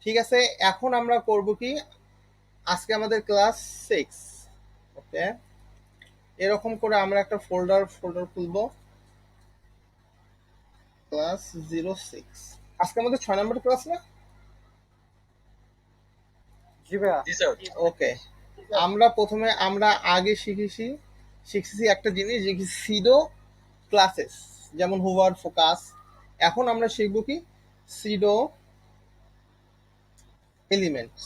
ঠিক আছে, এখন আমরা করব কি, আজকে আমাদের ক্লাস 6। ওকে, এরকম করে আমরা একটা ফোল্ডার ফোল্ডার খুলবো, ক্লাস 06। আজকে আমাদের 6 নম্বর ক্লাস না? জি ভাইয়া। ওকে, আমরা প্রথমে আমরা আগে শিখেছি একটা জিনিস, যে কি সিডো ক্লাসেস, যেমন হুভার, ফোকাস। এখন আমরা শিখবো কি, সিডো এলিমেন্টস।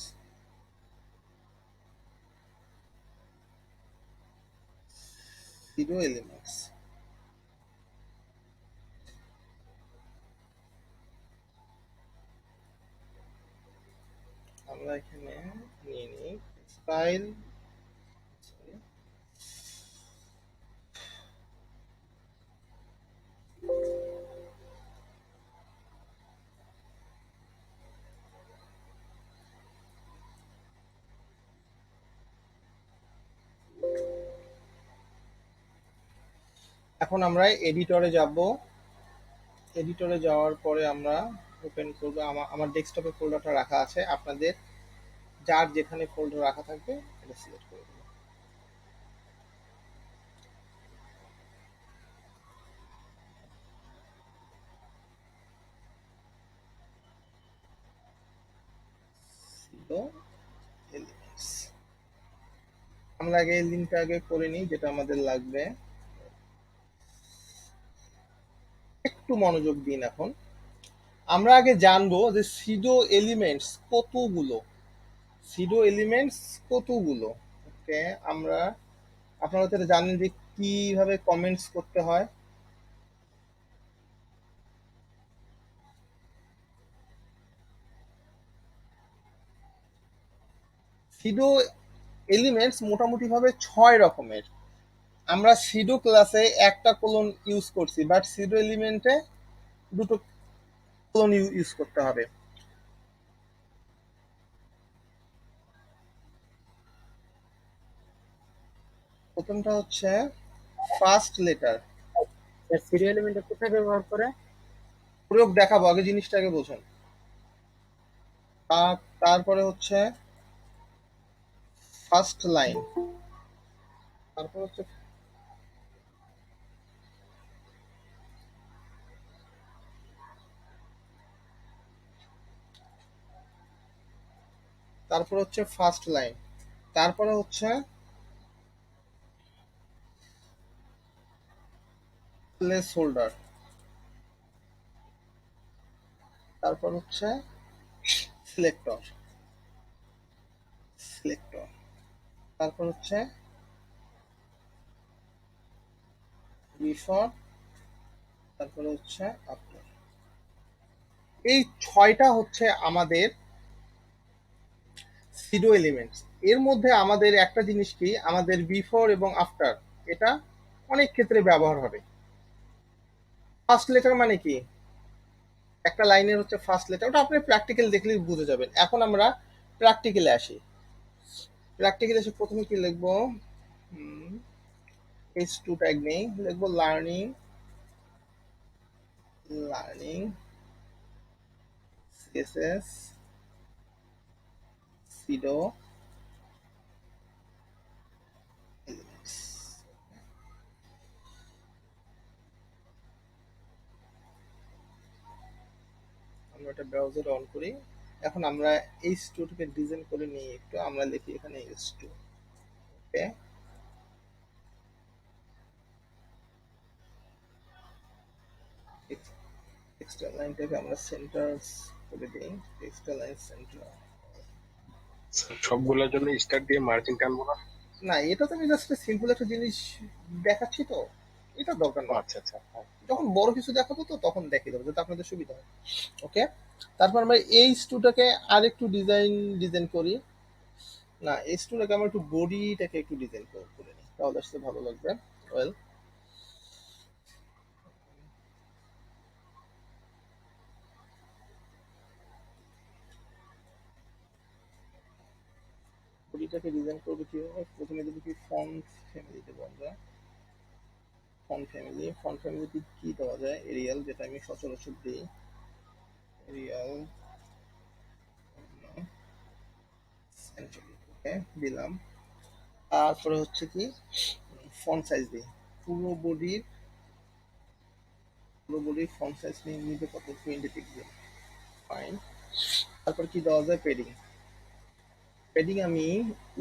সিডো এলিমেন্টস আমরা এখানে নিয়ে নিই স্টাইল। এখন আমরা এডিটরে যাব। এডিটরে যাওয়ার পরে আমরা ওপেন করবো। আমার ডেস্কটপে ফোল্ডারটা রাখা আছে, আপনাদের যার যেখানে ফোল্ডার রাখা থাকবে এটা সিলেক্ট করে দেবো। এলিমেন্টস আমরা আগে এই লিঙ্কটা আগে করে নিই, যেটা আমাদের লাগবে। একটু মনোযোগ দিন। এখন আমরা আগে জানবো যে সিডো এলিমেন্টস কতগুলো। সিডো এলিমেন্টস কতগুলো ওকে, আমরা আপনারা তো এটা জানেন যে কিভাবে কমেন্টস করতে হয়। সিডো এলিমেন্টস মোটামুটি ভাবে 6 রকমের। আমরা সিডো ক্লাসে একটা কোলন ইউজ করছি, বাট সিডো এলিমেন্টে দুটো কোলন ইউজ করতে হবে। প্রথমটা হচ্ছে ফার্স্ট লেটার। সিরিয়াল এলিমেন্ট কোথায় ব্যবহার করে? প্রয়োগ দেখাবো, আগে জিনিসটাকে বোঝেন। তারপরে হচ্ছে ফার্স্ট লাইন। তারপর হচ্ছে ফার্স্ট লাইন। তারপরে হচ্ছে প্লেস হোল্ডার। তারপর হচ্ছে সিলেক্টর। সিলেক্টর তারপর হচ্ছে বিফোর। তারপরে হচ্ছে আফটার। এই 6টা হচ্ছে আমাদের সিডো এলিমেন্টস। এর মধ্যে আমাদের একটা জিনিস কি, আমাদের বিফোর এবং আফটার, এটা অনেক ক্ষেত্রে ব্যবহার হবে। ফার্স্ট লেটার মানে কি, একটা লাইনের হচ্ছে ফার্স্ট লেটার, ওটা আপনি প্র্যাকটিক্যাল দেখলেই বুঝে যাবেন। এখন আমরা প্র্যাকটিক্যালে আসি। প্র্যাকটিক্যালে এসে প্রথমে কি লিখবো, H2 ট্যাগ নেই, লিখবো লার্নিং। Learning CSS সিডো elements. আমরা এটা ব্রাউজার অন করি। এখন আমরা H2 কে ডিজাইন করে নিই একটু, আমরা লিখি এখানে H2। ওকে, টেক্সটাইল লাইনটাকে আমরা সেন্টার করে দিই। Textile line centre. সবগুলোর জন্য স্টার দিয়ে মার্জিন টানবো না? না, এটা তো আমি জাস্ট সিম্পল একটা জিনিস দেখাচ্ছি, তো এটা দরকার ও না। আচ্ছা আচ্ছা, হ্যাঁ। যখন বড় কিছু দেখাবো তো তখন দেখিয়ে দেবো, যাতে আপনাদের সুবিধা হয়। ওকে, তারপর আমরা এই স্টুটাকে আর একটু ডিজাইন ডিজাইন করি। না, এই স্টুটাকে আমরা একটু বডিটাকে একটু ডিজাইন করে নিই, তাহলে আসতে ভালো লাগবে। ওয়েল, বডিটাকে ডিজাইন করবো কিভাবে, প্রথমে দেবো কি ফন্ট ফ্যামিলি দেবো আমরা। ফন্ট ফ্যামিলিতে কি দেওয়া যায়, এরিয়াল, যেটা আমি সচরাচর দিই। এরিয়াল ওকে দিলাম। তারপরে হচ্ছে কি ফন্ট সাইজ দিই, পুরো বডির ফন্ট সাইজ নিতে কত, 20 পিক্সেল, ফাইন। তারপর কি দেওয়া যায়, পেডিং। পেডিং আমি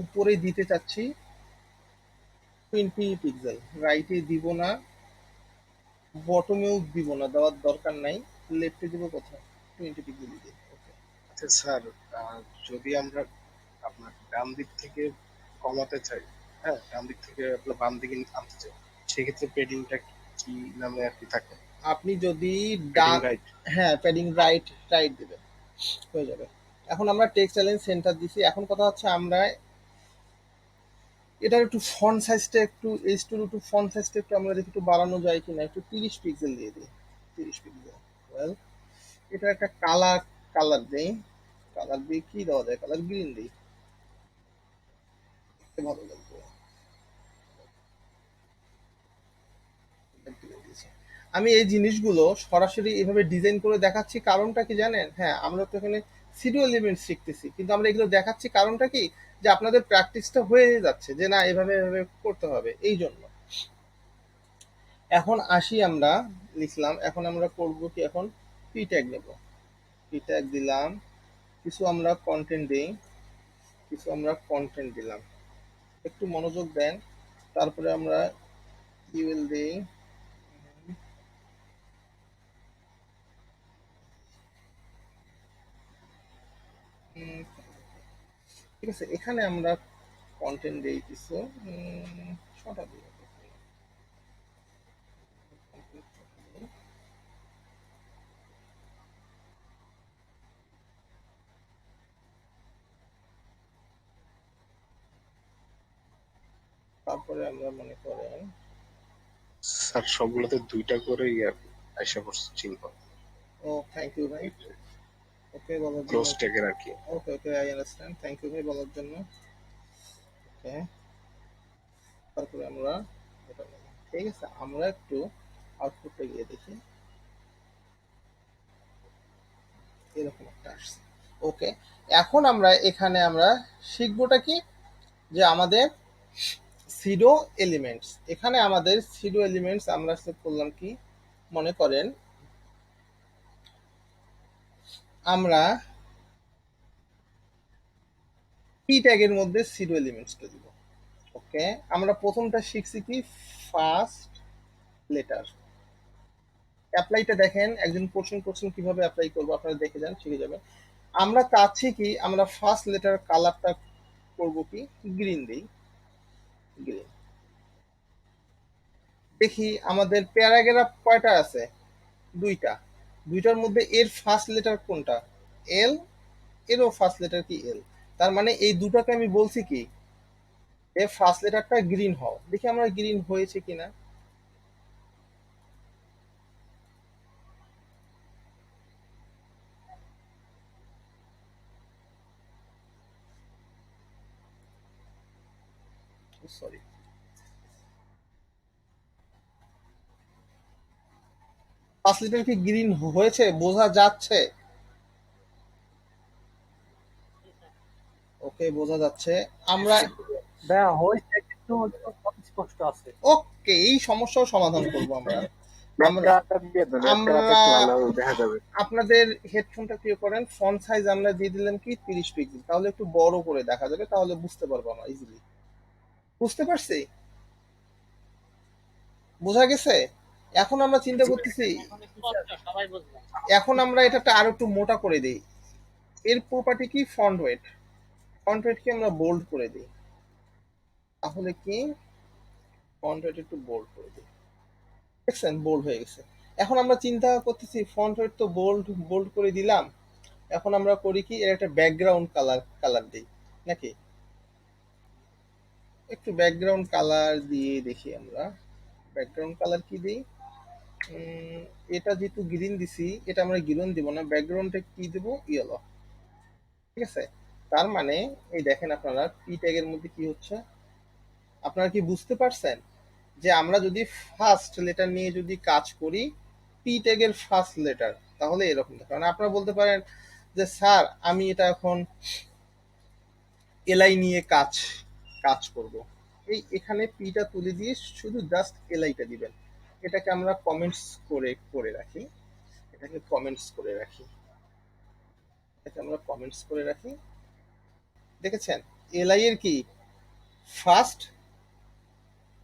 উপরে দিতে চাচ্ছি 20 পিক্সেল, রাইটে দিব না, বটমেও দিব না, দেওয়ার দরকার নাই, লেফটে দিব কোথায়, 20 পিক্সেল দিয়ে। ওকে, আচ্ছা স্যার, যদি আমরা আপনার ডান দিক থেকে কমাতে চাই, হ্যাঁ ডান দিক থেকে আপনার বাম দিকে আনতে চাই, সেক্ষেত্রে পেডিংটা কি নামে আর কি থাকে? আপনি যদি পেডিং ডান, রাইট। হ্যাঁ প্যাডিং রাইট রাইট দিবেন, হয়ে যাবে। এখন আমরা টেক্সট অ্যালাইন সেন্টার দিছি, এখন কথা হচ্ছে আমরা এটার একটু ফন্ট সাইজটা একটু, এইচটির একটু ফন্ট সাইজটা একটু আমরা দেখি একটু বাড়ানো যায় কিনা, একটু 30 পিক্সেল দিয়ে দিই, 30 পিক্সেল। ওয়েল, এটা একটা কালার দেই, কালার দিয়ে কি দেওয়া যায়, কালার গ্রিন দিই, ভালো লাগবে। আমি এই জিনিসগুলো সরাসরি এভাবে ডিজাইন করে দেখাচ্ছি, কারণটা কি জানেন, হ্যাঁ আমরা তো এখানে সিডিও এলিমেন্ট শিখতেছি, কিন্তু আমরা এগুলো দেখাচ্ছি কারণটা কি, যে আপনাদের প্র্যাকটিসটা হয়ে যাচ্ছে যে না এভাবে এভাবে করতে হবে, এই জন্য। এখন আসি আমরা, লিখলাম, এখন আমরা করব কি, এখন পি ট্যাগ নেব, পি ট্যাগ দিলাম, কিছু আমরা কন্টেন্ট দিই, কিছু আমরা কন্টেন্ট দিলাম, একটু মনোযোগ দেন। তারপরে আমরা ইউএল দিই, ঠিক আছে। এখানে আমরা কন্টেন্ট দিই কিছু, ছটা দিই, তারপরে আমরা মনে করেন, স্যার সবগুলোতে দুইটা করে ইয়ার আইসা পড়ছে চিহ্ন, ও থ্যাংক ইউ ভাই, ওকে বলার জন্য, ক্লোজ ট্যাগের আর কি। Okay okay I understand, thank you ভাই বলার জন্য। ওকে, তারপরে আমরা এটা নিলাম। ঠিক আছে, আমরা একটু আউটপুটটা গিয়ে দেখি, এরকম একটা আসছে। ওকে, এখন আমরা এখানে আমরা শিখবোটা কি, যে আমাদের সিডো এলিমেন্টস, এখানে আমাদের সিডো এলিমেন্টস আমরা সেট করলাম কি, মনে করেন আমরা পি ট্যাগের মধ্যে সিডো এলিমেন্টসটা দিব। ওকে, আমরা প্রথমটা শিখছি কি, ফার্স্ট লেটার। অ্যাপ্লাইটা দেখেন, একজন কোশ্চেন কোশ্চেন কিভাবে অ্যাপ্লাই করবো আপনারা দেখে যান, শিখে যাবেন। আমরা চাচ্ছি কি, আমরা ফার্স্ট লেটার কালারটা করবো কি, গ্রিন দিই, গ্রিন। দেখি আমাদের প্যারাগ্রাফ কয়টা আছে, দুইটা, দুইটার মধ্যে এর ফার্স্ট লেটার কোনটা, এল, এরও ফার্স্ট লেটার কি এল, তার মানে এই দুটাকে আমি বলছি কি, এর ফার্স্ট লেটারটা গ্রিন হও, দেখি আমরা গ্রিন হয়েছে কিনা। সরি, ফার্স্ট লেটার কি গ্রিন হয়েছে, বোঝা যাচ্ছে, ওকে বোঝা যাচ্ছে। আমরা ভাইয়া হয়েছে কিন্তু স্পষ্ট আছে। ওকে, এই সমস্যাও সমাধান করব আমরা। আমরা আমরা দেখা যাবে। আপনাদের হেডফোনটা কি করেন, ফন্ট সাইজ আমরা দিয়ে দিলাম কি 30 পিক্সেল, তাহলে একটু বড় করে দেখা যাবে, তাহলে বুঝতে পারবো আমরা ইজিলি। বুঝতে পারছি, বোঝা গেছে। এখন আমরা চিন্তা করতেছি, এখন আমরা এটাতে আরো একটু মোটা করে দিই, এর প্রপার্টি কি, ফন্ট ওয়েট, ফন্ট ওয়েট কি আমরা বোল্ড করে দিই, তাহলে কি ফন্ট ওয়েট একটু বোল্ড করে দিই, দেখছেন বোল্ড হয়ে গেছে। এখন আমরা চিন্তা করতেছি, ফন্ট ওয়েট তো বোল্ড বোল্ড করে দিলাম, এখন আমরা করি কি, এর একটা ব্যাকগ্রাউন্ড কালার দিই নাকি, একটু ব্যাকগ্রাউন্ড কালার দিয়ে দেখি আমরা, ব্যাকগ্রাউন্ড কালার কি দিই, এটা যেহেতু গ্রিন দিছি, এটা আমরা গ্রিন দিব না, ব্যাকগ্রাউন্ডে কি দেব, ইয়েলো। ঠিক আছে, তার মানে এই দেখেন আপনারা পি ট্যাগের মধ্যে কি হচ্ছে, আপনারা কি বুঝতে পারছেন, যে আমরা যদি ফার্স্ট লেটার নিয়ে যদি কাজ করি, পি ট্যাগের ফার্স্ট লেটার, তাহলে এরকম দেখাবে। আপনারা বলতে পারেন যে স্যার আমি এটা এখন এলআই নিয়ে কাজ কাজ করব। এই এখানে পিটা তুলে দিয়ে শুধু জাস্ট এলআইটা দিবেন। এটাকে আমরা কমেন্টস করে করে রাখি, এটাকে কমেন্টস করে রাখি, এটাকে আমরা কমেন্টস করে রাখি। দেখেছেন এলআই এর কি ফার্স্ট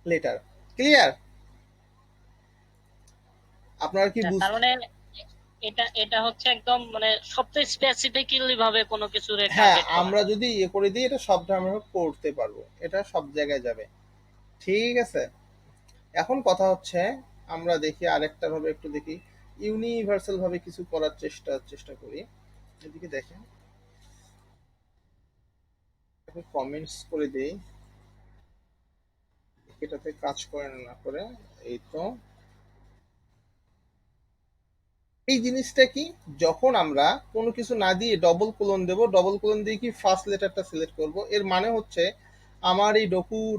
লেটার। ক্লিয়ার? আপনারা কি তার মানে এটা এটা হচ্ছে একদম মানে সবচেয়ে স্পেসিফিক্যালি ভাবে কোনো কিছুর হ্যাঁ, টার্গেট করা। আমরা যদি ইয়ে করে দিই এটা সবটা আমরা করতে পারবো, এটা সব জায়গায় যাবে। ঠিক আছে, এখন কথা হচ্ছে আমরা দেখি আরেকটা ভাবে, একটু দেখি ইউনিভার্সাল ভাবে কিছু করার চেষ্টা করি। এদিকে দেখেন, কমেন্টস করে দেই, এটাতে কাজ করে না করে। এই তো এই জিনিসটা কি, যখন আমরা কোনো কিছু না দিয়ে ডবল কোলন দেব, ডবল কোলন দিয়ে কি ফার্স্ট লেটারটা সিলেক্ট করব, এর মানে হচ্ছে আমার এই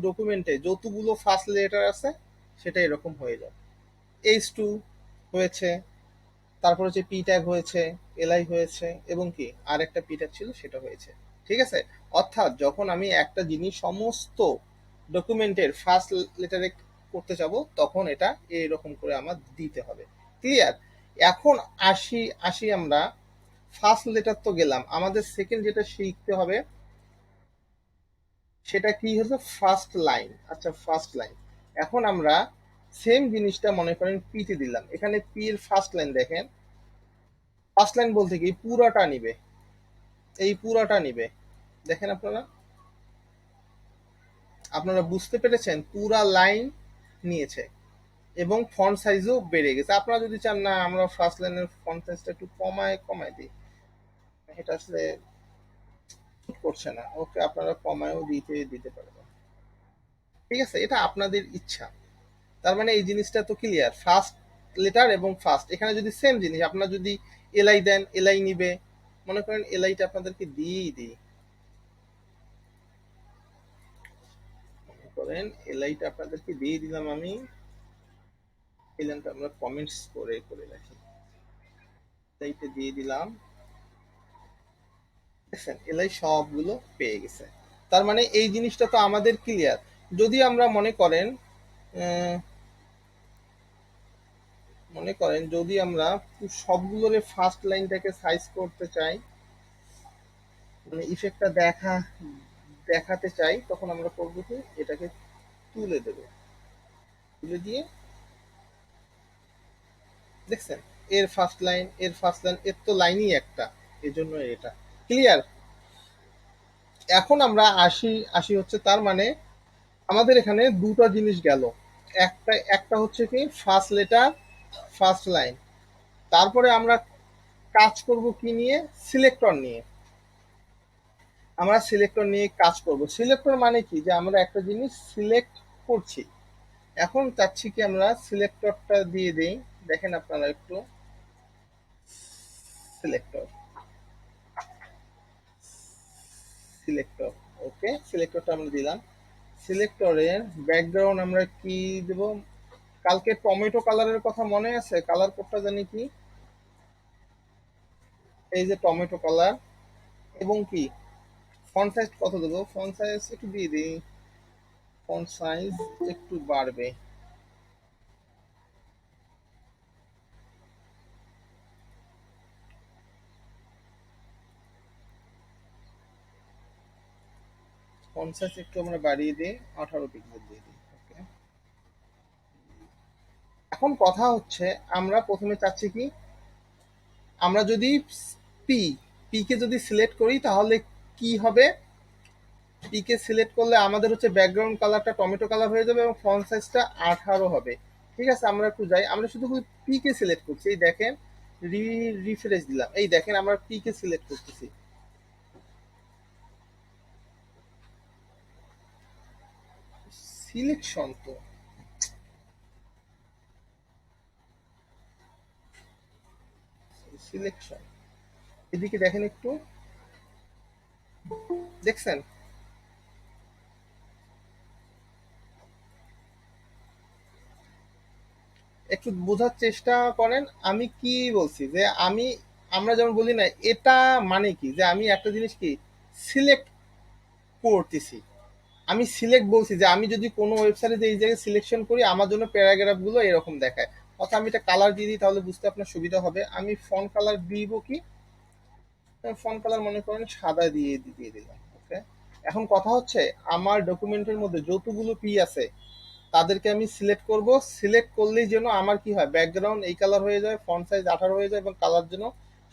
ডকুমেন্টে যতগুলো ফার্স্ট লেটার আছে সেটা এরকম হয়ে যাবে। H2 হয়েছে, তারপর হচ্ছে পি ট্যাগ হয়েছে, এলআই হয়েছে, এবং কি আর একটা পি ট্যাগ ছিল সেটা হয়েছে। ঠিক আছে, অর্থাৎ যখন আমি একটা জিনিস সমস্ত ডকুমেন্টের ফার্স্ট লেটারে করতে যাব তখন এটা এইরকম করে আমার দিতে হবে। ক্লিয়ার? এখন আসি আসি আমরা ফার্স্ট লেটার তো গেলাম, আমাদের সেকেন্ড যেটা শিখতে হবে সেটা কি হচ্ছে ফার্স্ট লাইন। আচ্ছা, ফার্স্ট লাইন। এখন আমরা সেম জিনিসটা মনে করেন পিতে দিলাম, এখানে পি এর ফার্স্ট লাইন দেখেন, ফার্স্ট লাইন বলতে কি পুরাটা নিবে, এই পুরাটা নিবে। দেখেন আপনারা, আপনারা বুঝতে পেরেছেন, পুরা লাইন নিয়েছে এবং ফন্ট সাইজও বেড়ে গেছে। আপনারা যদি চান না আমরা ফার্স্ট লাইনের ফন্ট সাইজটা একটু কমায় দিই, এটা আসলে করছে না, ওকে আপনারা কমায়ও দিতে পারবেন। ঠিক আছে, এটা আপনাদের ইচ্ছা। তার মানে এই জিনিসটা তো ক্লিয়ার, ফার্স্ট লেটার এবং ফার্স্ট, এখানে যদি সেম জিনিস আপনারা যদি এলআই দেন, এলআই নিবে। মনে করেন এলআইটা আপনাদেরকে দিয়েই দিই, মনে করেন এলআইটা আপনাদেরকে দিয়ে দিলাম আমি, এলআইটা আমরা কমেন্টস করে করে রাখি, এলআইটা দিয়ে দিলাম। দেখছেন এলআই সবগুলো পেয়ে গেছে। তার মানে এই জিনিসটা তো আমাদের ক্লিয়ার। যদি আমরা মনে করেন যদি আমরা সবগুলোর ফার্স্ট লাইনটাকে সাইজ করতে চাই, মানে ইফেক্টটা দেখাতে চাই, তখন আমরা করবো কি এটাকে তুলে দেব, তুলে দিয়ে দেখছেন এর ফার্স্ট লাইন, এর ফার্স্ট লাইন, এর তো লাইনই একটা, এজন্য এটা ক্লিয়ার। এখন আমরা আসি আসি হচ্ছে, তার মানে আমাদের এখানে দুটো জিনিস গেল, একটা একটা হচ্ছে কি ফার্স্ট লেটার ফার্স্ট লাইন, তারপরে আমরা কাজ করব কি নিয়ে, সিলেক্টর নিয়ে। আমরা সিলেক্টর নিয়ে কাজ করব। সিলেক্টর মানে কি, যে আমরা একটা জিনিস সিলেক্ট করছি, এখন চাচ্ছি কি আমরা সিলেক্টরটা দিয়ে দেই। দেখেন আপনারা একটু, সিলেক্টর সিলেক্টর ওকে, সিলেক্টরটা আমরা দিলাম। সিলেক্টরের ব্যাকগ্রাউন্ড আমরা কি দেব, কালকে টমেটো কালারের কথা মনে আছে, কালার কোডটা জানি কি, এই যে টমেটো কালার। এবং কি ফন্ট সাইজ কত দেবো, ফন্ট সাইজ একটু দিয়ে দিই, ফন্ট সাইজ একটু বাড়বে, ফন্ট সাইজ একটু আমরা বাড়িয়ে দিই, 18 পিক্সেল দিয়ে দিই। ওকে, এখন কথা হচ্ছে আমরা প্রথমে চাচ্ছি কি, আমরা যদি পি পি কে যদি সিলেক্ট করি তাহলে কি হবে, পি কে সিলেক্ট করলে আমাদের হচ্ছে ব্যাকগ্রাউন্ড কালারটা টমেটো কালার হয়ে যাবে এবং ফন্ট সাইজটা 18 হবে। ঠিক আছে, আমরা একটু যাই, আমরা শুধু পি কে সিলেক্ট করছি, এই দেখেন রিফ্রেশ দিলাম, এই দেখেন আমরা পি কে সিলেক্ট করতেছি। সিলেকশন তো সিলেকশন, এদিকে দেখেন একটু, দেখছেন একটু বোঝার চেষ্টা করেন আমি কি বলছি, যে আমরা যেমন বলি না, এটা মানে কি, যে আমি একটা জিনিস কি সিলেক্ট করতেছি, আমি সিলেক্ট বলছি যে আমি যদি কোনো ওয়েবসাইটে এই জায়গায় সিলেকশন করি আমার জন্য প্যারাগ্রাফ গুলো এরকম দেখায়। অর্থাৎ আমি এটা কালার দিয়ে দিই, তাহলে বুঝতে আপনার সুবিধা হবে। আমি ফন্ট কালার দিব কি, ফন্ট কালার মনে করেন সাদা দিয়ে দিলাম। ওকে, এখন কথা হচ্ছে আমার ডকুমেন্টের মধ্যে যতগুলো পি আছে তাদেরকে আমি সিলেক্ট করব। সিলেক্ট করলেই যেন আমার কি হয়, ব্যাকগ্রাউন্ড এই কালার হয়ে যায়, ফন্ট সাইজ 18 হয়ে যায় এবং কালার যেন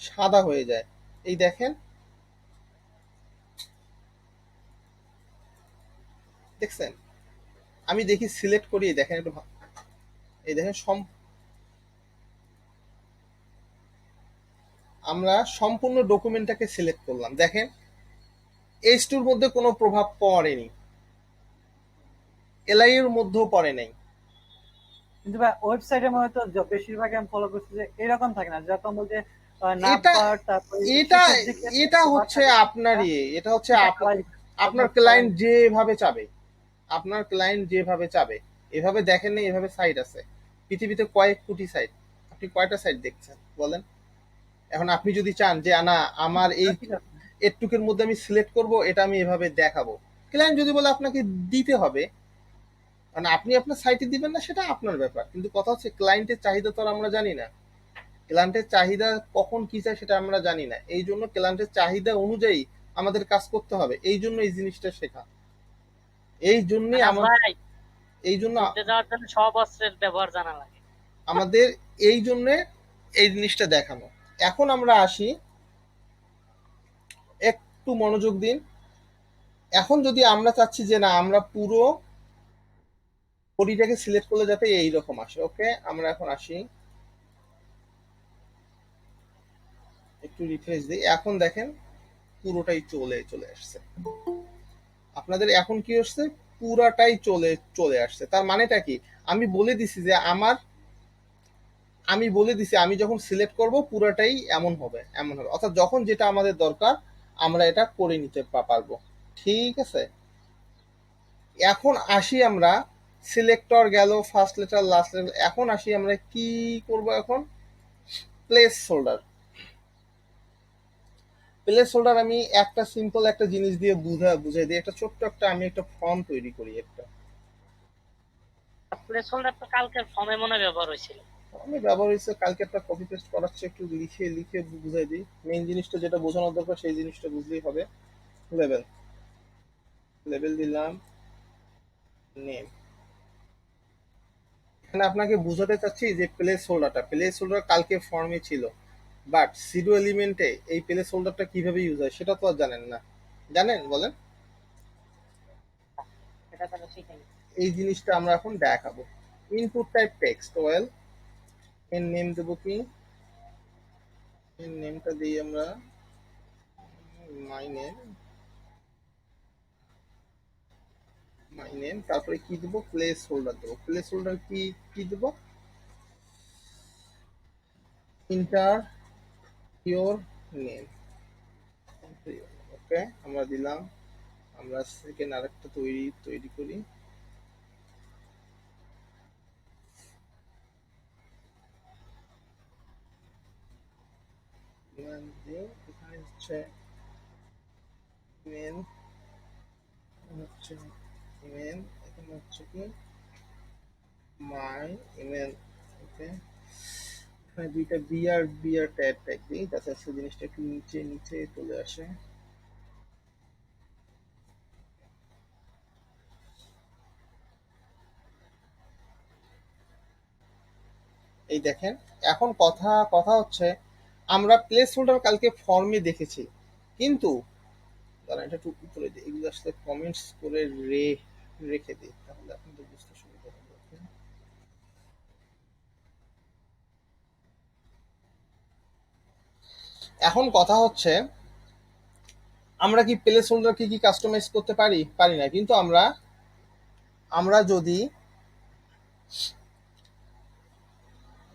সাদা হয়ে যায়। এই দেখেন, দেখছেন? আমি দেখি সিলেক্ট করি, দেখেন একটু এই দেখেন আমরা সম্পূর্ণ ডকুমেন্টটাকে সিলেক্ট করলাম। দেখেন এইচ2 এর মধ্যে কোনো প্রভাব পড়েনি, এলআই এর মধ্যেও পড়ে নাই। কিন্তু ভাই ওয়েবসাইটের মধ্যে তো বেশিরভাগ আমি ফলো করছি যে এরকম থাকে না, যেরকম বলতে এটা নাম্বার তারপরে এটা শেষের দিকে এটা বার হচ্ছে থাকে, আপনারই, এটা হচ্ছে এটা ক্লাইন্ট আপনার ক্লায়েন্ট যেভাবে চাবে, আপনার ক্লায়েন্ট যেভাবে চাবে। এভাবে দেখেন না, এভাবে সাইট আছে পৃথিবীতে কয়েক কোটি সাইট, আপনি কয়টা সাইট দেখছেন বলেন? এখন আপনি যদি চান যে না আমার এই ঠিক আছে। এটুকের মধ্যে আমি সিলেক্ট করব, এটা আমি এভাবে দেখাবো, ক্লায়েন্ট যদি বলে আপনাকে দিতে হবে, মানে আপনি আপনার সাইটে দিবেন না সেটা আপনার ব্যাপার, কিন্তু কথা হচ্ছে ক্লায়েন্টের চাহিদা তো আর আমরা জানি না। ক্লায়েন্টের চাহিদা কখন কি চায় সেটা আমরা জানি না, এই জন্য ক্লায়েন্টের চাহিদা অনুযায়ী আমাদের কাজ করতে হবে। এই জন্য এই জিনিসটা শেখা, এই জন্যই আনাস আমার, ভাই, এই জন্য যুদ্ধে যাওয়ার জন্য সব অস্ত্রের ব্যবহার জানা লাগে। আমাদের এই জন্য এই জিনিসটা দেখানো। এখন আমরা আসি, একটু মনোযোগ দিন। এখন যদি আমরা চাচ্ছি যে না আমরা পুরো বডিটাকে সিলেক্ট করলে যাতে এইরকম আসে, ওকে আমরা এখন আসি, একটু রিফ্রেশ দিই। এখন দেখেন পুরোটাই চলে আসছে। আপনাদের এখন কি হচ্ছে, পুরাটাই চলে আসছে। তার মানেটা কি, আমি বলে দিছি যে আমি বলে দিছি আমি যখন সিলেক্ট করব পুরাটাই এমন হবে, এমন হবে। অর্থাৎ যখন যেটা আমাদের দরকার আমরা এটা করে নিতে পারবো। ঠিক আছে, এখন আসি আমরা, সিলেক্টর গেল, ফার্স্ট লেটার লাস্ট লেটার। এখন আসি আমরা কি করব, এখন প্লেস হোল্ডার। প্লেস হোল্ডার আমি একটা সিম্পল একটা জিনিস দিয়ে বুঝাই দিই, একটা ছোট্ট একটা আমি একটা ফর্ম তৈরি করি। একটা প্লেস হোল্ডার তো কালকের ফর্মে মনে হয় ব্যবহার হয়েছিল। আমি ব্যবহার হয়েছে, কালকে একটা কপি পেস্ট করাচ্ছে, একটু লিখে লিখে বুঝাই দিই। মেইন জিনিসটা যেটা বোঝানোর দরকার সেই জিনিসটা বুঝলেই হবে। লেভেল, লেভেল দিলাম, নেম। এখানে আপনাকে বুঝাতে চাচ্ছি যে প্লেস হোল্ডার কালকে ফর্মে ছিল, বাট সিডো এলিমেন্টে এই প্লেস হোল্ডারটা কিভাবে ইউজ হয় সেটা তো আর জানেন না। জানেন বলেন? এটা তাহলে শিখে নিই। এই জিনিসটা আমরা এখন দেখাবো। ইনপুট টাইপ টেক্সট, ওয়েল এর নেম দেবো কি, এর নেমটা দিই আমরা মাই নেম, মাই নেম। তারপরে কি দেবো, প্লেস হোল্ডার দেবো। প্লেস হোল্ডার কি দেবো, ইন্টার ইওর নেম। ওকে আমরা দিলাম। আমরা সেকেন্ড আরেকটা তৈরি করি। এখানে হচ্ছে মেন, হচ্ছে ইমেল, এখানে হচ্ছে কি মাই ইমেল। ওকে, এখানে দুইটা বিআর ট্যাগ দিই যাতে সেই জিনিসটা একটু নিচে নিচে চলে আসে। এই দেখেন, এখন কথা হচ্ছে আমরা প্লেস হোল্ডার কালকে ফর্মে দেখেছি, কিন্তু দাঁড়ান এটা একটু উপরে দিই, এগুলো আসলে কমেন্টস করে রেখে দিই তাহলে আপনাদের বুঝতে সুবিধা হবে। Okay? এখন কথা হচ্ছে আমরা কি প্লেস হোল্ডার কি কাস্টমাইজ করতে পারি না, কিন্তু আমরা যদি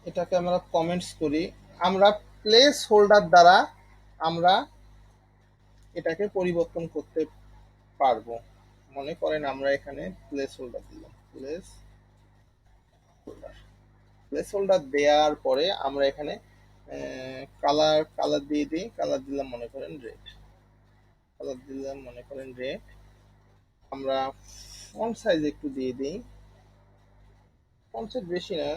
এটাকে আমরা কমেন্টস করি, আমরা প্লেস হোল্ডার দ্বারা আমরা এটাকে পরিবর্তন করতে পারবো। মনে করেন আমরা এখানে প্লেস হোল্ডার দিলাম, হোল্ডার প্লেস হোল্ডার দেওয়ার পরে আমরা এখানে কালার দিয়ে দিই। কালার দিলাম মনে করেন রেড, কালার দিলাম মনে করেন রেড। আমরা ফন্ট সাইজ একটু দিয়ে দিই, ফন্ট সাইজ বেশি না,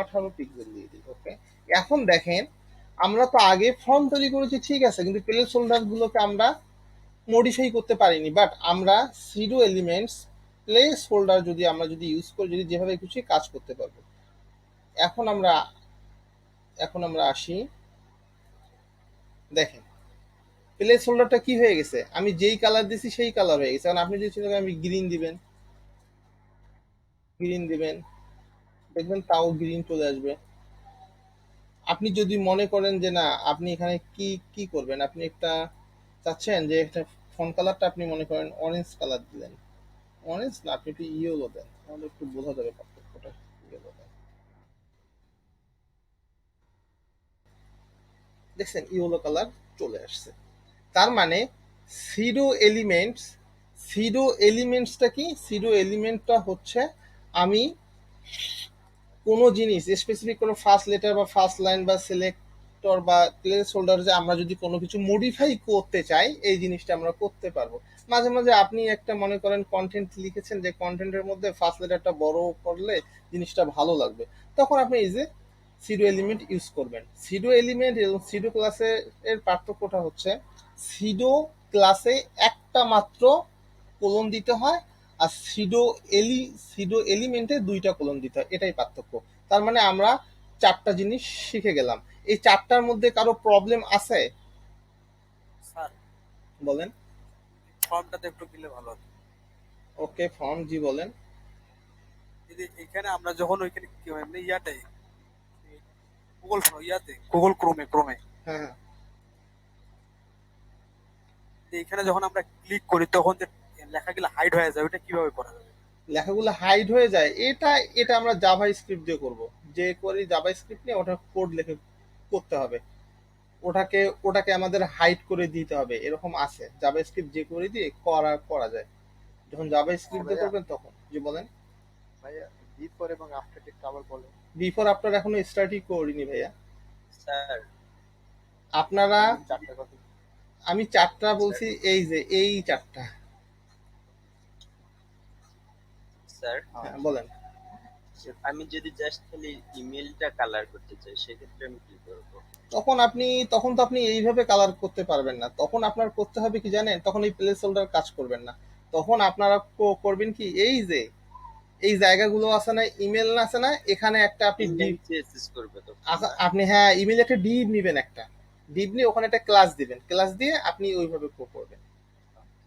18 পিক্সেল দিয়ে দিই। ওকে, এখন দেখেন আমরা তো আগে ফর্ম তৈরি করেছি ঠিক আছে, কিন্তু প্লেস হোল্ডার গুলোকে আমরা মডিফাই করতে পারিনি, বাট আমরা সিডো এলিমেন্টস প্লেস হোল্ডার যদি ইউজ করি, যদি যেভাবে খুশি কাজ করতে পারবো। এখন আমরা আসি, দেখেন প্লেস হোল্ডারটা কি হয়ে গেছে, আমি যেই কালার দিছি সেই কালার হয়ে গেছে। কারণ আপনি যদি চিন্তা করেন আমি গ্রিন দিবেন, দেখবেন তাও গ্রিন চলে আসবে। আপনি যদি মনে করেন যে না আপনি এখানে কি কি করবেন, আপনি একটা চাচ্ছেন যে একটা ফন্ট কালারটা আপনি মনে করেন অরেঞ্জ কালার দিলেন, অরেঞ্জ না আপনি একটু ইয়েলো দেন, তাহলে একটু বোঝা যাবে পার্থক্যটা। ইয়েলো দেন, দেখছেন ইয়েলো কালার চলে আসছে। তার মানে সিডো এলিমেন্টস, সিডো এলিমেন্টসটা কি, সিডো এলিমেন্টটা হচ্ছে আমি কোনো জিনিস স্পেসিফিক কোনো ফার্স্ট লেটার বা ফার্স্ট লাইন বা সিলেক্টর বা প্লেস হোল্ডার, যে আমরা যদি কোনো কিছু মডিফাই করতে চাই এই জিনিসটা আমরা করতে পারবো। মাঝে মাঝে আপনি একটা মনে করেন কন্টেন্ট লিখেছেন, যে কন্টেন্টের মধ্যে ফার্স্ট লেটারটা বড় করলে জিনিসটা ভালো লাগবে, তখন আপনি এই যে সিডো এলিমেন্ট ইউজ করবেন। সিডো এলিমেন্ট এবং সিডো ক্লাসে এর পার্থক্যটা হচ্ছে সিডো ক্লাসে একটা মাত্র কোলন দিতে হয়, আর সিডো এলিমেন্টে দুইটা কোলন দিতে হয়, এটাই পার্থক্য। তার মানে আমরা 4টা জিনিস শিখে গেলাম। এই 4টার মধ্যে কারো প্রবলেম আছে? স্যার বলেন। ফর্মটাতে একটু দিলে ভালো হতো। ওকে, ফর্ম, জি বলেন। যদি এখানে আমরা যখন ওইখানে কি হয় এমনি ইয়াতে গুগল ইয়াতে গুগল ক্রোমে হ্যাঁ হ্যাঁ, এখানে যখন আমরা ক্লিক করি তখন যে লেখাগুলো হাইড হয়ে যায়, ওটা কিভাবে করা যাবে? লেখাগুলো হাইড হয়ে যায়, এটা এটা আমরা জাভা স্ক্রিপ্ট দিয়ে করব। যে করি জাভা স্ক্রিপ্ট নিয়ে ওটা কোড লিখে করতে হবে, ওটাকে আমাদের হাইড করে দিতে হবে, এরকম আছে জাভা স্ক্রিপ্ট যে করে দিয়ে করা যায়। যখন জাভা স্ক্রিপ্ট দিয়ে করবেন তখন। জি বলেন। ভাইয়া, বিফোর এবং আফটারটা একটু আবার বলেন। বিফোর আফটার এখনো স্টার্টই করিনি ভাইয়া। স্যার আপনারা, চারটা কথা। আমি 4টা বলছি, এই যে এই 4টা। স্যার হ্যাঁ বলেন। আমি যদি জাস্ট খালি ইমেলটা কালার করতে চাই সেক্ষেত্রে আমি কি করব? তখন তো আপনি এইভাবে কালার করতে পারবেন না, তখন আপনার করতে হবে কি জানেন, তখন এই প্লেস হোল্ডার কাজ করবেন না। তখন আপনারা করবেন কি, এই যে এই জায়গাগুলো আছে না, ইমেল আছে না, এখানে একটা আপনি ডিভ, সিএসএস করবে তো? আপনি হ্যাঁ ইমেল একটা ডিভ নিবেন, একটা ডিভ নিয়ে ওখানে একটা ক্লাস দিবেন, ক্লাস দিয়ে আপনি ওইভাবে করবেন।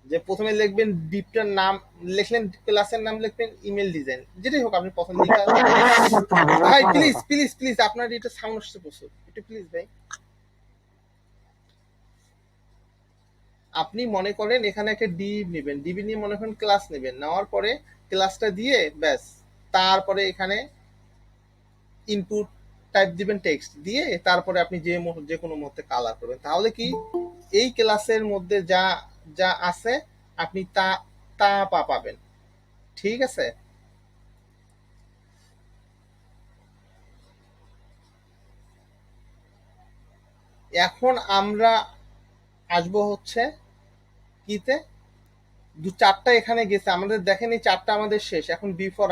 যে প্রথমে লিখবেন ডিপটার নাম, লিখলেন ক্লাসের নাম, লিখবেন ইমেল ডিজাইন, যেটাই হোক আপনি প্রথম লিখা। ভাই প্লিজ প্লিজ প্লিজ, আপনার এটা সাউন্ড আসছে প্রচুর, একটু প্লিজ ভাই। আপনি মনে করেন এখানে একটা ডিভ নেবেন, ডিবি নিয়ে মনে করেন ক্লাস নেবেন, নেওয়ার পরে ক্লাসটা দিয়ে ব্যাস, তারপরে এখানে ইনপুট টাইপ দিবেন, টেক্সট দিয়ে তারপরে আপনি যে কোনো মুহূর্তে কালার করবেন, তাহলে কি এই ক্লাসের মধ্যে যা যা আছে আপনি তা তা পাবেন। ঠিক আছে, এখন আমরা আসবো হচ্ছে কিতে, 4টা এখানে গেছে আমাদের, দেখেন এই 4টা আমাদের শেষ। এখন বিফোর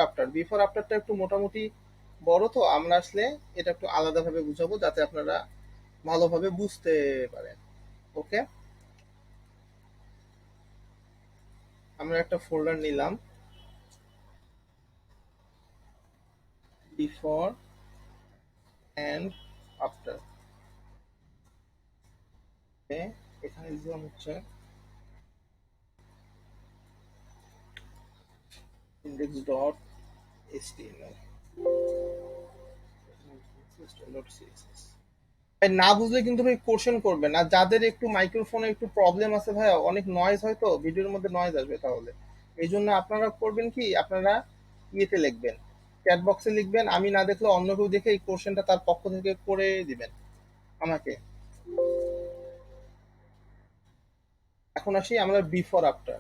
আফটারটা একটু মোটামুটি বড়, তো আমরা আসলে এটা একটু আলাদাভাবে বুঝাবো যাতে আপনারা ভালোভাবে বুঝতে পারেন। ওকে, আমরা একটা ফোল্ডার নিলাম, বিফোর অ্যান্ড আফটার। এখানে দিলাম হচ্ছে index dot html ভাই, না বুঝলে কিন্তু ভাই কোশ্চেন করবেন। আর যাদের একটু মাইক্রোফোনে একটু প্রবলেম আছে ভাই, অনেক নয়েজ হয় তো ভিডিওর মধ্যে নয়েজ আসবে, তাহলে এই জন্য আপনারা করবেন কি, আপনারা ইয়েতে লিখবেন, চ্যাট বক্সে লিখবেন, আমি না দেখলে অন্য কেউ দেখে এই কোশ্চেনটা তার পক্ষ থেকে করে দিবেন আমাকে। এখন আসি আমরা বিফোর আফটার,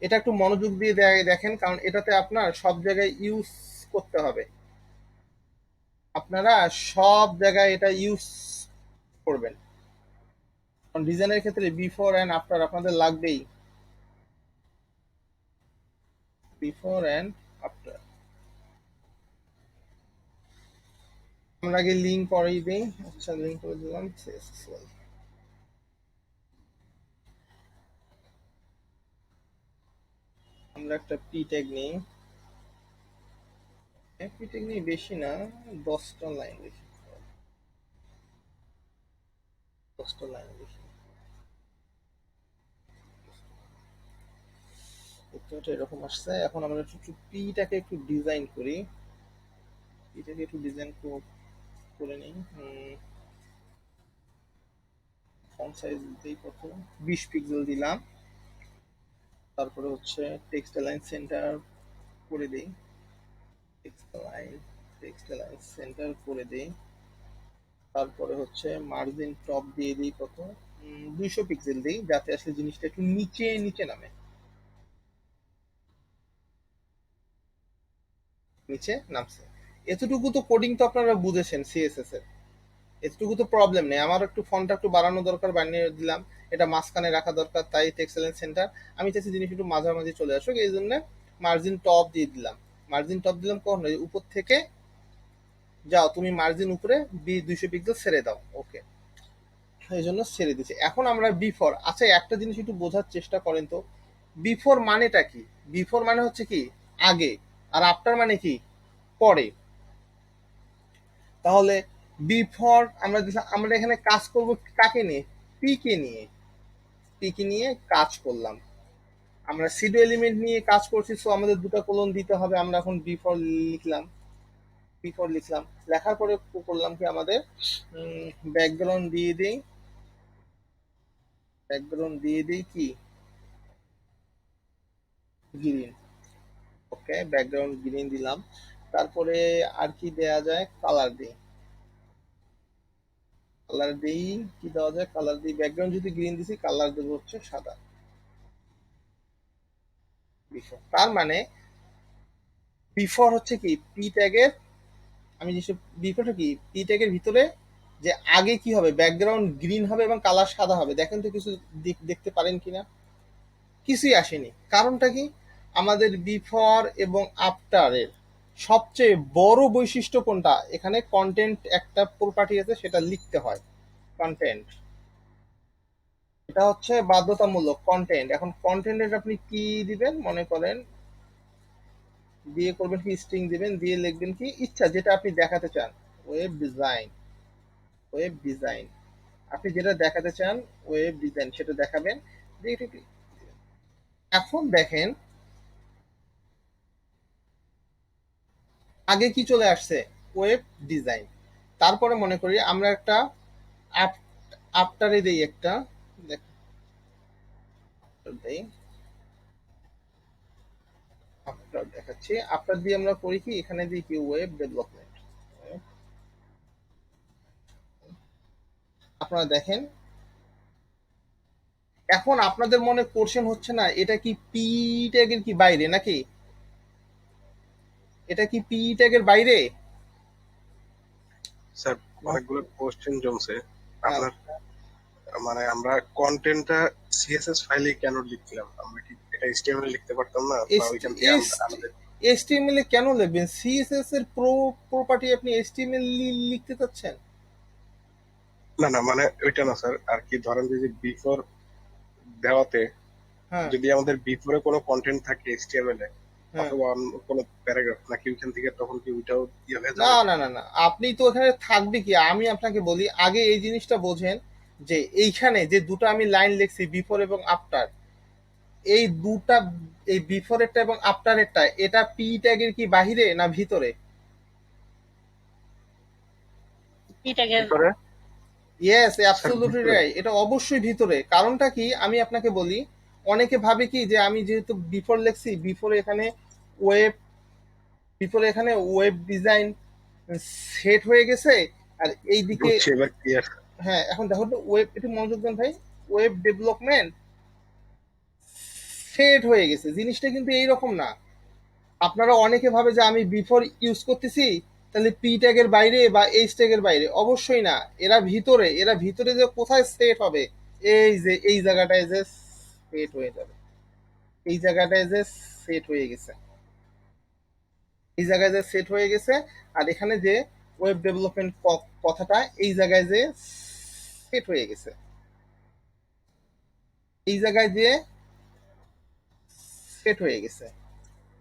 এটা একটু মনোযোগ দিয়ে দেখেন, কারণ এটাতে আপনার সব জায়গায় ইউজ করতে হবে, আপনারা সব জায়গায় এটা ইউজ করবেন। কারণ ডিজাইনের ক্ষেত্রে বিফোর অ্যান্ড আফটার আপনাদের লাগবেই। Before and after. আমরা আগে লিঙ্ক করেই দিই। আচ্ছা, লিঙ্ক করে দিলাম successful। আমরা একটা পি ট্যাগ নিই। পি ট্যাগ নিয়ে বেশি না, 10টা লাইন লিখি, 10টা লাইন লিখি। উত্তরটা এরকম আসছে। এখন আমরা একটু পিটাকে একটু ডিজাইন করি, পিটাকে একটু ডিজাইন করে নিই। ফন্ট সাইজ দিই কত, 20 পিক্সেল দিলাম। তারপরে হচ্ছে টেক্সট লাইন সেন্টার করে দিই, টেক্সট লাইন সেন্টার করে দিই। তারপরে হচ্ছে মার্জিন টপ দিয়ে দিই কত, 200 পিক্সেল দিই, যাতে আসলে জিনিসটা একটু নিচে নিচে নামে, নিচে নামছে। এতটুকু তো কোডিং তো আপনারা বুঝেছেন সিএসএস এর, এতটুকু তো প্রবলেম নেই। আমার একটু ফন্টটা একটু বাড়ানো দরকার, বানিয়ে দিলাম। এটা মাঝখানে রাখা দরকার, তাই টেক্সট লাইন সেন্টার। আমি চাইছি জিনিস একটু মাঝামাঝি চলে আসুক, এই জন্য মার্জিন টপ দিয়ে দিলাম। মার্জিন টপ দিলাম কখন, উপর থেকে যাও তুমি মার্জিন উপরে 200 পিক্সেল ছেড়ে দাও, ওকে, এই জন্য ছেড়ে দিচ্ছে। এখন আমরা বিফোর, আচ্ছা একটা জিনিস একটু বোঝার চেষ্টা করেন তো, বিফোর মানেটা কি? বিফোর মানে হচ্ছে কি আগে, আর আফটার মানে কি পরে। তাহলে বিফোর আমরা এখানে কাজ করব কাকে নিয়ে, পি কে নিয়ে, পি কে নিয়ে কাজ করলাম। আমরা সিডো এলিমেন্ট নিয়ে কাজ করছি, সো আমাদের দুটো কোলন দিতে হবে। আমরা এখন বিফোর লিখলাম, বিফোর লিখলাম, লেখার পরে করলাম কি আমাদের ব্যাকগ্রাউন্ড দিয়ে দিই, ব্যাকগ্রাউন্ড দিয়ে দিই কি গ্রিন, ওকে, ব্যাকগ্রাউন্ড গ্রিন দিলাম। তারপরে আর কি দেয়া যায়, কালার দিই, কালার দিই কি দেওয়া যায়, কালার দিই, ব্যাকগ্রাউন্ড যদি গ্রিন দিছি কালার দেবো হচ্ছে সাদা। বিফোর তার মানে বিফোর হচ্ছে কি পি ট্যাগের, আমি যেসব বিফোরটা কি পি ট্যাগের ভিতরে যে আগে কি হবে, ব্যাকগ্রাউন্ড গ্রিন হবে এবং কালার সাদা হবে। দেখেন তো কিছু দেখতে পারেন কিনা, কিছুই আসেনি। কারণটা কি, আমাদের বিফোর এবং আফটারের সবচেয়ে বড় বৈশিষ্ট্য কোনটা, এখানে কন্টেন্ট একটা প্রপার্টি আছে, সেটা লিখতে হয়, কন্টেন্ট, এটা হচ্ছে বাধ্যতামূলক কন্টেন্ট। এখন কন্টেন্টের আপনি কি দিবেন, মনে করেন দিয়ে করবেন কি স্ট্রিং দিবেন, দিয়ে লিখবেন কি ইচ্ছা যেটা আপনি দেখাতে চান, ওয়েব ডিজাইন, ওয়েব ডিজাইন, আপনি যেটা দেখাতে চান ওয়েব ডিজাইন সেটা দেখাবেন। এখন দেখেন আগে কি চলে আসছে, ওয়েব ডিজাইন। তারপরে মনে করি আমরা একটা আফটারে দেই, একটা দেই, আফটার দেখাচ্ছি, আফটার দিয়ে আমরা করি কি এখানে দিই কি ওয়েব ডেভেলপমেন্ট। আপনারা দেখেন এখন আপনাদের মনে কোশ্চেন হচ্ছে না, এটা কি পি ট্যাগের কি বাইরে নাকি, এটা কি পি ট্যাগের বাইরে? স্যার অনেকগুলো কোশ্চেন জমছে আপনার, মানে আমরা কন্টেন্টটা সিএসএস ফাইলে কেন লিখলাম, আমরা কি এটা এইচটিএমএল লিখতে পারতাম না, বা ওইখান থেকে আমাদের এইচটিএমএল এ কেন লিখবেন, সিএসএস এর প্রপার্টি আপনি এইচটিএমএল লিখতে চাচ্ছেন? না না মানে ওইটা না স্যার, আর কি ধরেন যে বিফোর দেওয়াতে হ্যাঁ যদি আমাদের বিফোরে কোনো কন্টেন্ট থাকে এইচটিএমএল এ হ্যাঁ, অথবা অন্য কোনো প্যারাগ্রাফ, নাকি ওইখান থেকে তখন কি ওইটাও ইয়ে হয়ে না যাবে? না না না, আপনি তো ওখানে থাকবে কি, আমি আপনাকে বলি আগে এই জিনিসটা বোঝেন যে এইখানে যে দুটো আমি লাইন লিখছি বিফোর এবং আফটার, এই দুটা, এই বিফোরেরটা এবং আফটারেরটা, এটা পি ট্যাগের কি বাহিরে না ভিতরে? এটাকে ভিতরে ইয়েস, স্যার, অ্যাবসলিউটলি ভিতরে রাইট, এটা অবশ্যই ভিতরে। কারণটা কি আমি আপনাকে বলি, অনেকে ভাবে কি যে আমি যেহেতু বিফোর লিখছি, বিফোর এখানে ওয়েব, বিফোর এখানে ওয়েব ডিজাইন সেট হয়ে গেছে, আর এইদিকে বুঝছি এবার ক্লিয়ার। হ্যাঁ। এখন দেখো তো ওয়েব, একটু মনোযোগ দেন ভাই, ওয়েব ডেভেলপমেন্ট সেট হয়ে গেছে, জিনিসটা কিন্তু এইরকম না। আপনারা অনেকে ভাবে যে আমি বিফোর ইউজ করতেছি তাহলে পি ট্যাগের বাইরে বা এইচ ট্যাগের বাইরে, অবশ্যই না, এরা ভিতরে, এরা ভিতরে যে কোথায় সেট হবে, এই যে এই জায়গাটায় যে সেট হয়ে যাবে, এই জায়গাটায় যে সেট হয়ে গেছে। এই জায়গায় যে সেট হয়ে গেছে, আর এখানে যে ওয়েব ডেভেলপমেন্ট কথাটা এই জায়গায় যে সেট হয়ে গেছে, এই জায়গায় যে সেট হয়ে গেছে,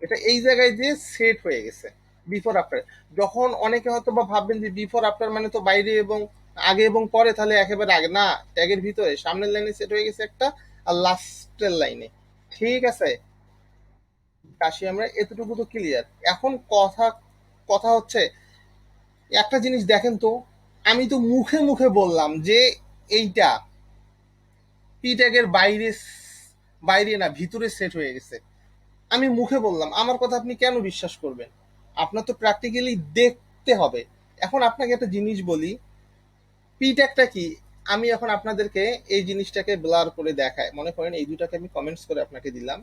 এটা এই জায়গায় যে সেট হয়ে গেছে বিফোর আফটার। যখন অনেকে হয়তো বা ভাববেন যে বিফোর আফটার মানে তো বাইরে এবং আগে এবং পরে, তাহলে একেবারে আগে না, ট্যাগের ভিতরে সামনের লাইনে সেট হয়ে গেছে একটা, আর লাস্টের লাইনে। ঠিক আছে, কাশি আমরা এতটুকু তো ক্লিয়ার। এখন কথা কথা হচ্ছে একটা জিনিস দেখেন তো, আমি তো মুখে মুখে বললাম যে এইটা পি ট্যাগের বাইরে, বাইরে না ভিতরে সেট হয়ে গেছে, আমি মুখে বললাম, আমার কথা আপনি কেন বিশ্বাস করবেন? আপনার তো প্র্যাকটিক্যালি দেখতে হবে। এখন আপনাকে একটা জিনিস বলি, পি ট্যাগটা কি, আমি এখন আপনাদেরকে এই জিনিসটাকে ব্লার করে দেখাই। মনে করেন এই দুটাকে আমি কমেন্টস করে আপনাকে দিলাম,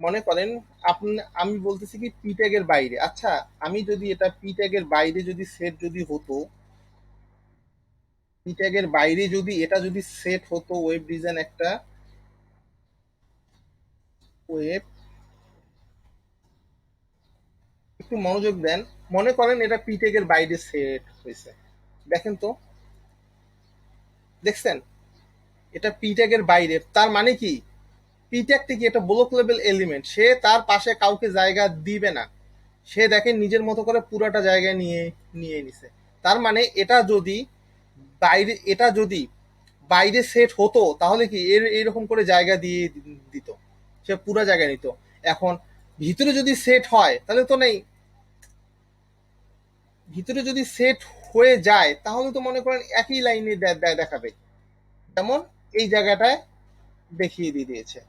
মনে করেন আপনি, আমি বলতেছি কি পি ট্যাগের বাইরে। আচ্ছা, আমি যদি এটা পি ট্যাগের বাইরে যদি সেট যদি হতো, পি ট্যাগের বাইরে যদি এটা যদি সেট হতো, ওয়েব ডিজাইন একটা ওয়েব, একটু মনোযোগ দেন, মনে করেন এটা পি ট্যাগের বাইরে সেট হয়েছে, দেখেন তো, দেখছেন এটা পি ট্যাগের বাইরে, তার মানে কি পি ট্যাগটা কি এটা ব্লক লেভেল এলিমেন্ট, সে তার পাশে কাউকে জায়গা দিবে না, সে দেখেন নিজের মতো করে পুরাটা জায়গায় নিয়ে নিয়ে নিছে। তার মানে এটা যদি বাইরে, এটা যদি বাইরে সেট হতো তাহলে কি এর এইরকম করে জায়গা দিয়ে দিত, সে পুরো জায়গা নিত। এখন ভিতরে যদি সেট হয় তাহলে তো নেই, ভিতরে যদি সেট হয়ে যায় তাহলে তো মনে করেন একই লাইনে দেখাবে, যেমন এই জায়গাটায় দেখিয়ে দিয়ে দিয়েছে।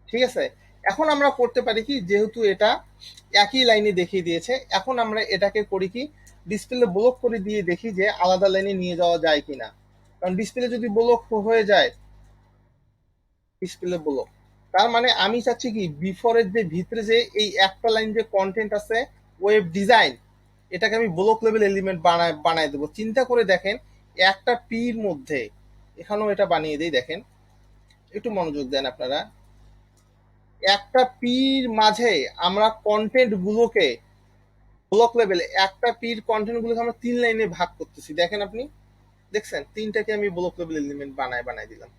ঠিক আছে, এখন আমরা করতে পারি কি, যেহেতু এটা একই লাইনে দেখিয়ে দিয়েছে, এখন আমরা এটাকে করি কি, ডিসপ্লে ব্লক করে দিয়ে দেখি যে আলাদা লাইনে নিয়ে যাওয়া যায় কিনা। কারণ ডিসপ্লে যদি ব্লক হয়ে যায়, ডিসপ্লে ব্লক, তার মানে আমি চাচ্ছি কি বিফোরের যে ভিতরে যে এই একটা লাইন যে কন্টেন্ট আছে ওয়েব ডিজাইন, এটাকে আমি ব্লক লেভেল এলিমেন্ট বানায় দেবো। চিন্তা করে দেখেন, একটা পির মধ্যে, এখানেও এটা বানিয়ে দিই, দেখেন একটু মনোযোগ দেন আপনারা, একটা পির মাঝে আমরা কন্টেন্ট গুলোকে ব্লক লেভেলে, একটা পির কন্টেন্ট গুলোকে আমরা 3 লাইনে ভাগ করতেছি, দেখেন আপনি, দেখছেন তিনটাকে আমি ব্লক লেভেল এলিমেন্ট বানায় দিলাম।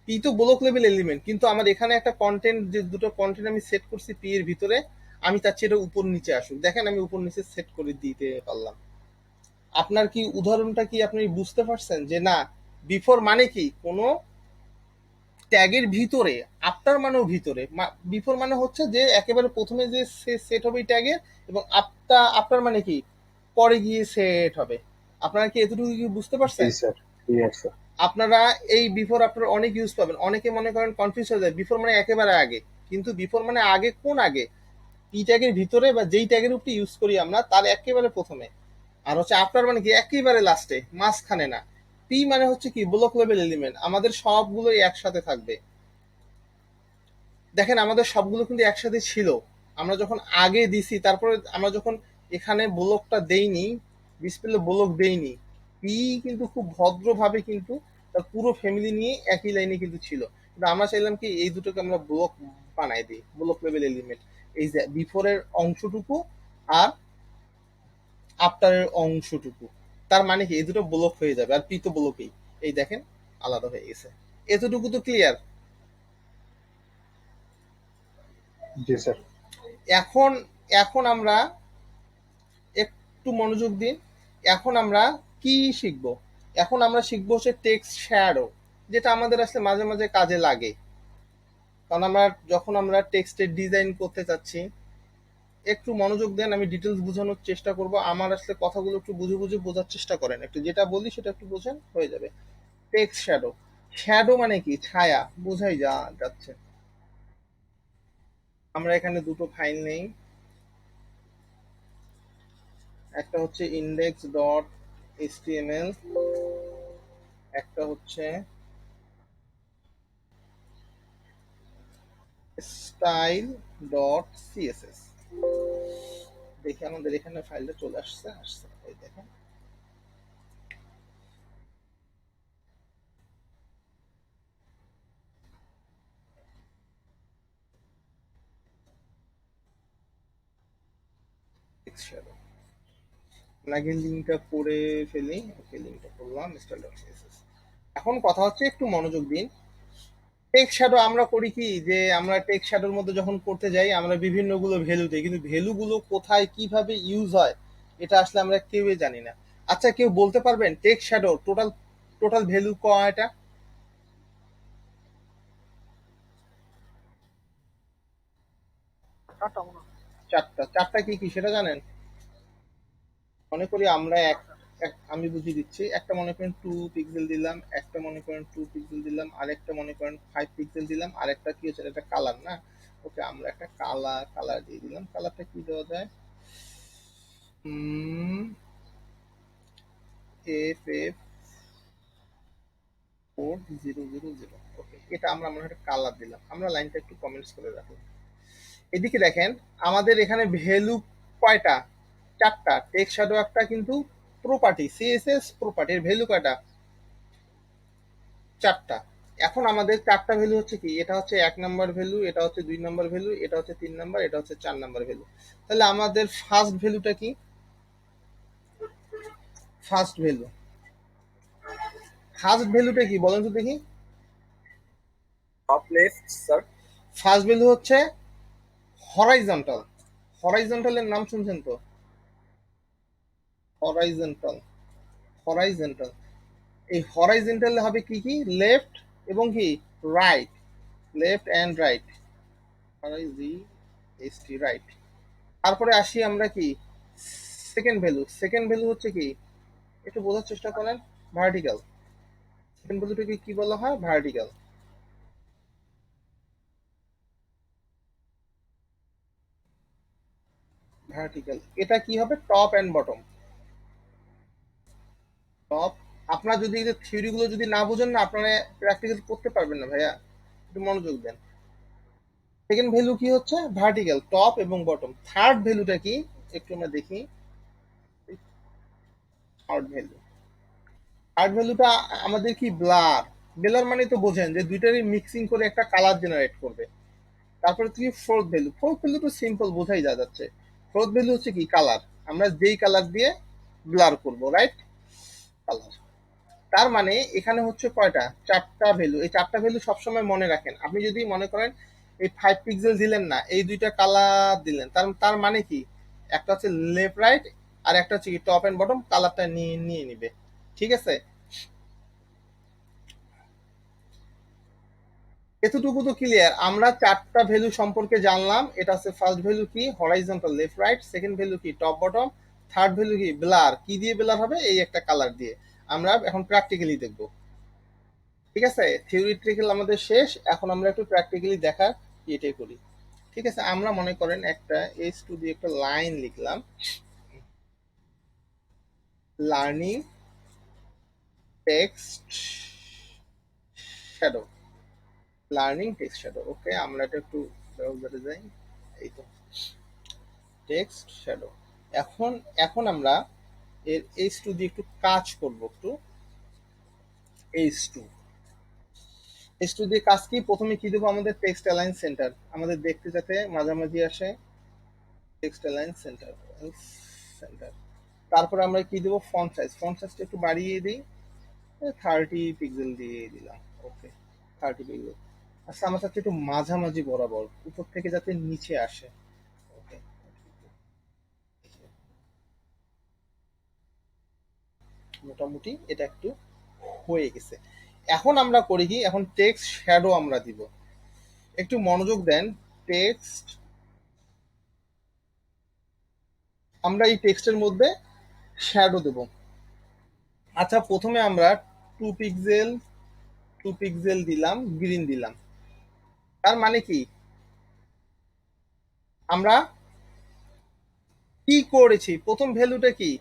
পি তো ব্লক লেভেল এলিমেন্ট, কিন্তু আমার এখানে একটা কন্টেন্ট, যে দুটো কন্টেন্ট আমি সেট করছি পি এর ভিতরে, আমি চাচ্ছি এটা উপর নিচে আসুক, দেখেন আমি উপর নিচে সেট করে দিতে পারলাম। আপনার কি উদাহরণটা কি আপনি বুঝতে পারছেন যে না, বিফোর মানে কি কোনো ট্যাগের ভিতরে, আফটার মানেও ভিতরে, বিফোর মানে হচ্ছে যে একেবারে প্রথমে যে সেট হবে ট্যাগের, এবং আফটার মানে কি পরে গিয়ে সেট হবে। আপনারা কি এতটুকু কি বুঝতে পারছেন? Sir, clear sir. আপনারা এই বিফোর আফটার অনেক ইউজ পাবেন, অনেকে মনে করেন কনফিউজ হয়ে যায়, বিফোর মানে একেবারে আগে, কিন্তু বিফোর মানে আগে কোন আগে, পি ট্যাগের ভিতরে বা যেই ট্যাগের উপরে ইউজ করি আমরা তার একেবারে প্রথমে। আর হচ্ছে আফটার মানে কি একেবারে লাস্টে, মাঝখানে না। পি মানে হচ্ছে কি ব্লক লেভেল এলিমেন্ট, আমাদের সবগুলোই একসাথে থাকবে। দেখেন আমাদের সবগুলো কিন্তু একসাথে ছিল, আমরা যখন আগে দিছি, তারপরে আমরা যখন এখানে ব্লকটা দেইনি, ডিসপ্লে ব্লক দেইনি, পি কিন্তু খুব ভদ্রভাবে কিন্তু তার পুরো ফ্যামিলি নিয়ে একই লাইনে কিন্তু ছিল। কিন্তু আমরা চাইলাম কি এই দুটোকে আমরা ব্লক বানাই দিই, ব্লক লেভেল এলিমেন্ট, এই যে বিফোরের অংশটুকু আর আফটারের অংশটুকু, তার মানে কি এই দুটো ব্লক হয়ে যাবে, আর পি তো ব্লকেই, এই দেখেন আলাদা হয়ে গেছে। এতটুকু তো ক্লিয়ার? জি স্যার। এখন এখন আমরা একটু মনোযোগ দিন, এখন আমরা কি শিখবো? এখন আমরা শিখবো হচ্ছে টেক্সট শ্যাডো, যেটা আমাদের আসলে মাঝে মাঝে কাজে লাগে। কারণ আমরা যখন আমরা টেক্সটের ডিজাইন করতে চাচ্ছি, একটু মনোযোগ দেন, আমি ডিটেলস বোঝানোর চেষ্টা করব, আমার আসলে কথাগুলো একটু বুঝে বুঝে বোঝার চেষ্টা করেন, একটু যেটা বলি সেটা একটু বোঝেন, হয়ে যাবে। টেক্সট শ্যাডো, শ্যাডো মানে কি ছায়া, বোঝাই যাচ্ছে। আমরা এখানে দুটো ফাইল নেই, একটা হচ্ছে ইন্ডেক্স ডট এইচটিএমএল, একটা হচ্ছে স্টাইল ডট সিএসএস। দেখি আমাদের এখানে ফাইলটা চলে আসছে, এই দেখেন। টেক্সট শ্যাডো, নাকি লিঙ্কটা করে ফেলি। ওকে, লিঙ্কটা করলাম style.css। এখন কথা হচ্ছে, একটু মনোযোগ দিন। টেক্সট শ্যাডো আমরা করি কি, যে আমরা টেক্সট শ্যাডোর মধ্যে যখন করতে যাই আমরা বিভিন্ন গুলো ভ্যালু দিই, কিন্তু ভ্যালুগুলো কোথায় কিভাবে ইউজ হয় এটা আসলে আমরা কেউই জানি না। আচ্ছা, কেউ বলতে পারবেন text shadow total total value কয়টা? চারটা মনে হয়। চারটা। চারটা কি কি সেটা জানেন? মনে করি আমরা আমি বুঝিয়ে দিচ্ছি। একটা মনে করেন 2 পিক্সেল দিলাম, একটা মনে করেন 2 পিক্সেল দিলাম, আরেকটা মনে করেন 5 পিক্সেল দিলাম, আরেকটা কি হচ্ছে, একটা কালার না? ওকে, আমরা একটা কালার দিয়ে দিলাম। কালারটা কি দেওয়া যায়? এফ 4000। ওকে, এটা আমরা মনে হয় একটা কালার দিলাম। আমরা লাইনটা একটু কমেন্টস করে রাখলাম। এদিকে দেখেন আমাদের এখানে ভ্যালু কয়টা? চারটা। টেক্সট শ্যাডো একটা কিন্তু প্রপার্টি, সিএসএস প্রপার্টির ভ্যালু কয়টা? চারটা। এখন আমাদের চারটা ভ্যালু হচ্ছে কি, এটা হচ্ছে 1 নাম্বার ভ্যালু, এটা হচ্ছে 2 নাম্বার ভ্যালু, এটা হচ্ছে 3 নাম্বার, এটা হচ্ছে 4 নাম্বার ভ্যালু। তাহলে আমাদের ফার্স্ট ভ্যালুটা কি? ফার্স্ট ভ্যালু ফার্স্ট ভ্যালুটা কি বলেন তো দেখি? Top left sir. First value হচ্ছে হরাইজন্টাল। হরাইজন্টালের নাম শুনছেন তো? Horizontal, horizontal. এই হরাইজন্টাল হবে কি কি? লেফট এবং কি right, left and right, right. তারপরে আসি আমরা কি সেকেন্ড ভ্যালু। সেকেন্ড ভ্যালু হচ্ছে কি, একটু বোঝার চেষ্টা করেন, ভার্টিক্যাল। সেকেন্ড ভ্যালুটাকে কি বলা হয়? ভার্টিক্যাল। ভার্টিক্যাল এটা কি হবে? Top and bottom. টপ, আপনারা যদি এই থিওরি গুলো যদি না বুঝেন না, আপনারা প্র্যাকটিক্যাল করতে পারবেন না ভাইয়া, একটু মনোযোগ দেন। সেকেন্ড ভ্যালু কি হচ্ছে? ভার্টিক্যাল, টপ এবং বটম। থার্ড ভ্যালুটা কি একটু আমরা দেখি। থার্ড ভ্যালু, থার্ড ভ্যালুটা আমাদের কি? ব্লার। ব্লার মানে তো বোঝেন যে দুইটারই মিক্সিং করে একটা কালার জেনারেট করবে। তারপরে কি ফোর্থ ভ্যালু? ফোর্থ ভ্যালু তো সিম্পল, বোঝাই যা যাচ্ছে। ফোর্থ ভ্যালু হচ্ছে কি? কালার। আমরা যেই কালার দিয়ে ব্লার করব, রাইট? কালার। তার মানে এখানে হচ্ছে কয়টা? চারটা ভ্যালু। এই চারটা ভ্যালু সবসময় মনে রাখেন। আপনি যদি মনে করেন এই 5 পিক্সেল দিলেন না, এই দুইটা কালার দিলেন, তার তার মানে কি, একটা হচ্ছে লেফট রাইট আর একটা হচ্ছে কি টপ এন্ড বটম, কালারটা নিয়ে নিয়ে নিবে। ঠিক আছে, এতটুকু তো ক্লিয়ার। আমরা চারটা ভ্যালু সম্পর্কে জানলাম। এটা হচ্ছে ফার্স্ট ভ্যালু কি? Horizontal, left right. Second value কি? Top bottom. থার্ড ভ্যালু কি? ব্লার। কি দিয়ে ব্লার হবে? এই একটা কালার দিয়ে। আমরা এখন প্র্যাকটিক্যালি দেখব। ঠিক আছে, থিওরিটিক্যাল আমাদের শেষ, এখন আমরা একটু প্র্যাকটিক্যালি দেখার এটাই করি। ঠিক আছে, আমরা মনে করেন একটা H2 দিয়ে একটা লাইন লিখলাম, learning text shadow, learning text shadow. Okay, আমরা এটা একটু ব্রাউজারে যাই। এই তো টেক্সট শ্যাডো। এখন এখন আমরা এর H2 দিয়ে একটু কাজ করব। একটু H2 H2 দিয়ে কাজ কি? প্রথমে কি দেবো? আমাদের টেক্সট অ্যালাইন সেন্টার, আমাদের দেখতে যাতে মাঝামাঝি আসে। Text align centre, centre. তারপরে আমরা কি দেবো? Font size. ফন্ট সাইজটা একটু বাড়িয়ে দিই, 30 পিক্সেল দিয়ে দিলাম। ওকে, 30 পিক্সেল। আচ্ছা, আমার কাছে একটু মাঝামাঝি বরাবর, উপর থেকে যাতে নিচে আসে। ওকে, মোটামুটি এটা একটু হয়ে গেছে। এখন আমরা করি কি, এখন টেক্সট শ্যাডো আমরা দিব। একটু মনোযোগ দেন। টেক্সট, আমরা এই টেক্সটের মধ্যে শ্যাডো দেব। আচ্ছা, প্রথমে আমরা 2 পিক্সেল 2 পিক্সেল দিলাম, গ্রিন দিলাম। তার মানে কি, আমরা কি করেছি? প্রথম ভ্যালুটা কি?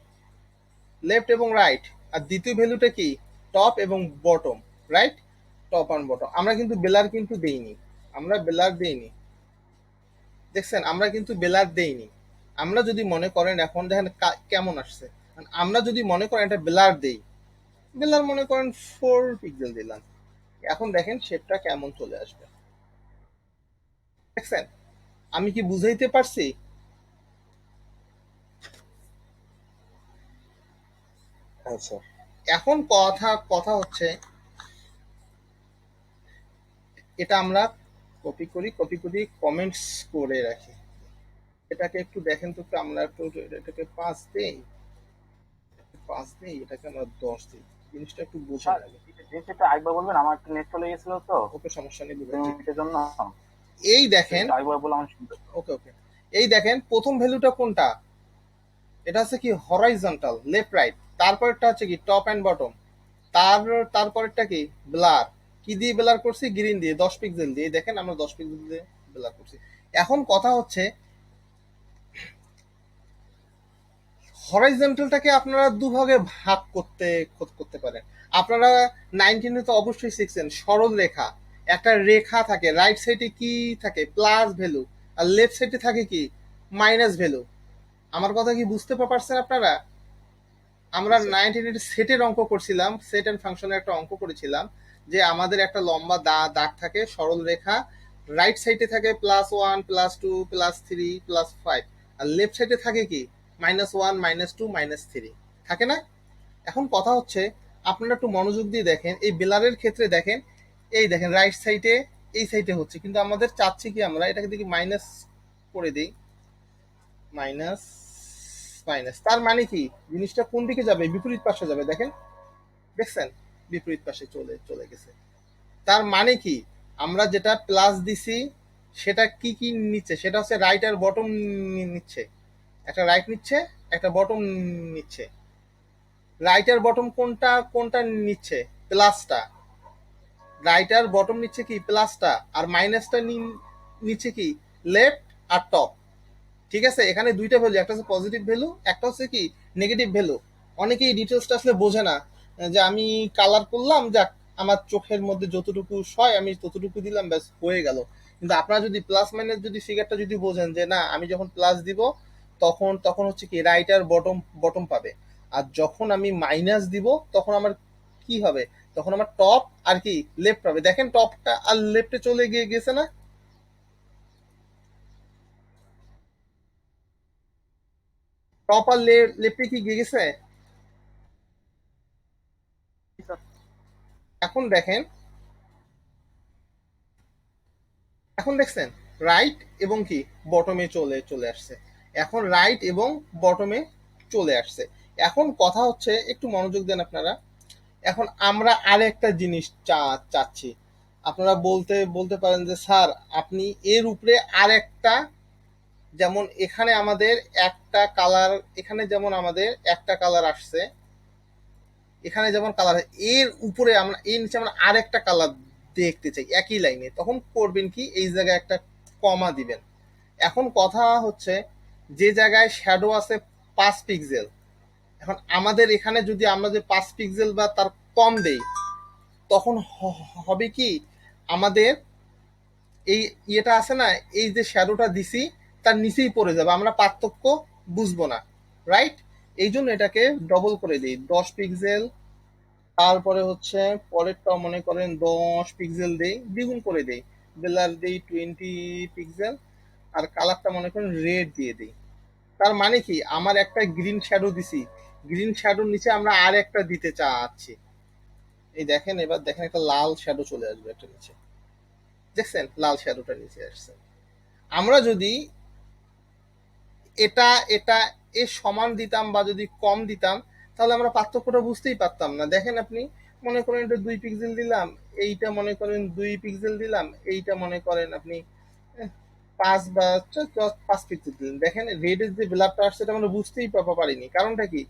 লেফট এবং রাইট। আর দ্বিতীয় ভ্যালুটা কি? টপ এবং bottom, right? Top and bottom. আমরা কিন্তু বেলার কিন্তু দেইনি, আমরা বেলার দেইনি। দেখছেন, আমরা কিন্তু বেলার দেইনি। আমরা যদি মনে করেন, এখন দেখেন কেমন আসছে। আমরা যদি মনে করেন এটা বেলার দেই, বেলার মনে করেন 4 পিক্সেল দিলাম, এখন দেখেন শেপটা কেমন চলে আসবে। দেখছেন, আমি কি বুঝাইতে পারছি? আচ্ছা এখন কথা কথা হচ্ছে এটা আমরা কপি করি কমেন্টস করে রাখি। এটাকে একটু দেখেন তো, একটু আমরা একটু এটাকে 5 দেই, এটাকে আমরা 10 দিই, জিনিসটা একটু বোঝেন স্যার, আগে। জিনিসটা আরেকবার বলবেন, আমার একটু নেট চলে গেছিল তো ওকে, সমস্যা নেই, 2 বলছি। মিনিটের জন্য। এই তো দেখেন, একটু আরেকবার বলে আমার শুনতে হবে। ওকে ওকে, এই দেখেন প্রথম ভ্যালুটা কোনটা, এটা হচ্ছে কি হরাইজন্টাল, লেফট রাইট। তারপরটা হচ্ছে কি টপ এন্ড বটম। তারপরেরটা কি ব্লার। কি দিয়ে ব্লার করছি? গ্রিন দিয়ে, 10 পিক্সেল দিয়ে। দেখেন আমরা 10 পিক্সেল দিয়ে ব্লার করছি। এখন কথা হচ্ছে হরাইজন্টালটাকে আপনারা দুভাগে ভাগ করতে পারেন। আপনারা 19-এ তো অবশ্যই শিখছেন সরল রেখা। একটা রেখা থাকে, রাইট সাইডে কি থাকে? Plus value. আর লেফট সাইডে থাকে কি? Minus value. আমার কথা কি বুঝতে পারছেন আপনারা? আমরা স্যার। 19 সেটের অঙ্ক করছিলাম, সেট এন্ড ফাংশনের একটা অঙ্ক করেছিলাম, যে আমাদের একটা লম্বা দাগ থাকে, সরল রেখা। রাইট সাইডে থাকে +1 +2 +3 +5, আর লেফট সাইডে থাকে কি? -1 -2 -3 থাকে না? এখন কথা হচ্ছে আপনারা একটু মনোযোগ দিয়ে দেখেন, এই বেলারের ক্ষেত্রে দেখেন, এই দেখেন রাইট সাইডে এই সাইডে হচ্ছে, কিন্তু আমাদের চাচ্ছি কি, আমরা এটাকে দেখি মাইনাস করে দিই, মাইনাস মাইনাস। তার মানে কি জিনিসটা কোন দিকে যাবে? বিপরীত পাশে যাবে। দেখেন, দেখছেন? বিপরীত পাশে চলে চলে গেছে। তার মানে কি আমরা যেটা প্লাস দিছি সেটা কি কি নিচ্ছে? সেটা হচ্ছে রাইট আর বটম নিচ্ছে। একটা রাইট নিচ্ছে, একটা বটম নিচ্ছে। রাইট আর বটম কোনটা কোনটা নিচ্ছে? প্লাসটা। রাইট আর বটম নিচ্ছে কি? প্লাসটা। আর মাইনাসটা নিচ্ছে কি? লেফট আর টপ। ঠিক আছে, এখানে দুইটা ভ্যালু, একটা হচ্ছে পজিটিভ ভ্যালু, একটা হচ্ছে কি নেগেটিভ ভ্যালু। অনেকেই ডিটেলসটা আসলে বোঝে না, যে আমি কালার করলাম, যাক আমার চোখের মধ্যে যতটুকু সয় আমি ততটুকু দিলাম, ব্যাস হয়ে গেল। কিন্তু আপনারা যদি প্লাস মাইনাস যদি ফিগারটা যদি বোঝেন, যে না আমি যখন প্লাস দিব তখন তখন হচ্ছে কি রাইট আর বটম বটম পাবে, আর যখন আমি মাইনাস দিব তখন আমার কি হবে? তখন আমার টপ আর কি লেফট পাবে। দেখেন টপটা আর লেফটে চলে গেছে না? টপ আর লেফটে কি গেছে? এখন দেখেন, এখন দেখছেন রাইট এবং কি বটমে চলে চলে আসছে। এখন রাইট এবং বটমে চলে আসছে। এখন কথা হচ্ছে একটু মনোযোগ দেন আপনারা। এখন আমরা আরেকটা জিনিস চাচ্ছি। আপনারা বলতে বলতে পারেন যে স্যার আপনি এর উপরে আরেকটা, যেমন এখানে আমাদের একটা কালার, এখানে যেমন আমাদের একটা কালার আসছে, এখানে যেমন কালার, এর উপরে আমরা এর নিচে আমরা আরেকটা কালার দেখতে চাই একই লাইনে, তখন করবেন কি? এই জায়গায় একটা কমা দিবেন। এখন কথা হচ্ছে যে জায়গায় শ্যাডো আছে 5 পিক্সেল, এখন আমাদের এখানে যদি আমরা যে 5 পিক্সেল বা তার কম দেই, তখন হবে কি আমাদের এই ইয়েটা আছে না, এই যে শ্যাডোটা দিছি তার নিচেই পড়ে যাবে, আমরা পার্থক্য বুঝবো না। রাইট? এই জন্য এটাকে ডবল করে দিই, 10 পিক্সেল। তারপরে হচ্ছে পরেরটা মনে করেন 10 পিক্সেল দেই, দ্বিগুণ করে দেই, বেলার দেই 20 পিক্সেল। আর কালারটা মনে করেন রেড দিয়ে দিই। তার মানে কি আমার একটা গ্রিন শ্যাডো দিছি, গ্রিন শ্যাডোর নিচে আমরা আর একটা দিতে চাচ্ছি। এই দেখেন, এবার দেখেন একটা লাল শ্যাডো চলে আসবে একটা নিচে। দেখছেন লাল শ্যাডোটা নিচে আসছে। আমরা যদি এটা এটা এর সমান দিতাম বা যদি কম দিতাম, তাহলে আমরা পার্থক্যটা বুঝতেই পারতাম না। দেখেন আপনি মনে করেন এটা 2 পিক্সেল দিলাম, এইটা মনে করেন 2 পিক্সেল দিলাম, এইটা মনে করেন আপনি 5 পিক্সেল দিলেন। দেখেন রেডের যে বেলারটা আসছে এটা আমরা বুঝতেই পারিনি। কারণটা কি?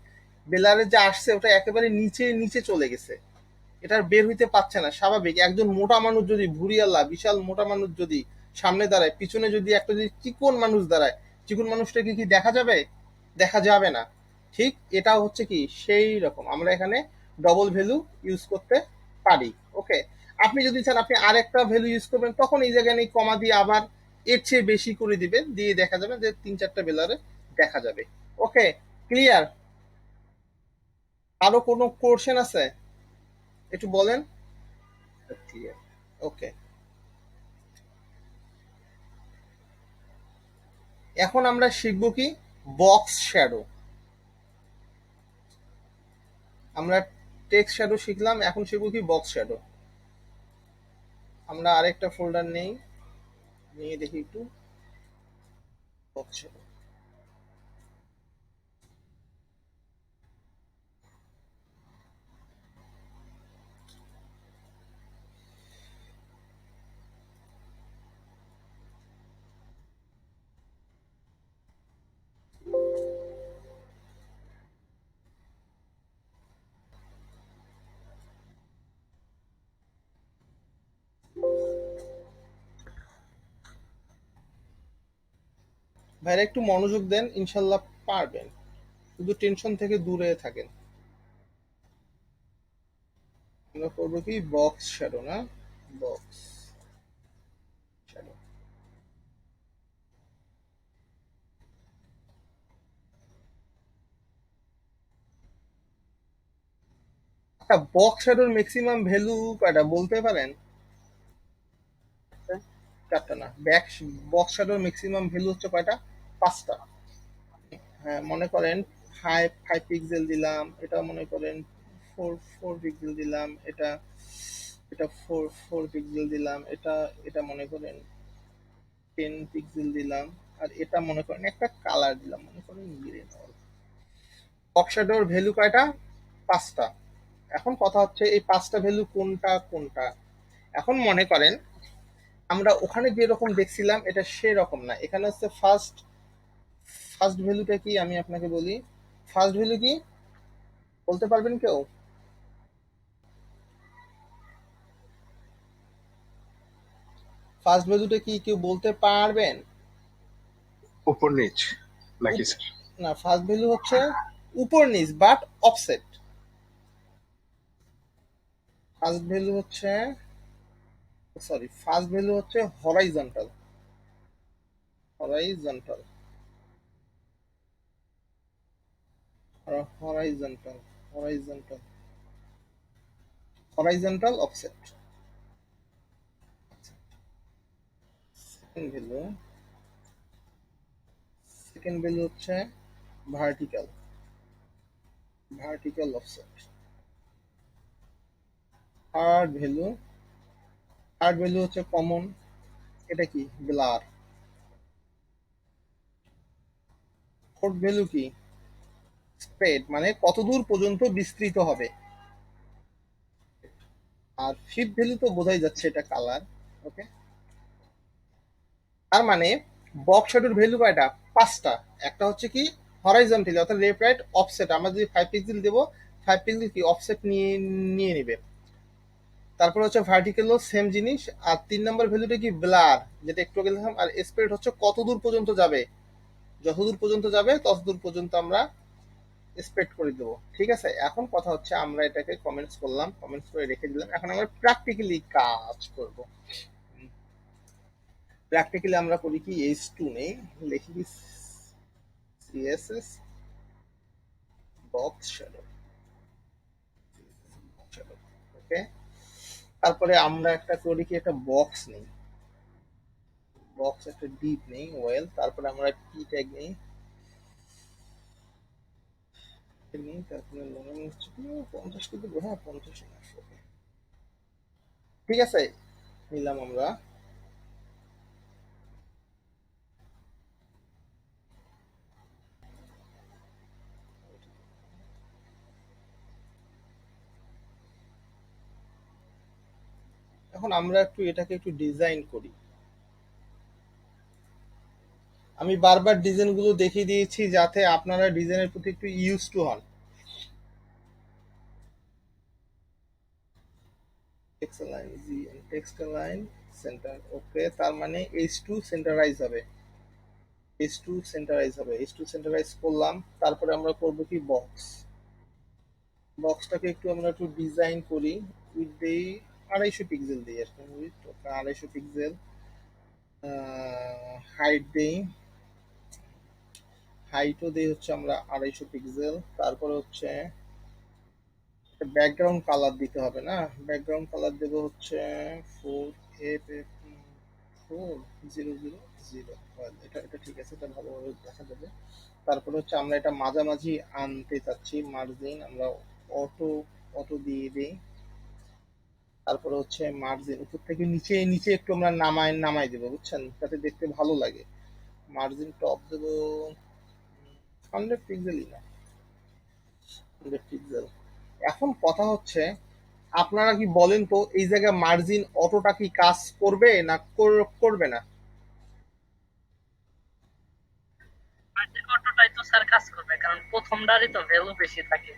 বেলারের যে আসছে ওটা একেবারে নিচে নিচে চলে গেছে, এটা বের হইতে পারছে না। স্বাভাবিক, একজন মোটা মানুষ যদি, ভুরিয়াল্লা বিশাল মোটা মানুষ যদি সামনে দাঁড়ায়, পিছনে যদি একটা যদি চিকন মানুষ দাঁড়ায়, চিকন মানুষটাকে কি দেখা যাবে? দেখা যাবে না। ঠিক এটা হচ্ছে কি সেই রকম আমরা এখানে ডবল ভ্যালু ইউজ করতে পারি। ওকে, আপনি যদি চান আপনি আরেকটা ভ্যালু ইউজ করবেন, তখন এই জায়গায় নেই কমা দিয়ে আবার এর চেয়ে বেশি করে দিবেন, দিয়ে দেখা যাবে যে 3-4টা বেলারে দেখা যাবে। ওকে, ক্লিয়ার? আরো কোনো কোশ্চেন আছে? একটু বলেন। ক্লিয়ার। ওকে, এখন আমরা শিখব কি বক্স শ্যাডো। আমরা টেক্সট শ্যাডো শিখলাম, এখন শিখবো কি বক্স শ্যাডো। আমরা আরেকটা ফোল্ডার নেই, নিয়ে দেখি একটু বক্স শ্যাডো। ভাইরা একটু মনোযোগ দেন, ইনশাল্লাহ পারবেন, শুধু টেনশন থেকে দূরে থাকেন। আমরা করবো কি বক্স শ্যাডো, না বক্স শ্যাডো। আচ্ছা, বক্স শ্যাডোর ম্যাক্সিমাম ভ্যালু কয়টা বলতে পারেন? চারটা না, বক্স শ্যাডোর ম্যাক্সিমাম ভ্যালু হচ্ছে কয়টা? 5টা। হ্যাঁ, মনে করেন 5 পিক্সেল দিলাম, এটা মনে করেন 4 পিক্সেল দিলাম, এটা এটা 4 পিক্সেল দিলাম, এটা এটা মনে করেন 10 পিক্সেল দিলাম, আর এটা মনে করেন একটা কালার দিলাম, মনে করেন গ্রিন। বক্স শ্যাডোর ভ্যালু কয়টা? 5টা। এখন কথা হচ্ছে এই 5টা ভ্যালু কোনটা কোনটা। এখন মনে করেন আমরা ওখানে যেরকম দেখছিলাম এটা সেরকম না, এখানে হচ্ছে ফার্স্ট ভ্যালুটা কি আমি আপনাকে বলি। ফার্স্ট ভ্যালু কি বলতে পারবেন কেউ? ফার্স্ট ভ্যালুটা কি কেউ বলতে পারবেন? উপর নিচ নাকি স্যার? না, ফার্স্ট ভ্যালু হচ্ছে উপর নিচ বাট অফসেট। ফার্স্ট ভ্যালু হচ্ছে ফার্স্ট ভ্যালু হচ্ছে horizontal. Horizontal horizontal horizontal horizontal offset. Second value হচ্ছে ভার্টিক্যাল অফসেট। থার্ড ভ্যালু হচ্ছে কমন, এটা কি ব্লার। ফোর্থ ভ্যালু কি স্প্রেড, মানে কতদূর পর্যন্ত বিস্তৃত হবে। আর ফিফথ ভ্যালু তো বোঝাই যাচ্ছে এটা কালার। ওকে, তার মানে বক্স শ্যাডোর ভ্যালু কয়টা? 5টা। একটা হচ্ছে কি হরাইজন্টালি অর্থাৎ লেফট রাইট অফসেট, আমরা যদি 5 পিক্সেল দেবো 5 পিক্সেল কি অফসেট নিয়ে নেবে। তারপর হচ্ছে ভার্টিক্যালও সেম জিনিস। আর 3 নম্বর ভ্যালুটা কি ব্লার, যেটা একটু আগে দেখলাম। আর স্প্রেড হচ্ছে কতদূর পর্যন্ত যাবে, যতদূর পর্যন্ত যাবে ততদূর পর্যন্ত আমরা স্প্রেড করে দেবো। ঠিক আছে, এখন কথা হচ্ছে আমরা এটাকে কমেন্টস করলাম, কমেন্টস করে রেখে দিলাম। এখন আমরা প্র্যাকটিক্যালি কাজ করব। প্র্যাকটিক্যালি আমরা করি কি H2 নেই, লিখি কি CSS বক্স শ্যাডো। ওকে, তারপরে আমরা একটা করি কি একটা বক্স নেই, বক্স একটা ডিপ নেই ওয়েল। তারপরে আমরা কি ট্যাগ নেই, তারপরে 50 কিন্তু, হ্যাঁ 50। ঠিক আছে, নিলাম আমরা। এখন আমরা এটাকে একটু ডিজাইন করি। আমি বারবার ডিজাইন গুলো দেখিয়ে দিয়েছি যাতে আপনারা ডিজাইনের প্রতি একটু ইউজ টু হন। Text line center. ওকে, তার মানে H2 সেন্টারাইজ হবে, H2 সেন্টারাইজ করলাম। তারপরে আমরা করব কি বক্সটাকে আমরা একটু ডিজাইন করি। উইথ দেই 250 পিক্সেল দিই আর কি, উইথ 250 পিক্সেল। হাইট দেই, হাইটও দেই হচ্ছে আমরা 250 পিক্সেল। তারপরে হচ্ছে ব্যাকগ্রাউন্ড কালার দিতে হবে, না ব্যাকগ্রাউন্ড কালার দেবো হচ্ছে 4F4000। এটা এটা ঠিক আছে, এটা ভালোভাবে দেখা যাবে। তারপরে হচ্ছে আমরা এটা মাঝামাঝি আনতে চাচ্ছি, মার্জিন আমরা অটো অটো দিয়ে দিই। তারপরে হচ্ছে মার্জিন উপর থেকে নিচে নিচে একটু আমরা নামাই দেবো, বুঝছেন, যাতে দেখতে ভালো লাগে। মার্জিন টপ দেবো 100 পিক্সেলই না, 100 পিক্সেল। এখন কথা হচ্ছে, আপনারা কি বলেন তো এই জায়গায় মার্জিন অটোটা কি কাজ করবে না করবে না? মার্জিন অটোটাই তো স্যার কাজ করবে, কারণ প্রথমটারই তো ভ্যালু বেশি থাকে।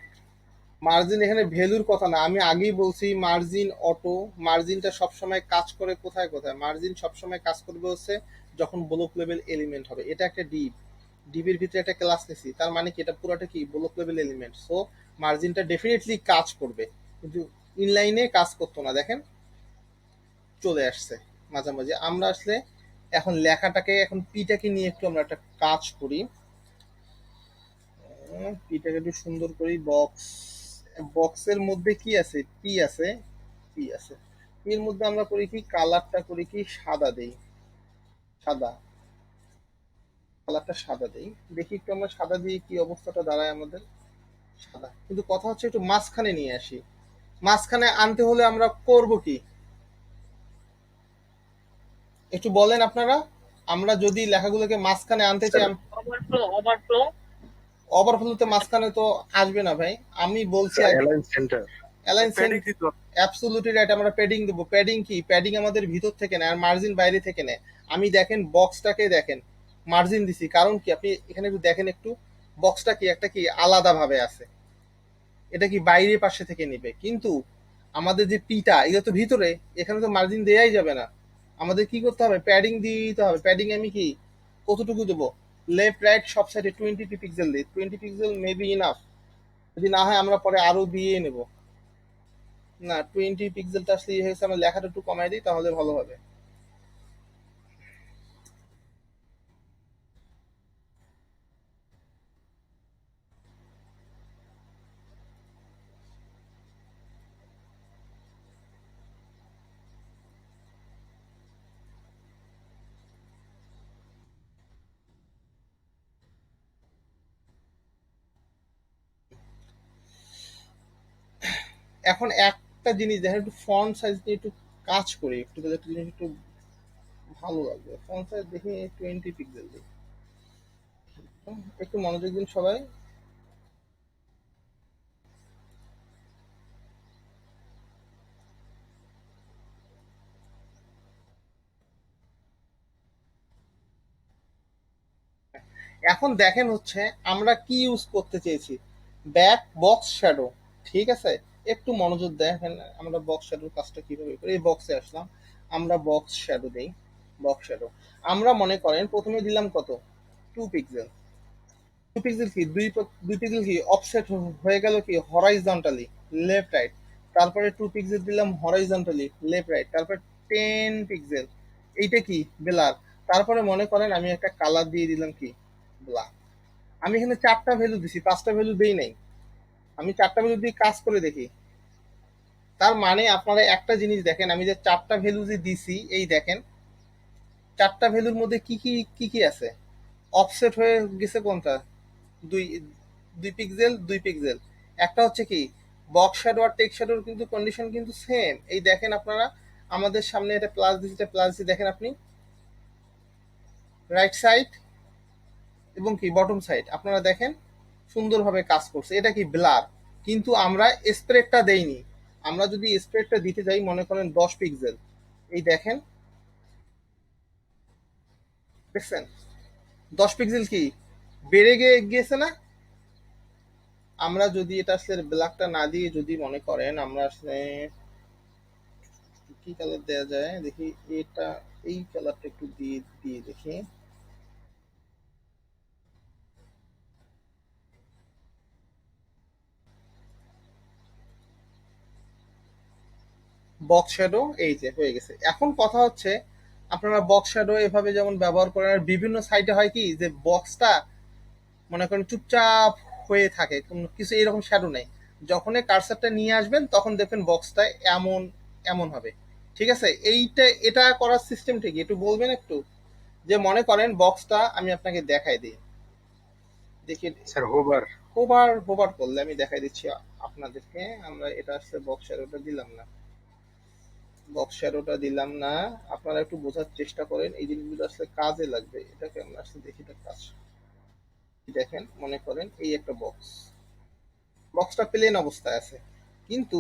মার্জিন এখানে ভ্যালুর কথা না, আমি আগেই বলছি মার্জিন অটো, মার্জিনটা সবসময় কাজ করে কোথায় কোথায়? মার্জিন সবসময় কাজ করবে হচ্ছে যখন ব্লক লেভেল এলিমেন্ট হবে। এটা একটা ডিবের ভিতরে একটা ক্লাস নিছি, তার মানে কি এটা পুরোটা কি ব্লক লেভেল এলিমেন্ট, সো মার্জিনটা ডেফিনেটলি কাজ করবে, কিন্তু ইনলাইনে কাজ করতো না। দেখেন চলে আসছে মাঝামাঝি। আমরা আসলে এখন লেখাটাকে, এখন পিটাকে নিয়ে একটু আমরা একটা কাজ করি। পিটাকে একটু সুন্দর করি। বক্সের মধ্যে কি আছে? পি আছে, পি আছে। এর মধ্যে আমরা করি কি, কালারটা করি কি সাদা দেই, সাদা, কালারটা সাদা দেই। দেখি একটু আমরা সাদা দিয়ে কি অবস্থাটা দাঁড়ায় আমাদের। সাদা, কিন্তু কথা হচ্ছে একটু মাঝখানে নিয়ে আসি। মাঝখানে আনতে হলে আমরা করব কি একটু বলেন আপনারা। আমরা যদি লেখাগুলোকে মাঝখানে আনতে চাই, ওভারফ্লো ওভারফ্লো ওভারফ্লোতে মাঝখানে তো আসবে না ভাই। আমি বলছি অ্যালাইন সেন্টার। অ্যালাইন প্যাডিং দিতে হবে। অ্যাবসলিউটলি রাইট, আমরা প্যাডিং দেবো। প্যাডিং কি? প্যাডিং আমাদের ভিতর থেকে নেয় আর মার্জিন বাইরে থেকে নেয়। আমি দেখেন বক্সটাকে দেখেন মার্জিন দিছি, কারণ কি আপনি এখানে একটু দেখেন, একটু বক্সটা কি একটা কি আলাদা ভাবে আছে, এটা কি বাইরের পাশে থেকে নিবে, কিন্তু আমাদের যে পিটা এটা তো ভিতরে, এখানে তো মার্জিন দেয়াই যাবে না। আমাদের কি করতে হবে? প্যাডিং দিয়ে দিতে হবে। প্যাডিং আমি কি কতটুকু দেবো? লেফট রাইট সব সাইডে 20 পিক্সেল দিই। 20 পিক্সেল মেবি ইনাফ, যদি না হয় আমরা পরে আরো দিয়ে নেব। না, 20 পিক্সেলটা আসলে ইয়ে হয়েছে, আমরা লেখাটা একটু কমাই দিই তাহলে ভালো হবে। এখন একটা জিনিস দেখেন, একটু ফন্ট সাইজ নিয়ে একটু কাজ করি, একটু তাহলে একটা জিনিস একটু ভালো লাগবে। ফন্ট সাইজ দেখি 20 পিক্সেল দিই। একটু মনোযোগ দিন সবাই। এখন দেখেন হচ্ছে আমরা কি ইউজ করতে চেয়েছি, ব্যাক বক্স শ্যাডো, ঠিক আছে? একটু মনোযোগ দেখেন আমরা বক্স শ্যাডোর কাজটা কিভাবে করি। এই বক্সে আসলাম, আমরা বক্স শ্যাডো দেই। বক্স শ্যাডো আমরা মনে করেন প্রথমে দিলাম কত, 2 পিক্সেল। 2 পিক্সেল কি, দুই পিক্সেল কি অফসেট হয়ে গেল কি হরাইজন্টালি, লেফট রাইট। তারপরে 2 পিক্সেল দিলাম হরাইজন্টালি, লেফট রাইট। তারপর 10 পিক্সেল, এইটা কি বেলার। তারপরে মনে করেন আমি একটা কালার দিয়ে দিলাম কি ব্ল্যাক। আমি এখানে 4টা ভ্যালু দিছি, 5টা ভ্যালু দেই নাই। আমি 4টা ভ্যালু দিয়ে কাজ করে দেখি। তার মানে আপনারা একটা জিনিস দেখেন, আমি যে 4টা ভ্যালু যে দিছি, এই দেখেন 4টা ভ্যালুর মধ্যে কি আছে। অফসেট হয়ে গেছে কোনটা, দুই 2 পিক্সেল 2 পিক্সেল। একটা হচ্ছে কি বক্স শ্যাডো আর টেক্সট শ্যাডোর কিন্তু কন্ডিশন কিন্তু সেম। এই দেখেন আপনারা, আমাদের সামনে এটা প্লাস দিচ্ছে, এটা প্লাস দিয়ে দেখেন আপনি রাইট সাইড এবং কি বটম সাইড, আপনারা দেখেন সুন্দরভাবে কাজ করছে। এটা কি ব্লার, কিন্তু আমরা স্প্রেডটা দেইনি। আমরা যদি স্প্রেডটা দিতে যাই, মনে করেন 10 পিক্সেল, এই দেখেন দেখছেন 10 পিক্সেল কি বেড়ে গিয়েছে না? আমরা যদি এটা আসলে ব্ল্যাকটা না দিয়ে যদি মনে করেন আমরা আসলে কি কালার দেওয়া যায় দেখি, এটা এই কালারটা একটু দিয়ে দিয়ে দেখি। বক্স শ্যাডো এই যে হয়ে গেছে। এখন কথা হচ্ছে আপনারা বক্স শ্যাডো এভাবে যেমন ব্যবহার করেন, আর বিভিন্ন সাইটে হয় কি যে বক্সটা মনে করেন চুপচাপ হয়ে থাকে, কোনো কিছু এরকম শ্যাডো নেই। যখনই কার্সারটা নিয়ে আসবেন তখন দেখবেন বক্সটা এমন এমন হবে, ঠিক আছে? এটা করার সিস্টেমটা কি একটু বলবেন একটু? যে মনে করেন বক্সটা আমি আপনাকে দেখাই দিই, দেখি স্যার হোভার। হোভার হোভার করলে আমি দেখাই দিচ্ছি আপনাদেরকে। আমরা এটা আসলে বক্স অ্যারোটা দিলাম না, বক্স অ্যারোটা দিলাম না। আপনারা একটু বোঝার চেষ্টা করেন, এই জিনিসগুলো আসলে কাজে লাগবে। এটাকে আমরা আসলে দেখি এটা কাজ। দেখেন, মনে করেন এই একটা বক্স, বক্সটা প্লেন অবস্থায় আছে, কিন্তু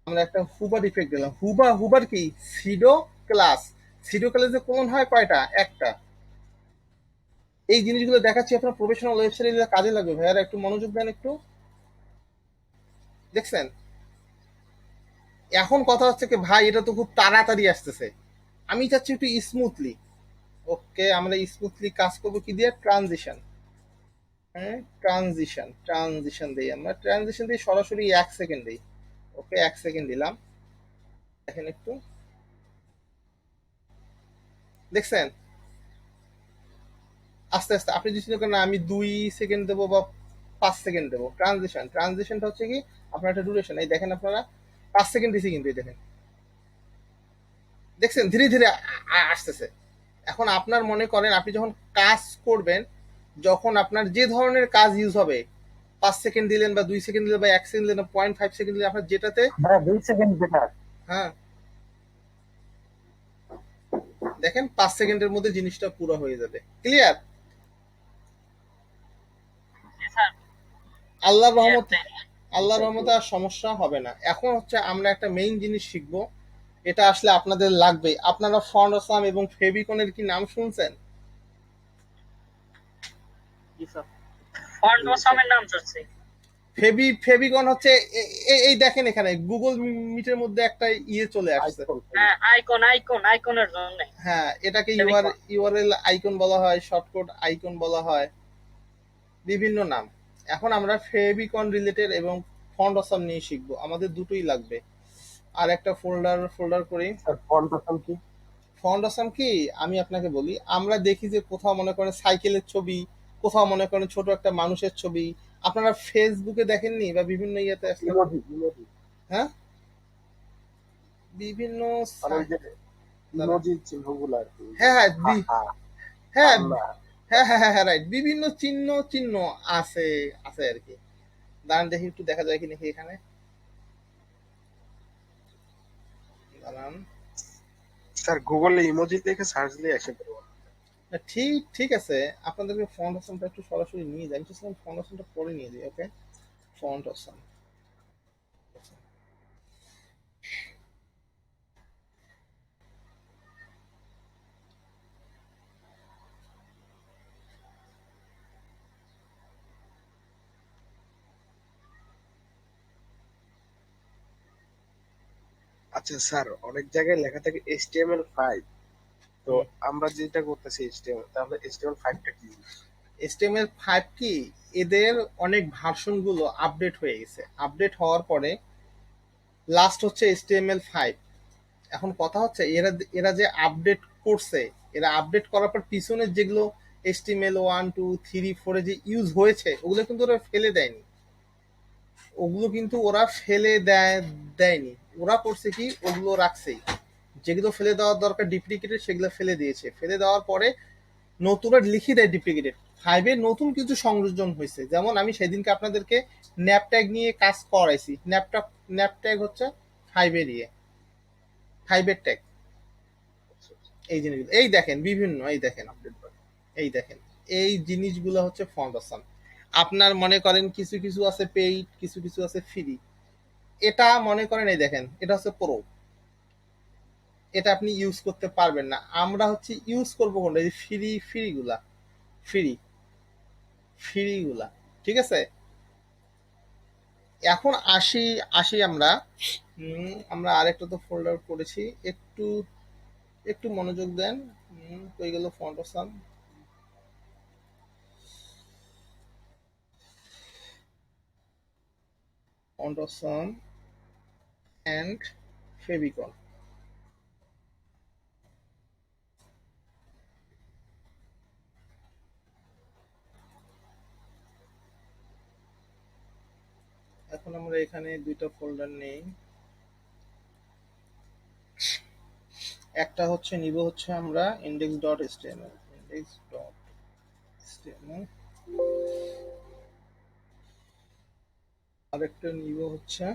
আমরা একটা হুবার ইফেক্ট দিলাম। হুবার কি সিডো ক্লাস, সিডো ক্লাসে কোন হয় কয়টা, একটা। এই জিনিসগুলো দেখাচ্ছি আপনার প্রফেশনাল ওয়েবসাইটে কাজে লাগবে ভাইয়ারা, একটু মনোযোগ দেন একটু। দেখছেন? এখন কথা হচ্ছে কি ভাই, এটা তো খুব তাড়াতাড়ি আসতেছে, আমি চাচ্ছি একটু স্মুথলি। ওকে, আমরা স্মুথলি কাজ করবো কি দিয়ে, ট্রানজিশন। হ্যাঁ, ট্রানজিশন দিই, আমরা ট্রানজিশন দিই সরাসরি 1 সেকেন্ড দিই। ওকে, 1 সেকেন্ড দিলাম। দেখেন একটু, দেখছেন? আস্তে আস্তে আপনি যদি চিন্তা করেন না, আমি 2 সেকেন্ড দেবো বা 5 সেকেন্ড দেবো। ট্রানজিশনটা হচ্ছে কি আপনার একটা ডিউরেশন। এই দেখেন আপনারা 5 সেকেন্ড দিছি, কিন্তু এই দেখেন, দেখছেন ধীরে ধীরে আসতেছে। এখন আপনার মনে করেন আপনি যখন কাজ করবেন, যখন আপনার যে ধরনের কাজ ইউজ হবে, 5 সেকেন্ড দিলেন বা 2 সেকেন্ড দিলেন বা 1 সেকেন্ড দিলেন, 0.5 সেকেন্ড দিলেন, আপনার যেটাতে, ভাইয়া 2 সেকেন্ড বেটার। হ্যাঁ দেখেন 5 সেকেন্ডের মধ্যে জিনিসটা পুরো হয়ে যাবে। ক্লিয়ার? স্যার আল্লাহর রহমত, একটাই। আল্লাহর রহমতে আর সমস্যা হবে না। এখন হচ্ছে আমরা একটা মেইন জিনিস শিখবো, এটা আসলে আপনাদের লাগবে। আপনারা ফন্ট আসাম এবং ফেভিকনের কি নাম শুনছেন? ফন্ট ওসামের নাম শুনছি। ফেভিকন হচ্ছে এই দেখেন এখানে গুগল মিটের মধ্যে একটা ইয়ে চলে আসছে। হ্যাঁ, আইকনের জন্য। হ্যাঁ, এটাকে Favicon। ইউআরএল আইকন বলা হয়, শর্টকাট আইকন বলা হয়, বিভিন্ন নাম। এখন আমরা ফেভিকন রিলেটেড এবং ফন্ট আসাম নিয়ে শিখবো, আমাদের দুটোই লাগবে। আর একটা ফোল্ডার করি। ফন্ট আসাম কি আমি আপনাকে বলি, আমরা দেখি যে কোথাও মনে করেন সাইকেলের ছবি, কোথাও মনে করেন ছোট একটা মানুষের ছবি, আপনারা ফেসবুকে দেখেননি বা বিভিন্ন ইয়েতে আসলে, হ্যাঁ বিভিন্ন হ্যাঁ হ্যাঁ হ্যাঁ হ্যাঁ হ্যাঁ হ্যাঁ রাইট, বিভিন্ন চিহ্ন চিহ্ন আছে, আছে আর কি। দাঁড়ান দেখি একটু দেখা যায় কি নাকি এখানে, দাঁড়ান। স্যার গুগলে ইমোজি দেখে সার্চ দিয়ে এসে পারবো। না, ঠিক ঠিক আছে, আপনাদেরকে ফন্ট অপশনটা একটু সরাসরি নিয়ে যাই, ফন্ট অপশনটা পরে নিয়ে যাই। ওকে, ফন্ট অপশন। আচ্ছা স্যার, অনেক জায়গায় লেখা থাকে HTML5, তো আমরা যেটা করতেছি HTML, তাহলে HTML5 টা কি? HTML5 কি, এদের অনেক ভার্সন গুলো আপডেট হয়ে গেছে, আপডেট হওয়ার পরে লাস্ট হচ্ছে HTML5। এখন কথা হচ্ছে এরা এরা যে আপডেট করছে, এরা আপডেট করার পর পিছনে যেগুলো HTML 1 2 3 4 যে ইউজ হয়েছে, ওগুলো কিন্তু ওরা ফেলে দেয়নি, ওগুলো কিন্তু ওরা ফেলে দেয়নি। ওরা করছে কি, ওগুলো রাখছেই। যেগুলো ফেলে দেওয়ার দরকার ডিপ্লিকেটেড, সেগুলো ফেলে দিয়েছে। ফেলে দেওয়ার পরে নতুন লিখে দেয় ডিপ্লিকেটেড। 5 নতুন কিছু সংযোজন হয়েছে, যেমন আমি সেদিনকে আপনাদেরকে ন্যাপট্যাগ নিয়ে কাজ করাইছি। ন্যাপট্যাগ হচ্ছে 5 ইয়ে, 5 ট্যাগ। এই জিনিসগুলো এই দেখেন বিভিন্ন, এই দেখেন এই দেখেন, এই জিনিসগুলো হচ্ছে ফন্ট অসাম। আপনার মনে করেন কিছু কিছু আছে পেইড, কিছু কিছু আছে ফ্রি। এটা মনে করেন এই দেখেন, এটা হচ্ছে প্রো, এটা আপনি ইউজ করতে পারবেন না। আমরা হচ্ছে ইউজ করবো কোনটা, এই ফ্রি গুলা, ফ্রি ফ্রি গুলা, ঠিক আছে। এখন আসি আসি আমরা আমরা আরেকটা তো ফোল্ডার করেছি, একটু একটু মনোযোগ দেন। কই গেল font awesome, font awesome and favicon. এখন আমরা এখানে দুইটা ফোল্ডার নেই, একটা হচ্ছে নিব হচ্ছে আমরা index.html, index.html আরেকটা নিব হচ্ছে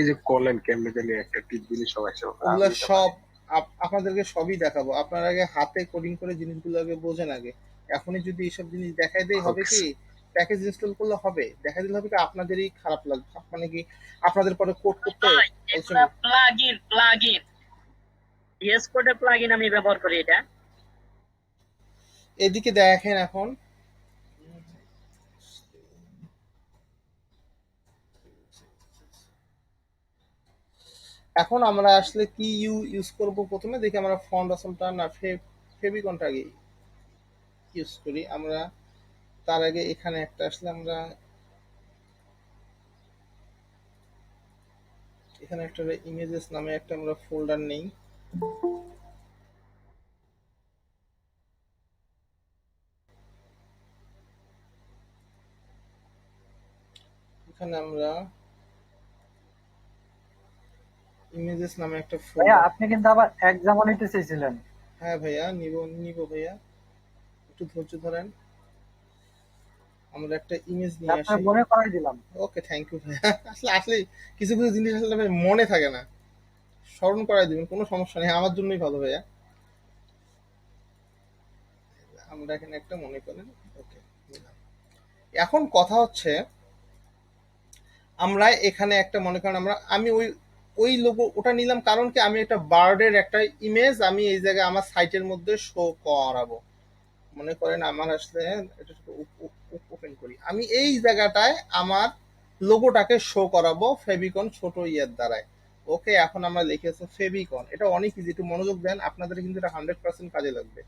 এই যে করলেন কেমনে জানি একটা টিপ দিলে সবাই ওগুলা সব আপনাদেরকে সবই দেখাবো। আপনার আগে হাতে কোডিং করে জিনিসগুলো আগে বোঝেন আগে। এখনই যদি এইসব জিনিস দেখাই দেই হবে কি প্যাকেজ ইনস্টল করলে হবে, দেখা দিলে হবে কি আপনাদেরই খারাপ লাগবে, মানে কি আপনাদের পরে কোড করতে এটা প্লাগইন VS কোডের প্লাগইন আমি ব্যবহার করি এটা। এদিকে দেখেন এখন এখন আমরা আসলে কি ইউজ করব, প্রথমে দেখি আমরা ফন্ট আসলটা না ফেভিকনটা আগে ইউজ করি আমরা। তার আগে এখানে একটা আসলে আমরা এখানে একটা ইমেজেস নামে একটা আমরা ফোল্ডার নেই। এখানে আমরা ইমেজেস নামে একটা ভাইয়া ফোল্ডার। আপনি কিন্তু আবার এক্সামও নিতে চেয়েছিলেন। হ্যাঁ ভাইয়া নিব ভাইয়া, একটু ধৈর্য ধরেন, আমরা একটা ইমেজ নিয়ে আপনার আসি। মনে করাই দিলাম। ওকে থ্যাংক ইউ ভাইয়া। আসলে আসলে কিছু কিছু জিনিস আসলে ভাই মনে থাকে না, স্মরণ করাই দিবেন, কোনো সমস্যা নেই, আমার জন্যই ভালো ভাইয়া। আমরা এখানে একটা মনে করেন, ওকে। এখন কথা হচ্ছে আমরা এখানে একটা মনে করেন আমি ওই লোগো ওটা নিলাম, কারণ কি আমি একটা বার্ডের একটা ইমেজ আমি এই জায়গায় আমার সাইটের মধ্যে শো করাবো। মনে করেন আমার আসলে এটা ওপেন করি, আমি এই জায়গাটায় আমার লোগোটাকে শো করাবো ফেভিকন ছোট ইয়ের দ্বারায়। ওকে, এখন আমরা লিখেছি ফেভিকন, এটা অনেক ইজি, একটু মনোযোগ দেন, আপনাদের কিন্তু এটা 100% কাজে লাগবে।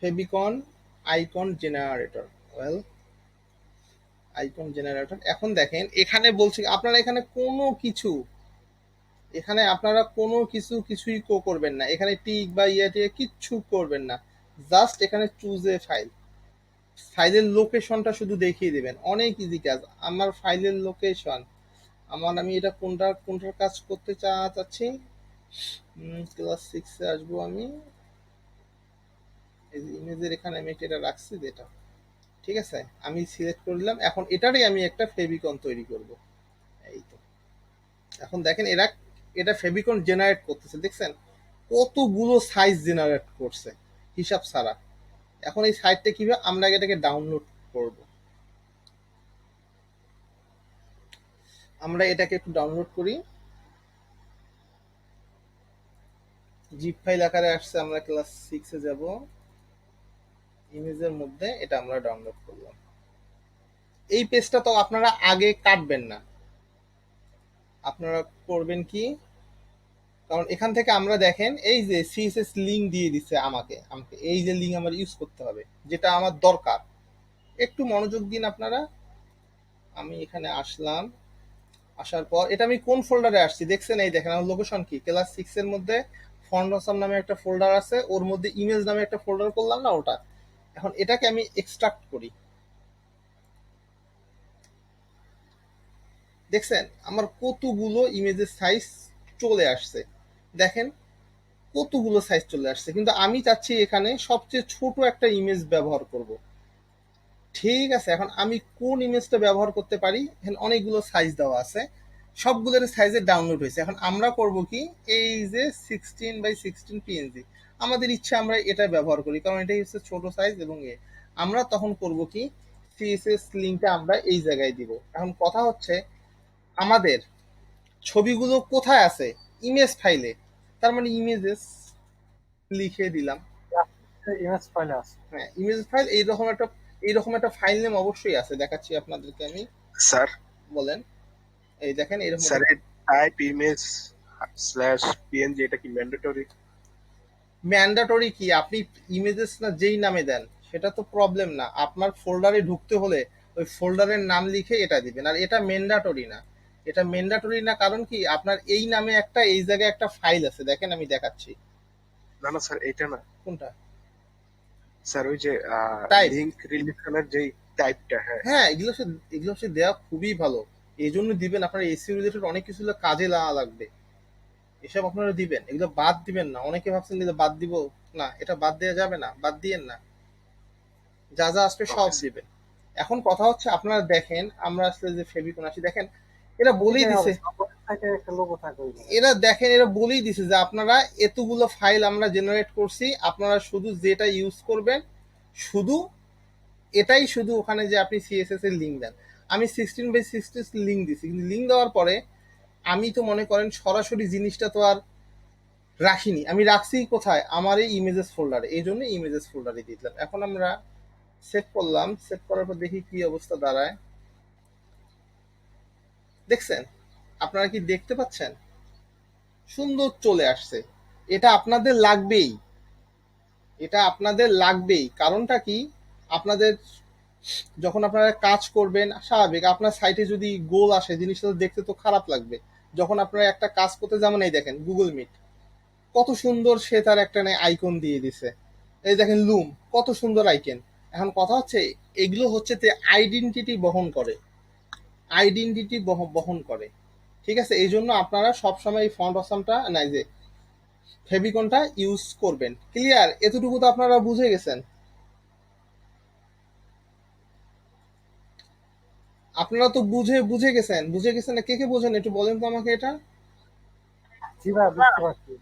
Favicon icon generator, well icon generator. এখন দেখেন এখানে বলছি আপনারা এখানে কোনো কিছু, এখানে আপনারা কোনো কিছুই করবেন না, এখানে টিক বা ইয়ে কিচ্ছু করবেন না, জাস্ট এখানে চুজ এ ফাইল, ফাইলের লোকেশনটা শুধু দেখিয়ে দিবেন, অনেক ইজি কাজ। আমার ফাইলের লোকেশন আমি এটা কোনটার কাজ করতে চাচ্ছি, ক্লাস 6 এ আসবো আমি, এই যে ইমেজের এখানে আমি এটা রাখছি যেটা, ঠিক আছে, আমি সিলেক্ট করলাম। এখন এটারই আমি একটা ফেভিকন তৈরি করব, এই তো। এখন দেখেন এটা ফেভিকন জেনারেট করতেছে, দেখছেন কতগুলো সাইজ জেনারেট করছে হিসাব ছাড়া। এখন এই সাইটটা কিভাবে আমরা এটাকে ডাউনলোড করব, আমরা এটাকে একটু ডাউনলোড করি, জিপ ফাইল আকারে আসছে, আমরা ক্লাস 6 এ যাব, ইমেজের মধ্যে এটা আমরা ডাউনলোড করলাম। এই পেজটা তো আপনারা আগে কাটবেন না, আপনারা করবেন কি, কারণ এখান থেকে আমরা দেখেন এই যে সিএসএস লিংক দিয়ে দিচ্ছে আমাকে আমাকে এই যে লিংক আমার ইউজ করতে হবে, যেটা আমার দরকার। একটু মনোযোগ দিন আপনারা। আমি এখানে আসলাম, আসার পর এটা আমি কোন ফোল্ডারে আসছি দেখছেন, এই দেখেন আমার লোকেশন কি, ক্লাস 6 এর মধ্যে ফন্ট অসাম নামে একটা ফোল্ডার আছে, ওর মধ্যে ইমেজ নামে একটা ফোল্ডার করলাম না ওটা। এখন এটাকে আমি এক্সট্রাক্ট করি, দেখছেন আমার কতগুলো ইমেজের সাইজ চলে আসছে, দেখেন কতগুলো সাইজ চলে আসছে, কিন্তু আমি চাচ্ছি এখানে সবচেয়ে ছোট একটা ইমেজ ব্যবহার করব। ঠিক আছে, এখন আমি কোন ইমেজটা ব্যবহার করতে পারি, এখানে অনেকগুলো সাইজ দেওয়া আছে, সবগুলোর সাইজে ডাউনলোড হয়েছে। এখন আমরা করব কি, এই যে 16x16 পিএনজি আমাদের ইচ্ছা আমরা এটা ব্যবহার করি, কারণ এটাই হচ্ছে ছোট সাইজ। এবং আমরা তখন করব কি, সিএসএস লিংকটা আমরা এই জায়গায় দিব। এখন কথা হচ্ছে আমাদের ছবিগুলো কোথায় আছে, ইমেজ ফাইলে, তার মানে ইমেজেস লিখে দিলাম, ইমেজ ফাইলে আছে। হ্যাঁ ইমেজ ফাইল এইরকম একটা এইরকম একটা ফাইল নেম অবশ্যই আছে, দেখাচ্ছি আপনাদেরকে আমি। স্যার বলেন। এই দেখেন এরকম স্যার এই টাইপ ইমেজ স্ল্যাশ পিএনজি এটা কি ম্যান্ডেটরি? ম্যান্ডাটরি কি, আপনি ইমেজেস না যেই নামে দেন সেটা তো প্রবলেম না, আপনার ফোল্ডারে ঢুকতে হলে ওই ফোল্ডারের নাম লিখে এটা দিবেন, আর এটা ম্যান্ডাটরি না। এটা ম্যান্ডাটরি না কারণ কি, আপনার এই নামে একটা এই জায়গায় একটা ফাইল আছে, দেখেন আমি দেখাচ্ছি। না না স্যার এটা না কোনটা? স্যার, ওই যে টাইপ। লিংক রিলেশনের যেই টাইপটা। হ্যাঁ হ্যাঁ, এগুলো সে দেওয়া খুবই ভালো। এই জন্য দিবেন, আপনার এসিও রিলেটেড অনেক কিছু কাজে লাগবে, এসব আপনারা দিবেন, এগুলো বাদ দিবেন না। অনেকে ভাবছেন যে বাদ দিব, না এটা বাদ দেওয়া যাবে না, বাদ দিয়েন না, যা যা আসবে সব ওকে দিবেন। এখন কথা হচ্ছে আপনারা দেখেন, আমরা আসলে যে ফেবিকন আসি, দেখেন এরা বলেই এটাই হবে, দিছে, ওয়েবসাইটে একটা লোগো থাকবে ওই জায়গায়। এরা দেখেন এরা বলেই দিছে যে আপনারা এতগুলো ফাইল আমরা জেনারেট করছি, আপনারা শুধু যেটা ইউজ করবেন, শুধু এটাই, শুধু ওখানে যে আপনি সিএসএস এর লিঙ্ক দেন। আমি 16x16 লিঙ্ক দিছি, কিন্তু লিঙ্ক দেওয়ার পরে আমি তো মনে করেন সরাসরি জিনিসটা তো আর রাখিনি, আমি রাখছি কোথায়, আমার এই ইমেজেস ফোল্ডারে, এই জন্য ইমেজেস ফোল্ডারে দিয়ে দিলাম। এখন আমরা সেভ করলাম, সেভ করার পর দেখি কি অবস্থা দাঁড়ায়। দেখছেন, আপনারা কি দেখতে পাচ্ছেন, সুন্দর চলে আসছে। এটা আপনাদের লাগবেই, এটা আপনাদের লাগবেই। কারণটা কি, আপনাদের যখন আপনারা কাজ করবেন, স্বাভাবিক আপনার সাইটে যদি গোল আসে, জিনিসটা তো দেখতে তো খারাপ লাগবে। যখন আপনারা একটা কাজ করতে যেমন এই দেখেন গুগল মিট, কত সুন্দর সে তার একটা আইকন দিয়ে দিছে। এই দেখেন লুম, কত সুন্দর আইকন। এখন কথা হচ্ছে এগুলো হচ্ছে যে আইডেন্টিটি বহন করে, আইডেন্টিটি বহন করে, ঠিক আছে। এই জন্য আপনারা সবসময় এই ফন্ট অসামটা নাই যে ফেভিকনটা ইউজ করবেন। ক্লিয়ার? এতটুকু তো আপনারা বুঝে গেছেন। আপনারা তো বুঝে গেছেন, বুঝে গেছেন না? কে কে বোঝেন একটু বলেন তো আমাকে এটা। জি ভাই, বুঝতে পারছি।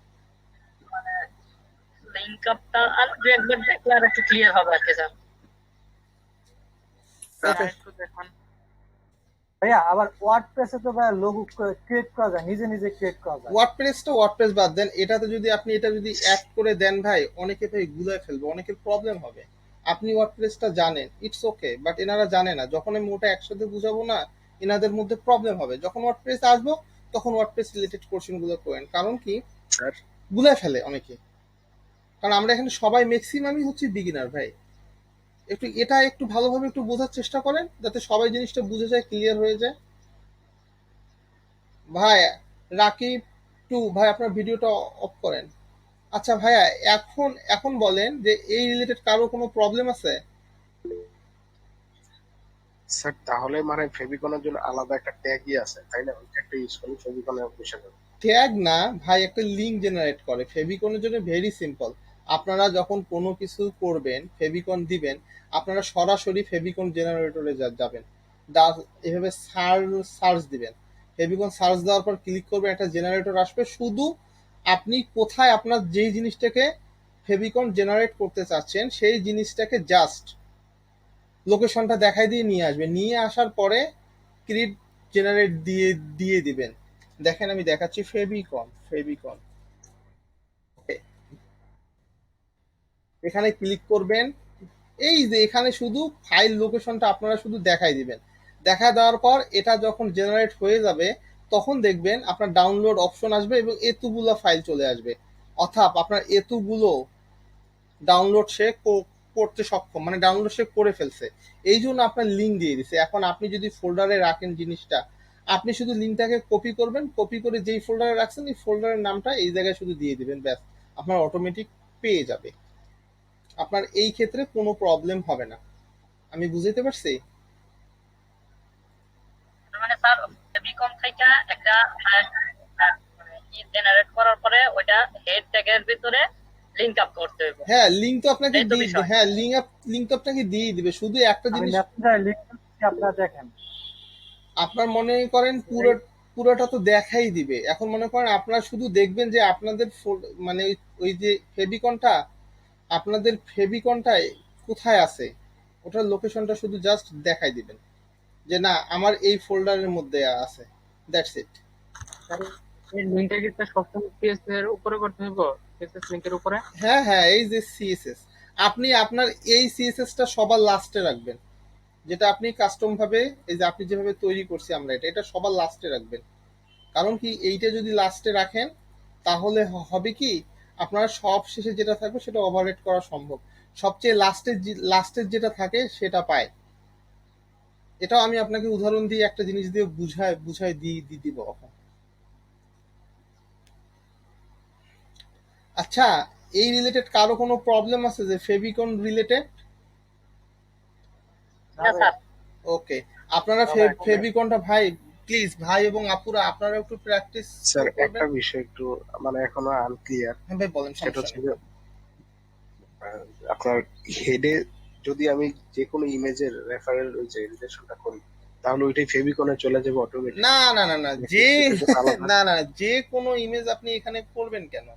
লিঙ্ক আপটা আর দু একবার দেখলে আর একটু ক্লিয়ার হবে আর কি স্যার। ওকে, একটু দেখান। ভাইয়া আবার ওয়ার্ডপ্রেসে তো ভাই লোগো ক্রিয়েট করা যায়, নিজে নিজে ক্রিয়েট করা যায়। ওয়ার্ডপ্রেস বাদ দেন, এটাতে যদি আপনি এটা যদি অ্যাড করে দেন ভাই, অনেকে ভাই গুলায় ফেলবে, অনেকের প্রবলেম হবে। আপনি ওয়ার্ডপ্রেসটা জানেন, ইটস ওকে, বাট এনারা জানে না। যখন আমি ওটা একসাথে বুঝাবো না, এনাদের মধ্যে প্রবলেম হবে। যখন ওয়ার্ডপ্রেস আসবো তখন ওয়ার্ডপ্রেস রিলেটেড কোশ্চেন গুলো করেন, কারণ কি স্যার। গুলায় ফেলে অনেকে। কারণ আমরা এখানে সবাই ম্যাক্সিমামই হচ্ছে বিগিনার ভাই। একটু এটা একটু ভালোভাবে একটু বোঝার চেষ্টা করেন, যাতে সবাই জিনিসটা বুঝে যায়, ক্লিয়ার হয়ে যায়। ভাই রাকিব টু ভাই, আপনার ভিডিওটা অফ করেন। আচ্ছা ভাইয়া, এখন এখন বলেন যে এই রিলেটেড কারো কোনো প্রবলেম আছে? স্যার তাহলে মানে ফেভিকনের জন্য আলাদা একটা ট্যাগই আছে তাই না? ওই ট্যাগটা ইউজ করলে ফেভিকনের বসে যাবে। ট্যাগ না ভাই, একটা লিঙ্ক জেনারেট করে ফেভিকনের জন্য, ভেরি সিম্পল। আপনারা যখন কোনো কিছু করবেন, ফেভিকন দিবেন, আপনারা সরাসরি ফেভিকন জেনারেটরে যাবেন, এভাবে সার্চ দিবেন, ফেভিকন সার্চ দেওয়ার পর ক্লিক করবেন, একটা জেনারেটর আসবে। শুধু আপনি কোথায় আপনার যেই জিনিসটাকে ফেভিকন জেনারেট করতে চাচ্ছেন, সেই জিনিসটাকে জাস্ট লোকেশনটা দেখাই দিয়ে নিয়ে আসবেন, নিয়ে আসার পরে ক্রিয়েট জেনারেট দিয়ে দিবেন। দেখেন আমি দেখাচ্ছি, ফেভিকন এখানে ক্লিক করবেন। এই যে এখানে শুধু ফাইল লোকেশনটা আপনারা শুধু দেখাই দিবেন। দেখা দেওয়ার পর এটা যখন জেনারেট হয়ে যাবে, তখন দেখবেন আপনার ডাউনলোড অপশন আসবে এবং এতগুলো ফাইল চলে আসবে। অর্থাৎ আপনার এতগুলো ডাউনলোড সে করতে সক্ষম, মানে ডাউনলোড সে করে ফেলছে। এই জন্য আপনার লিঙ্ক দিয়ে দিছে। এখন আপনি যদি ফোল্ডারে রাখেন জিনিসটা, আপনি শুধু লিঙ্কটাকে কপি করবেন, কপি করে যেই ফোল্ডারে রাখছেন এই ফোল্ডারের নামটা এই জায়গায় শুধু দিয়ে দিবেন, ব্যাস আপনার অটোমেটিক পেয়ে যাবে। আপনার এই ক্ষেত্রে কোনো প্রবলেম হবে না। আমি বুঝাইতে পারছি? মানে স্যার বিকম থেকে একটা মানে জেনারেট করার পরে ওইটা হেড ট্যাগের ভিতরে লিংক আপ করতে হবে। হ্যাঁ, লিঙ্ক তো আপনাকে এই তো দিয়ে, বিষয়। হ্যাঁ লিঙ্ক তো আপনাকে দিয়ে দিবে। শুধু একটা আমি জিনিস মেসেঞ্জারে লিংক দিচ্ছি, আপনারা দেখেন। আপনার মনে করেন পুরোটা তো দেখাই দিবে। এখন মনে করেন আপনারা শুধু দেখবেন যে আপনাদের মানে ওই যে ফেভিকনটা, আপনাদের ফেভিকনটায় কোথায় আছে, ওটার লোকেশনটা শুধু জাস্ট দেখাই দিবেন যে না আমার এই ফোল্ডারের মধ্যে আছে, দ্যাটস ইট। এই লিঙ্কটা কি স্যার সবসময় সিএস এর উপরে করতে হবে? সিএসএস লিংকের উপরে? হ্যাঁ হ্যাঁ, এই যে সিএসএস, আপনি আপনার এই সিএসএসটা সবার লাস্টে রাখবেন, যেটা আপনি কাস্টম ভাবে, এই যে আপনি যেভাবে তৈরি করছি আমরা এটা সবার লাস্টে রাখবেন। কারণ কি, এইটা যদি লাস্টে রাখেন তাহলে হবে কি, আপনার সব শেষে যেটা থাকবে সেটা ওভাররেট করা সম্ভব। সবচেয়ে লাস্টের যেটা থাকে সেটা পায়। এটাও আমি আপনাকে উদাহরণ দিয়ে একটা জিনিস দিয়ে বুঝাই দিয়ে দিব এখন। আচ্ছা, এই রিলেটেড কারো কোনো প্রবলেম আছে যে ফেভিকন রিলেটেড? না স্যার। ওকে, আপনারা ফেভিকনটা ভাই প্লিজ, ভাই এবং আপুরা আপনারা একটু প্র্যাকটিস স্যার করবেন। একটা বিষয় একটু মানে এখনো আনক্লিয়ার, হ্যাঁ ভাই বলেন, সেটা সমস্যা হচ্ছে নেই। যে আপনার হেডে যদি আমি যে কোনো ইমেজের রেফারেল ওই যে রিলেশনটা করি, তাহলে ওইটাই ফেভিকনে চলে যাবে অটোমেটিক? না না না না, যে না না, যে কোনো ইমেজ আপনি এখানে করবেন কেন,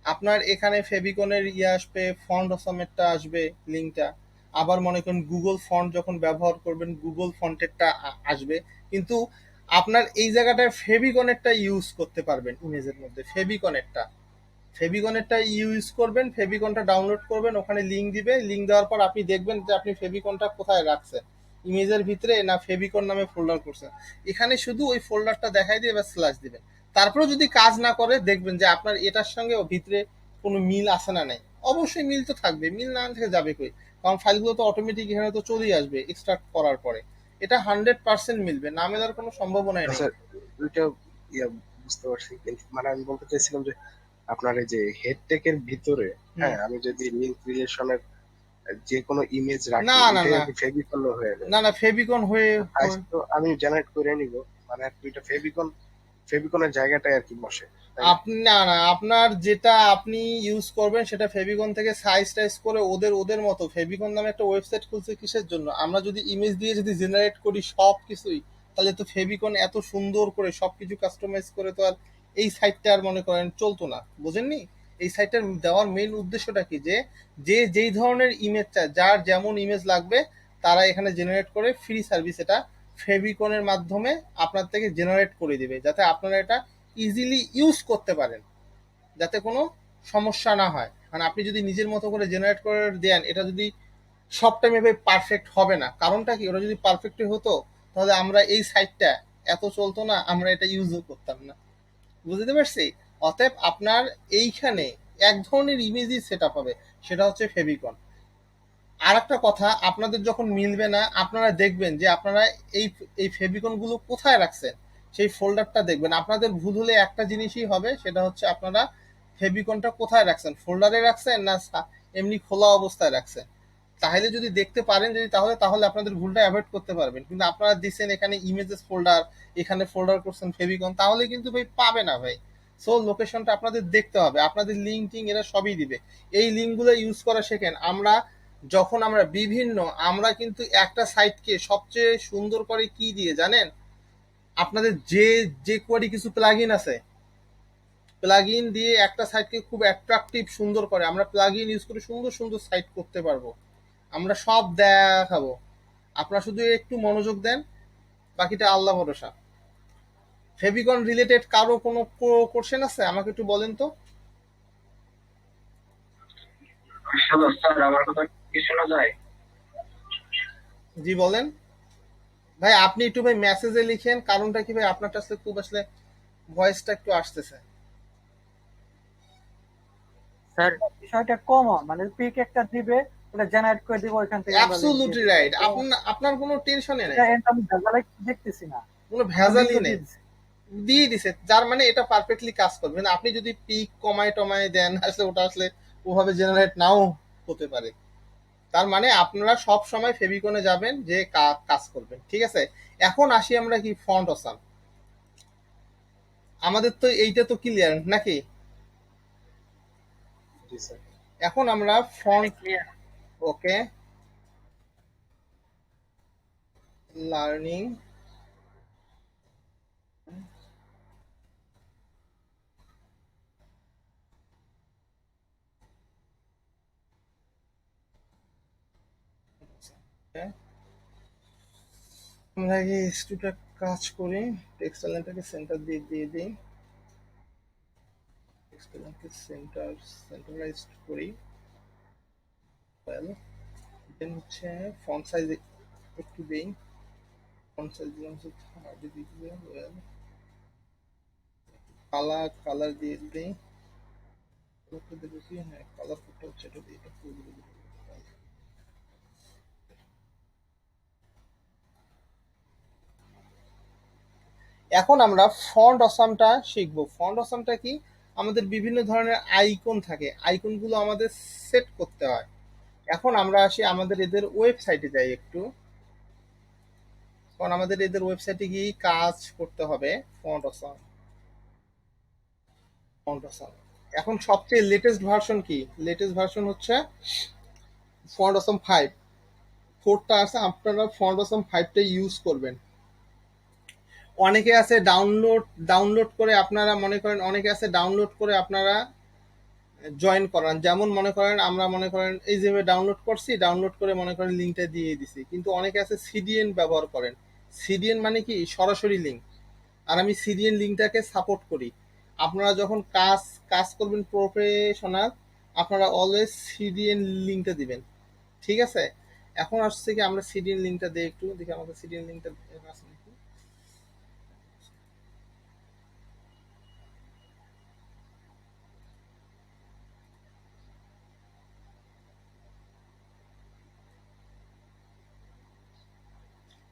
আপনার এখানে ফেভিকনের আসবে, ফন্ট অসামেরটা আসবে লিঙ্কটা, আবার মনে করেন গুগল ফন্ট যখন ব্যবহার করবেন গুগল ফন্টেরটা আসবে, কিন্তু আপনার এই জায়গাটায় ফেভিকনেরটা ইউজ করতে পারবেন ইমেজের মধ্যে। ফেভিকনেরটা ইউজ করবেন, ফেভিকনটা ডাউনলোড করবেন, ওখানে লিঙ্ক দিবে, লিঙ্ক দেওয়ার পর আপনি দেখবেন যে আপনি ফেভিকনটা কোথায় রাখছেন, ইমেজের ভিতরে না ফেভিকন নামে ফোল্ডার করছেন। এখানে শুধু ওই ফোল্ডারটা দেখাই দিয়ে এবার স্ল্যাশ দিবেন। তারপরে যদি কাজ না করে দেখবেন যে আপনার এটার সঙ্গে ভিতরে কোনো মিল আছে না নাই। অবশ্যই মিল তো থাকবে, মিল না থেকে যাবে কই, কারণ ফাইলগুলো তো অটোমেটিক এখানে তো চলেই আসবে এক্সট্রাক্ট করার পরে। এটা 100% মিলবে, না মেলার কোনো সম্ভাবনাই নেই। আচ্ছা, ওইটা ইয়া বুঝতে পারছি, কিন্তু মানে আমি বলতে চাইছিলাম যে আপনার এই যে হেড টেকের ভিতরে, হ্যাঁ, আমি যদি লিঙ্ক রিলেশনের যে কোনো ইমেজ রাখি, না না ওইটাই না আর কি ফেভিকন হয়ে যায়? না না, ফেভিকন হয়ে তাই তো আমি জেনারেট করে নিব, মানে আর কি ওইটা ফেভিকনের জায়গাটায় আর কি বসে, তাই না? আপনি না না, আপনার যেটা আপনি ইউজ করবেন সেটা ফেভিকন থেকে সাইজ টাইজ করে ওদের মতো। ফেভিকন নামে একটা ওয়েবসাইট খুলছে কিসের জন্য? আমরা যদি ইমেজ দিয়ে যদি জেনারেট করি সব কিছুই, তাহলে তো ফেভিকন এত সুন্দর করে সবকিছু কাস্টমাইজ করে তো আর এই সাইটটা আর মনে করেন চলতো না, বুঝেননি? এই সাইটটার দেওয়ার মেইন উদ্দেশ্যটা কি, যে যেই ধরনের ইমেজ চায়, যার যেমন ইমেজ লাগবে তারা এখানে জেনারেট করে ফ্রি সার্ভিস এটা ফেভিকনের মাধ্যমে আপনার থেকে জেনারেট করে দিবে, যাতে আপনারা এটা ইজিলি ইউজ করতে পারেন, যাতে কোনো সমস্যা না হয়। মানে আপনি যদি নিজের মতো করে জেনারেট করে দেন, এটা যদি সব টাইমে পারফেক্ট হবে না। কারণটা কি, ওটা যদি পারফেক্ট হতো তাহলে আমরা এই সাইটটা এত চলতো না, আমরা এটা ইউজও করতাম না। বুঝতে পারছি? অতএব আপনার এইখানে এক ধরনের ইমেজই সেট আপ হবে, সেটা হচ্ছে ফেভিকন। আর একটা কথা, আপনাদের যখন মিলবে না আপনারা দেখবেন যে আপনারা এই এই ফেভিকন গুলো কোথায় রাখছেন, সেই ফোল্ডারটা দেখবেন। আপনাদের ভুল হলে একটা জিনিসই হবে, সেটা হচ্ছে আপনারা ফেভিকনটা কোথায় রাখছেন, ফোল্ডারে রাখছেন না এমনি খোলা অবস্থায় রাখছেন। তাহলে যদি দেখতে পারেন, যদি তাহলে আপনাদের ভুলটা অ্যাভয়েড করতে পারবেন। কিন্তু আপনারা দিচ্ছেন এখানে ইমেজেস ফোল্ডার, এখানে ফোল্ডার করছেন ফেভিকন, তাহলে কিন্তু ভাই পাবে না ভাই। সো লোকেশনটা আপনাদের দেখতে হবে, আপনাদের লিঙ্ক টিঙ্ক এরা সবই দিবে। এই লিঙ্কগুলো ইউজ করা শেখেন। যখন আমরা আমরা কিন্তু একটা সাইটকে সবচেয়ে সুন্দর করে কি দিয়ে জানেন, আপনাদের যে কোয়ারি কিছু প্লাগইন আছে, প্লাগইন দিয়ে একটা সাইটকে খুব অ্যাট্রাকটিভ সুন্দর করে। আমরা প্লাগইন ইউজ করে সুন্দর সুন্দর সাইট করতে পারবো, আমরা সব দেখাবো। আপনারা শুধু একটু মনোযোগ দেন, বাকিটা আল্লাহ ভরসা। ফেভিকন রিলেটেড কারো কোনো কোশ্চেন আছে আমাকে একটু বলেন তো। হ্যালো স্যার, আমার কথা কি শোনা যায়? জি বলেন ভাই, আপনি একটু ভাই মেসেজে লিখেন, কারণটা কি ভাই, আপনারটা আসলে খুব আসলে ভয়েসটা একটু আসতেছে। স্যার বিষয়টা কমন, মানে পিক একটা দিবে, ওটা জেনারেট করে দিব, ওইখান থেকে আমরা link দিয়ে অ্যাবসলিউটলি দিব। রাইট, তো আপনার কোনো টেনশনই নেই, এটা এটা আমি ভেজালে দেখতেছি না, কোনো আমি ভেজালই লিঙ্কও নেই। দিয়ে দিছি। দিয়ে দিছে, যার মানে এটা পারফেক্টলি কাজ করবে না। আপনি যদি পিক কমায় টমায় দেন, আসলে ওটা আসলে ওভাবে জেনারেট নাও হতে পারে। তার মানে আপনারা সব সময় ফেভিকনে যাবেন যে কাজ করবেন, ঠিক আছে? এখন আসি আমরা কি ফন্ট অসাম, আমাদের তো এইটা তো ক্লিয়ার নাকি? জি স্যার। এখন আমরা ফন্ট, ওকে, লার্নিং আমরা কি স্টুডেন্ট কাজ করি, টেক্সট এলাইনটাকে সেন্টার দিয়ে দিই, টেক্সট এলাইনকে সেন্টারাইজড করি। ওয়েল দেন হচ্ছে ফন্ট সাইজ একটু দেই, ফন্ট সাইজ দিলাম হচ্ছে 30 দিয়ে, ওয়েল কালার দিয়ে দেই, করতে দেবো কি, হ্যাঁ কালার করতে হচ্ছে এটা দিয়ে, এটা ফুল দিয়ে দিবো। এখন আমরা ফন্ট অসামটা শিখবো। ফন্ট অসামটা কি, আমাদের বিভিন্ন ধরনের আইকন থাকে, আইকনগুলো আমাদের সেট করতে হয়। এখন আমরা আসি আমাদের এদের ওয়েবসাইটে যাই একটু, কারণ আমাদের এদের ওয়েবসাইটে গিয়ে কাজ করতে হবে। ফন্ট অসাম, ফন্ট অসাম এখন সবচেয়ে লেটেস্ট ভার্সন কি, লেটেস্ট ভার্সন হচ্ছে ফন্ট অসাম 5, 4টা আছে, আপনারা ফন্ট অসাম 5টা ইউজ করবেন। অনেকে আছে ডাউনলোড করে, আপনারা মনে করেন অনেকে আছে ডাউনলোড করে আপনারা জয়েন করান, যেমন মনে করেন আমরা মনে করেন এই যে ডাউনলোড করছি, ডাউনলোড করে মনে করেন লিঙ্কটা দিয়ে দিছি, কিন্তু অনেকে আছে সিডিএন ব্যবহার করেন। সিডিএন মানে কি, সরাসরি লিঙ্ক, আর আমি সিডিএন লিঙ্কটাকে সাপোর্ট করি। আপনারা যখন কাজ কাজ করবেন প্রফেশনাল, আপনারা অলওয়েজ সিডিএন লিঙ্কটা দিবেন, ঠিক আছে। এখন আসছে কি, আমরা সিডিএন লিঙ্কটা দিই একটু, দেখি আমাদের সিডিএন লিঙ্কটা আছে নাকি।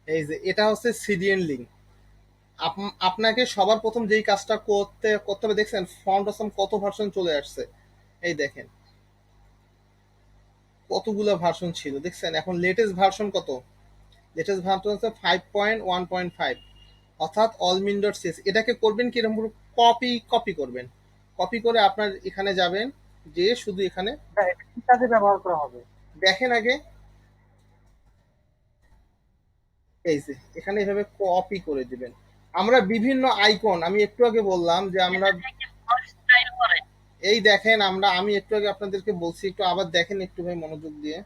এই যে এটা হচ্ছে সিডিএন লিঙ্ক। আপনাকে সবার প্রথম যেই কাজটা করতে করতে হবে, দেখছেন ফন্ট অসাম কত ভার্সন চলে আসছে, এই দেখেন কতগুলো ভার্সন ছিল, দেখছেন। এখন লেটেস্ট ভার্সন কত, লেটেস্ট ভার্সন হচ্ছে 5.1.5, অর্থাৎ allmin.cs। এটাকে করবেন কি, এরকম কপি করবেন, কপি করে আপনার এখানে যাবেন, যে শুধু এখানে এটা কি কাজে ব্যবহার করা হবে? দেখেন আগে, এই যে এখানে এভাবে কপি করে দিবেন। আমরা বিভিন্ন আইকন, আমি একটু আগে বললাম যে আমরা, এটা থেকে ফন্ট স্টাইল করে। এই দেখেন আমি একটু আগে আপনাদেরকে বলছি, একটু আবার দেখেন একটু ভাই মনোযোগ দিয়ে।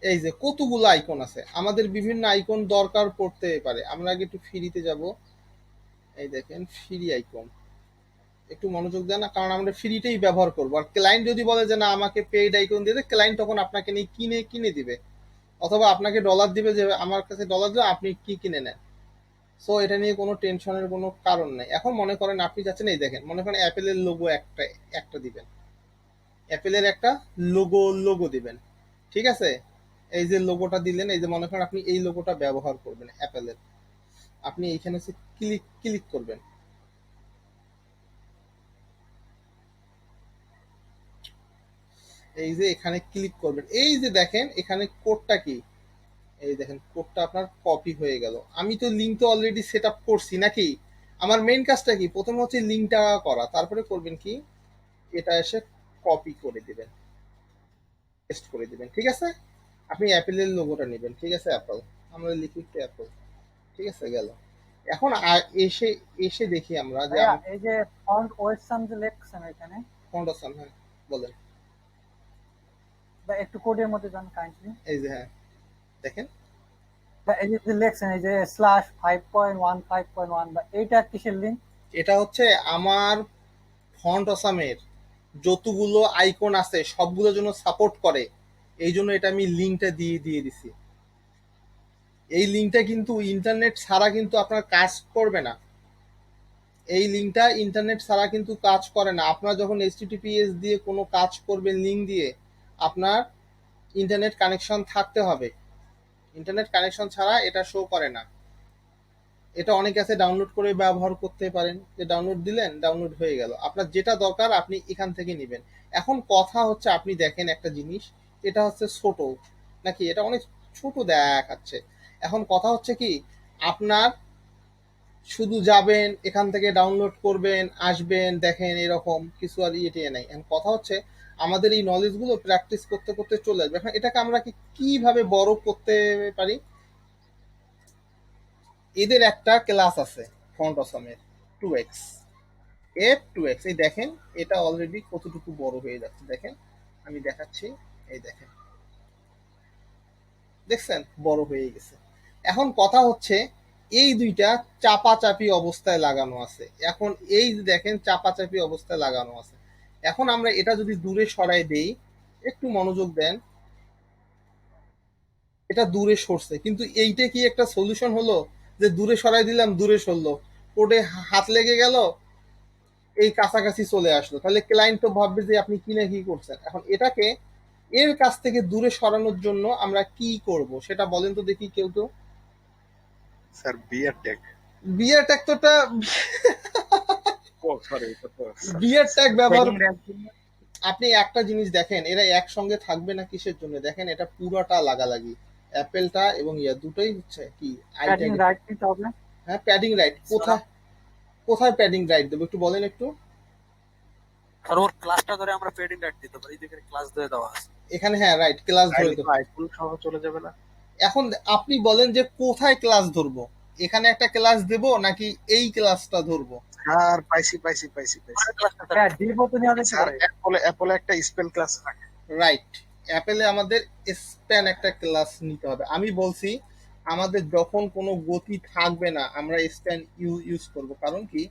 এই যে কতগুলো আইকন আছে, আমাদের বিভিন্ন আইকন দরকার পড়তে পারে। আমরা আগে একটু ফ্রিতে যাব, এই দেখেন ফ্রি আইকন, একটু মনোযোগ দেন না, কারণ আমরা ফ্রিতেই ব্যবহার করবো। আর ক্লায়েন্ট যদি বলে যে না আমাকে পেইড আইকন দিয়ে, ক্লায়েন্ট তখন আপনাকে নিয়ে কিনে দিবে, অথবা আপনাকে ডলার দিবে যে আমার কাছে ডলার দিলে আপনি কি কিনে নেন। সো এটা নিয়ে কোনো টেনশনের কোনো কারণ নেই। এখন মনে করেন আপনি যাচ্ছেন, এই দেখেন মনে করেন অ্যাপেলের লোগো একটা একটা দিবেন, অ্যাপেলের একটা লোগো দিবেন, ঠিক আছে। এই যে লোগোটা দিলেন, এই যে মনে করেন আপনি এই লোগোটা ব্যবহার করবেন অ্যাপেলের, আপনি এইখানে ক্লিক করবেন, এই যে এখানে ক্লিক করবেন, এই যে দেখেন এখানে কোডটা কি, এই দেখেন কোডটা আপনার কপি হয়ে গেল। আমি তো লিঙ্ক তো অলরেডি সেট আপ করছি নাকি, আমার মেইন কাজটা কি, প্রথমে হচ্ছে লিঙ্কটা করা, তারপরে করবেন কি, এটা এসে কপি করে দিবেন, পেস্ট করে দিবেন, ঠিক আছে। আপনি অ্যাপেলের লোগোটা নেবেন, ঠিক আছে, অ্যাপল, আমরা লিখি একটু অ্যাপল, ঠিক আছে গেল। এখন এসে এসে দেখি আমরা যে ভাইয়া এই যে ফন্ট ওয়েবসাম যে লেখছেন এখানে, ফন্ট অসাম, হ্যাঁ বলেন, বা একটু কোডের মধ্যে যান কাইন্ডলি। এই যে হ্যাঁ দেখেন, বা এই যে লেখছেন এই যে /5.1 বা এইটা কিসের লিঙ্ক? এটা হচ্ছে আমার ফন্ট অসামের যতগুলো আইকন আছে সবগুলো জন্য সাপোর্ট করে, এই জন্য এটা আমি লিঙ্কটা দিয়ে দিছি। এই লিঙ্কটা কিন্তু ইন্টারনেট ছাড়া কিন্তু আপনার কাজ করবে না, এই লিঙ্কটা ইন্টারনেট ছাড়া কিন্তু কাজ করে না। আপনার যখন এইচটিটিপিএস দিয়ে কোনো কাজ করবেন লিঙ্ক দিয়ে, আপনার ইন্টারনেট কানেকশন থাকতে হবে, ইন্টারনেট কানেকশন ছাড়া এটা শো করে না। এটা অনেক আছে ডাউনলোড করে ব্যবহার করতে পারেন, যে ডাউনলোড দিলেন ডাউনলোড হয়ে গেল, আপনার যেটা দরকার আপনি এখান থেকে নেবেন। এখন কথা হচ্ছে, আপনি দেখেন একটা জিনিস, এটা হচ্ছে ছোট নাকি, এটা অনেক ছোট দেখাচ্ছে। এখন কথা হচ্ছে কি, আপনার শুধু যাবেন এখান থেকে ডাউনলোড করবেন আসবেন দেখেন, এরকম কিছু আর ইয়ে নাই। এখন কথা হচ্ছে আমাদের এই নলেজ গুলো প্র্যাকটিস করতে করতে চলে আসবে। এখন এটাকে আমরা কিভাবে বড় করতে পারি, এদের একটা ক্লাস আছে ফন্ট অসমের 2x, f2x, এই দেখেন এটা অলরেডি কতটুকু বড় হয়ে যাচ্ছে, দেখেন আমি দেখাচ্ছি, এই দেখেন দেখছেন বড় হয়ে গেছে। এখন কথা হচ্ছে এই দুইটা চাপাচাপি অবস্থায় লাগানো আছে। এখন এই যে দেখেন চাপাচাপি অবস্থায় লাগানো আছে। এখন আমরা এটা যদি দূরে সরাই দেই, একটু মনোযোগ দেন, এটা দূরে সরছে, কিন্তু এইটা কি একটা সলিউশন হলো যে দূরে সরাই দিলাম দূরে সরলো, কোডে হাত লেগে গেল, এই কাছাকাছি চলে আসলো, তাহলে ক্লায়েন্ট তো ভাববে যে আপনি কি না কি করছেন। এখন এটাকে এর কাছ থেকে দূরে সরানোর জন্য আমরা কি করব সেটা বলেন তো দেখি কেউ কেউ। স্যার বিয়ার ট্যাগ। বিয়ার ট্যাগ তোটা ও সরি, এটা তো বিয়ার ট্যাগ ব্যবহার। Padding rank জন্য আপনি একটা জিনিস দেখেন, এরা একসঙ্গে থাকবে না কিসের জন্য, দেখেন এটা পুরোটা লাগালাগি, অ্যাপেলটা এবং ইয়া দুটোই হচ্ছে কি প্যাডিং আইট্যাগ। রাইট নিতে হবে। হ্যাঁ প্যাডিং রাইট, কোথায় কোথায় প্যাডিং রাইট দেবো একটু বলেন একটু। আর ওর ক্লাসটা ধরে আমরা পেডিং রাইট দিতে পারি, এই দেখে ক্লাস দিয়ে দেওয়া আছে। এখানে হ্যাঁ রাইট ক্লাস ধরে দেবো। আইফোন সহ চলে যাবে না? এখন আপনি বলেন যে কোথায় ক্লাস ধরবো, এখানে একটা ক্লাস দেবো নাকি এই ক্লাসটা ধরবো। স্যার পাইছি। হ্যাঁ ডিপ ওপেন নিতে স্যার পারে। অ্যাপলে একটা স্পেন ক্লাস রাখে। রাইট, অ্যাপেলে আমাদের স্প্যান একটা ক্লাস নিতে হবে। আমি বলছি আমাদের যখন কোনো গতি থাকবে না আমরা স্প্যান ইউজ করব, কারণ কি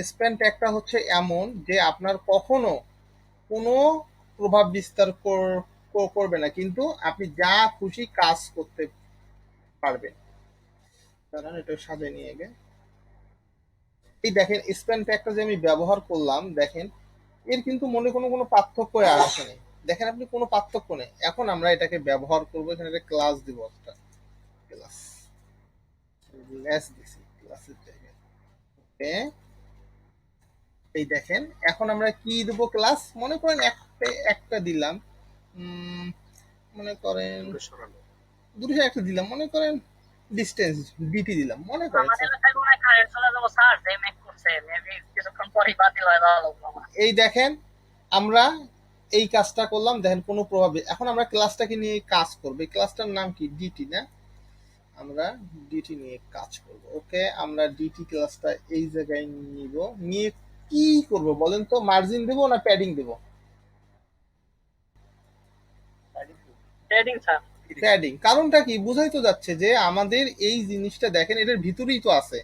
স্প্যান ট্যাগটা হচ্ছে এমন যে আপনার কখনো কোনো প্রভাব বিস্তার করবে না, কিন্তু আপনি যা খুশি কাজ করতে পারবেন। কারণ এটা সাথে নিয়ে গে এই দেখেন স্প্যান ট্যাগটা যে আমি ব্যবহার করলাম, দেখেন এর কিন্তু মনে কোনো পার্থক্য আর আসেনি। দেখেন আপনি কোনো পার্থক্য নেই। এখন আমরা এটাকে ব্যবহার করবো, এখানে একটা ক্লাস দিব, একটা ক্লাস ক্লাস দিছি ক্লাসের জায়গায়। ওকে এই দেখেন এখন আমরা কি দেব ক্লাস, মনে করেন একটা দিলাম, মনে করেন সরানো। দূরে একটা দিলাম, মনে করেন ডিস্টেন্স ডিটি দিলাম, মনে করেন আমাদের এলাকায় মনে হয় কারেন্ট চলে যাবো স্যার, যে মেক করছে মেবি কিছুক্ষণ পরেই বাতিল হয়ে যাওয়া লাগবে আমার। এই দেখেন আমরা এই কাজটা করলাম, দেখেন কোনো প্রভাব নেই। এখন আমরা ক্লাসটাকে নিয়ে কাজ করবো, এই ক্লাসটার নাম কি ডিটি না, আমরা ডিটি নিয়ে কাজ করব। ওকে আমরা ডিটি ক্লাসটা এই জায়গায় নিব, নিয়ে কি করব বলেন তো, মার্জিন দেব না প্যাডিং দেব। Trading sir. প্যাডিং, কারণটা কি বুঝাই তো যাচ্ছে যে আমাদের এই জিনিসটা দেখেন এটার ভিতরেই তো আছে,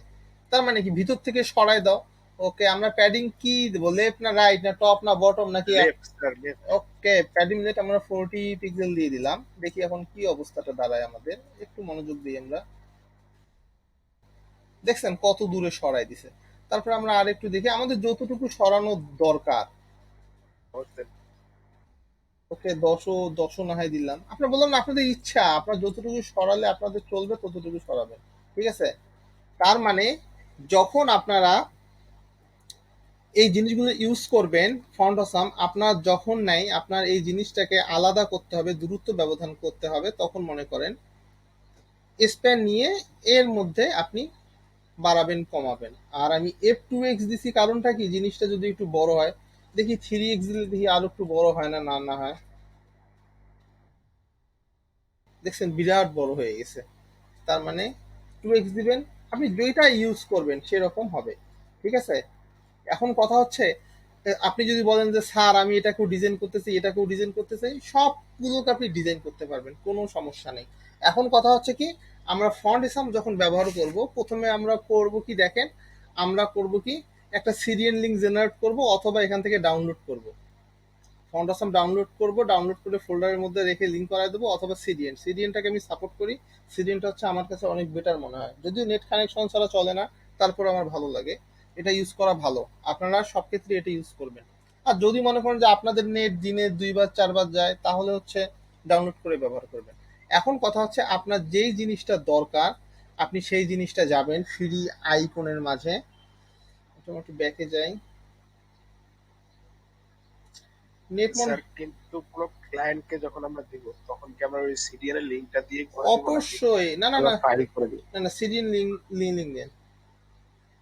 তার মানে কি ভিতর থেকে সরাই দাও। ওকে আমরা প্যাডিং কি দেব, লেফট না রাইট না টপ না বটম নাকি। Left sir, left. Okay padding let আমরা 40 পিক্সেল দিয়ে দিলাম, দেখি এখন কি অবস্থাটা দাঁড়ায় আমাদের, একটু মনোযোগ দিই আমরা। দেখছেন কত দূরে সরাই দিছে। তারপর আমরা আর একটু দেখি আমাদের যতটুকু সরানো দরকার। ওকে 10 না হয় দিলাম, আপনার বললাম না আপনাদের ইচ্ছা, আপনার যতটুকু সরালে আপনাদের চলবে ততটুকু সরাবেন, ঠিক আছে। তার মানে যখন আপনারা এই জিনিসগুলো ইউজ করবেন ফন্ট অসাম, আপনার যখন নাই আপনার এই জিনিসটাকে আলাদা করতে হবে, দূরত্ব ব্যবধান করতে হবে, তখন মনে করেন স্প্যান নিয়ে এর মধ্যে আপনি বাড়াবেন কমাবেন। আর আমি F2X দিছি, কারণটা কি জিনিসটা যদি একটু বড় হয়, দেখি 3X দিলে দেখি আরো একটু বড় হয় না, না হয়, দেখছেন বিরাট বড় হয়ে গেছে। তার মানে 2X দিবেন, আপনি যেটা ইউজ করবেন সেরকম হবে, ঠিক আছে। এখন কথা হচ্ছে আপনি যদি বলেন যে স্যার আমি এটাকেও ডিজাইন করতেছি এটাকেও ডিজাইন করতে চাই, সবগুলোকে আপনি ডিজাইন করতে পারবেন, কোনো সমস্যা নেই। এখন কথা হচ্ছে কি আমরা ফন্ট এসাম যখন ব্যবহার করব, প্রথমে আমরা করব কি দেখেন, আমরা করব কি একটা সিরিয়াল লিঙ্ক জেনারেট করব অথবা এখান থেকে ডাউনলোড করব। ফন্ট আসাম ডাউনলোড করব, ডাউনলোড করে ফোল্ডারের মধ্যে রেখে লিঙ্ক করাই দেবো, অথবা সিডিএনটাকে আমি সাপোর্ট করি। সিডিএনটা হচ্ছে আমার কাছে অনেক বেটার মনে হয়, যদিও নেট কানেকশন ছাড়া চলে না, তারপর আমার ভালো লাগে, এটা ইউজ করা ভালো। আপনারা সব ক্ষেত্রে এটা ইউজ করবেন। আর যদি মনে করেন যে আপনাদের নেট দিনে 2-4 বার যায়, তাহলে হচ্ছে ডাউনলোড করে ব্যবহার করবেন। এখন কথা হচ্ছে আপনার যেই জিনিসটা দরকার আপনি সেই জিনিসটা যাবেন ফ্রি আইকনের মাঝে, মোটামুটি ব্যাকে যাই, নেট মনে স্যার কিন্তু কোনো ক্লায়েন্টকে যখন আমরা দিব তখন কি আমরা ওই সিডিএল এর লিংকটা দিয়ে করে দিব নাকি অবশ্যই না না না ফাইল করে দিব? না না সিরিয়াল লিঙ্ক দেন।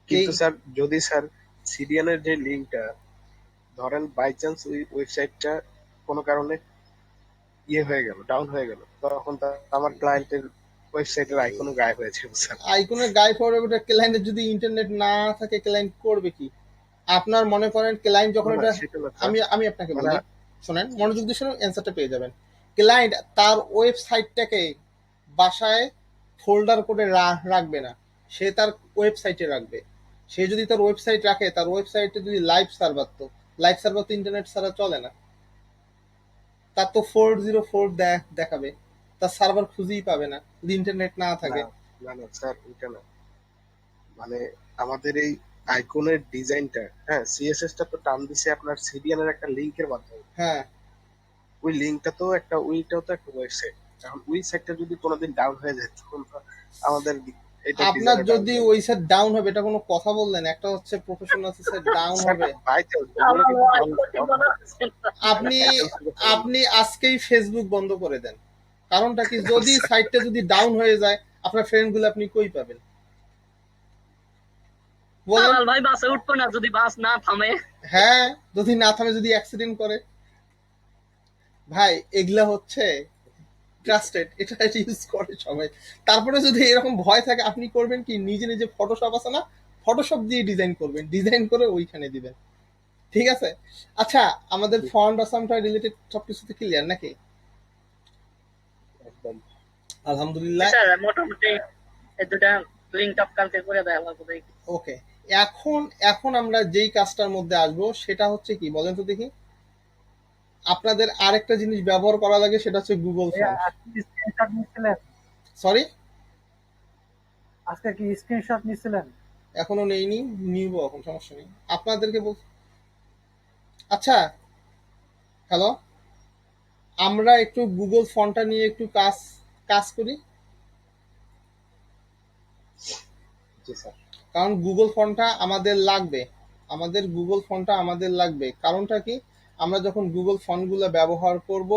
কিন্তু স্যার যদি স্যার সিডিএল এর যে লিংকটা ধরেন বাই চান্স ওই ওয়েবসাইটটা কোনো কারণে ইয়ে হয়ে গেল, ডাউন হয়ে গেল, তখন তো আমার ক্লায়েন্টের ওয়েবসাইটের আইকনও গায়েব হয়ে যাবে স্যার। আইকনের গায়ে পড়বে, ওটা ক্লায়েন্টের যদি ইন্টারনেট না থাকে ক্লায়েন্ট করবে কি। আপনার মনে করেন ক্লায়েন্ট যখন এটা, আমি আপনাকে বলি শোনেন মনোযোগ দিয়ে শুনুন, অ্যান্সারটা পেয়ে যাবেন। ক্লায়েন্ট তার ওয়েবসাইটটাকে বাসায় ফোল্ডার করে রাখবে না, সে তার ওয়েবসাইটে রাখবে। সে যদি তার ওয়েবসাইট রাখে, তার ওয়েবসাইটে যদি লাইভ সার্ভার তো ইন্টারনেট ছাড়া চলে না, তার তো 404 দেখাবে, তার সার্ভার খুঁজেই পাবে না যদি ইন্টারনেট না না থাকে। না না স্যার, ওইটা না, মানে আমাদের এই আইকনের ডিজাইনটা, হ্যাঁ, সিএসএস টা তো টান দিছে আপনার সিডিএন এর একটা লিংকের মাধ্যমে। হ্যাঁ, ওই লিংকটা তো একটা, ওইটাও তো একটা ওয়েবসাইট। এখন ওই সাইটটা যদি কোনোদিন ডাউন হয়ে যায়, তখন তো আমাদের এটা আপনার ডিজাইনটা ডাউন যদি হয়ে ওই সেট ডাউন হবে, এটা কোনো কথা বললেন? একটা হচ্ছে প্রফেশনাল সেট ডাউন স্যার, হবে। বাই চান্স ওগুলো কিন্তু আপনি আপনি আজকেই ফেসবুক বন্ধ করে দেন। কারণটা কি, যদি সাইটটা যদি ডাউন হয়ে যায়, আপনার ফ্রেন্ড গুলো আপনি কই পাবেন বলেন? আলাল ভাই বাসে উঠবো না যদি বাস না থামে। হ্যাঁ, যদি না থামে, যদি অ্যাক্সিডেন্ট করে, ভাই এগুলা হচ্ছে ট্রাস্টেড, এটা ইউজ করে সবাই। তারপরে যদি এরকম ভয় থাকে, আপনি করবেন কি, নিজে নিজে ফটোশপ আছে না, ফটোশপ দিয়ে ডিজাইন করবেন, ডিজাইন করে ওইখানে দিবেন। ঠিক আছে? আচ্ছা, আমাদের ফন্ট আসামটা রিলেটেড সবকিছুতে ক্লিয়ার নাকি? একদম। আলহামদুলিল্লাহ। স্যার মোটামুটি এই দুটা লিঙ্ক আপ কালকে করে দেওয়া লাগবে। ওকে, এখন এখন আমরা যেই কাজটার মধ্যে আসবো সেটা হচ্ছে কি বলেন তো দেখি। আপনাদের আরেকটা জিনিস ব্যবহার করা লাগে, সেটা হচ্ছে গুগল ফন্ট। স্ক্রিনশট নিছিলেন? সরি, আজকে কি স্ক্রিনশট নিছিলেন? এখনো নেইনি, নিব এখন, সমস্যা নেই, আপনাদেরকে বল। আচ্ছা, হ্যালো, আমরা একটু গুগল ফন্টটা নিয়ে একটু কাজ কাজ করি, জি স্যার। কারণ গুগল ফন্টটা আমাদের লাগবে। আমাদের গুগল ফন্টটা আমাদের লাগবে, কারণটা কি, আমরা যখন গুগল ফন্টগুলো ব্যবহার করব,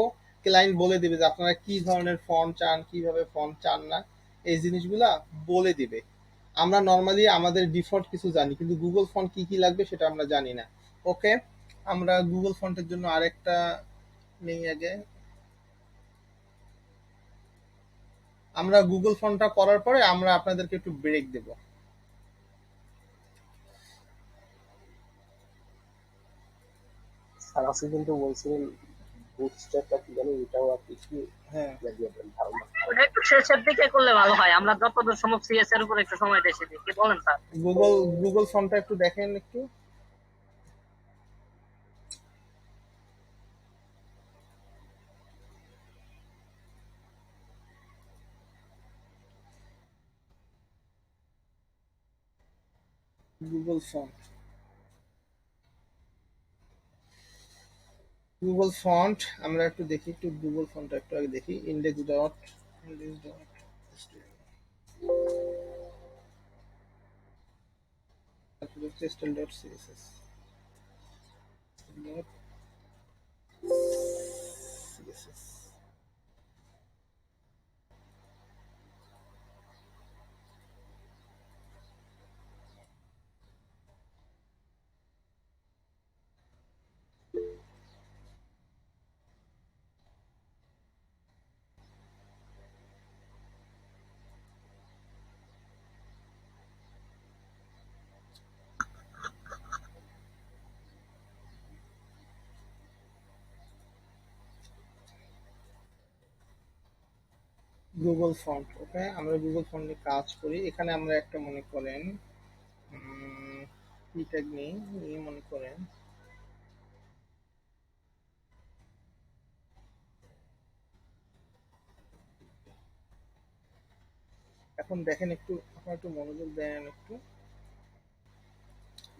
ক্লায়েন্ট বলে দিবে যে আপনারা কি ধরনের ফন্ট চান, কিভাবে ফন্ট চান না, এই জিনিসগুলা বলে দিবে। আমরা নর্মালি আমাদের ডিফল্ট কিছু জানি, কিন্তু গুগল ফন্ট কি কি লাগবে সেটা আমরা জানি না। ওকে, আমরা গুগল ফন্টের জন্য আরেকটা নেই আগে। আমরা গুগল ফন্টটা করার পরে আমরা আপনাদেরকে একটু ব্রেক দেব। স্যার আজকে কিন্তু বলছিলেন বুটস্ট্র্যাপটা কি জানি, এটাও আপনি কি হ্যাঁ, লাগিয়ে দেন ধারণা। ওটা একটু শেষের দিকে করলে ভালো হয়, আমরা যতদূর সম্ভব সিএস এর উপর একটু সময় বেশি দিই, কি বলেন স্যার? গুগল ফন্টটা একটু দেখেন একটু। গুগল ফন্ট, গুগল ফন্ট আমরা একটু দেখি, একটু গুগল ফন্টটা একটু আগে দেখি। ইন্ডেক্স ডট তারপরে হচ্ছে style dot CSS dot CSS. Google font, okay, আমরা গুগল ফন্ট নিয়ে কাজ করি। এখানে আমরা একটা মনে করেন কি ট্যাগ নেই, নিয়ে মনে করেন এখন দেখেন, একটু আপনারা একটু মনোযোগ দেন একটু,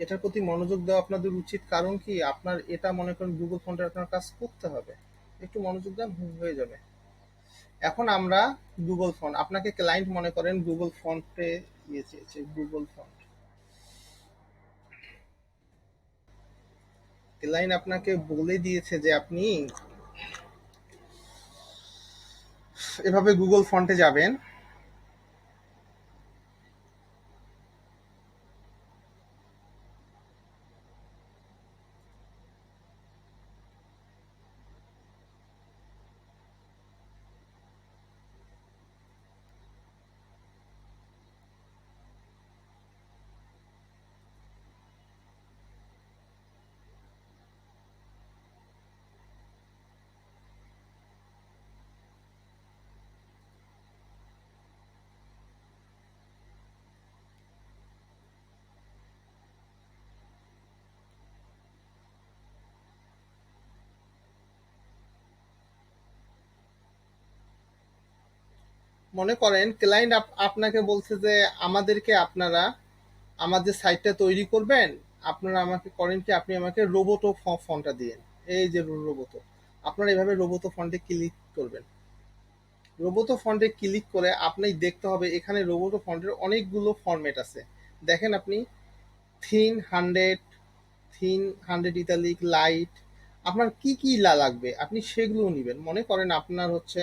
এটার প্রতি মনোযোগ দেওয়া আপনাদের উচিত। কারণ কি, আপনার এটা মনে করেন গুগল ফন্টে আপনার কাজ করতে হবে, একটু মনোযোগ দেন, হয়ে যাবে। এখন আমরা গুগল ফন্ট, আপনাকে ক্লায়েন্ট মনে করেন গুগল ফন্টে ইয়ে চেয়েছে, গুগল ফন্ট ক্লায়েন্ট আপনাকে বলে দিয়েছে যে আপনি এভাবে গুগল ফন্টে যাবেন। মনে করেন ক্লায়েন্ট আপনাকে বলছে যে আমাদেরকে আপনারা আমাদের সাইটটা তৈরি করবেন, আপনারা আমাকে করেন কি আপনি আমাকে রোবোটো ফন্টটা দিন, এই যে রোবোটো, আপনারা এভাবে রোবোটো ফন্টে ক্লিক করবেন। রোবোটো ফন্টে ক্লিক করে আপনি দেখতে হবে এখানে রোবোটো ফন্টের অনেকগুলো ফরম্যাট আছে। দেখেন আপনি থিন 100 ইতালিক লাইট, আপনার কি কি লাগবে আপনি সেগুলো নেবেন। মনে করেন আপনার হচ্ছে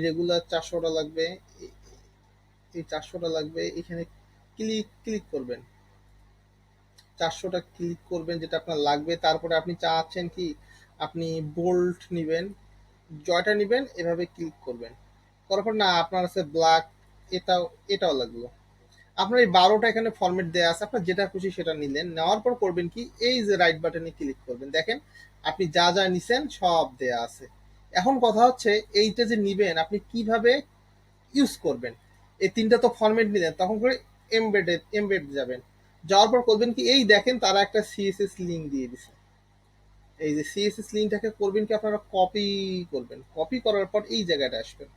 রেগুলার 400টা লাগবে, এই 400টা লাগবে, এখানে ক্লিক করবেন, 400টা ক্লিক করবেন যেটা আপনার লাগবে। তারপরে আপনি চাচ্ছেন কি আপনি বোল্ট নেবেন, জয়টা নেবেন, এভাবে ক্লিক করবেন। করার পর না আপনার আছে ব্ল্যাক, এটাও লাগলো। আপনার এই 12টা এখানে ফরম্যাট দেওয়া আছে, আপনার যেটা খুশি সেটা নিলেন। নেওয়ার পর করবেন কি এই যে রাইট বাটনে ক্লিক করবেন, দেখেন আপনি যা যা নিছেন সব দেয়া আছে। এখন কথা হচ্ছে এইটা যে নিবেন আপনি কিভাবে ইউজ করবেন। এই তিনটা তো ফরম্যাট নিলেন, তখন করে এমবেড যাবেন। যাওয়ার পর করবেন কি এই দেখেন তারা একটা সিএসএস লিঙ্ক দিয়ে দিছে। এই যে সিএসএস লিঙ্কটাকে করবেন কি আপনারা কপি করবেন। কপি করার পর এই জায়গাটা আসবেন।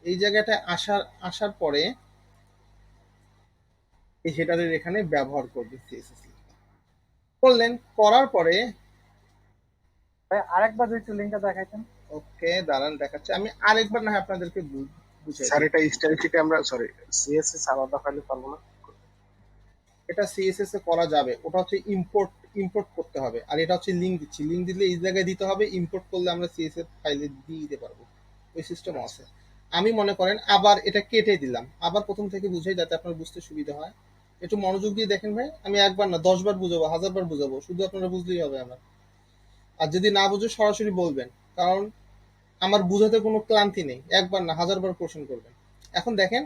এই জায়গাটা আসার পরে এই হেডারের এখানে ব্যবহার করবেন সিএসএস লিঙ্ক। করলেন, করার পরে ভাই আরেকবার যদি একটু লিঙ্কটা দেখাইতেন। ওকে দাঁড়ান দেখাচ্ছি, আমি আরেকবার না হয় আপনাদেরকে বুঝাই স্যার দিই। এটা স্টাইল শিটে আমরা সরি সিএসএস আলাদা ফাইলে পারবো না? এটা সিএসএস এ করা যাবে, ওটা হচ্ছে ইম্পোর্ট করতে হবে। আর এটা হচ্ছে লিঙ্ক দিচ্ছি, লিঙ্ক দিলে এই জায়গায় দিতে হবে, ইম্পোর্ট করলে আমরা সিএসএস ফাইলে দিয়ে দিতে পারবো, ওই সিস্টেম আছে। আমি মনে করেন আবার এটা কেটে দিলাম, আবার প্রথম থেকে বুঝাই যাতে আপনার বুঝতে সুবিধা হয়। একটু মনোযোগ দিয়ে দেখেন ভাই, আমি একবার না 10বার বুঝাবো, 1000বার বুঝাবো, শুধু আপনারা বুঝলেই হবে আমার। আর যদি না বুঝে সরাসরি বলবেন, কারণ আমার বুঝাতে কোনো ক্লান্তি নেই, একবার না 1000বার কোশ্চেন করবেন। এখন দেখেন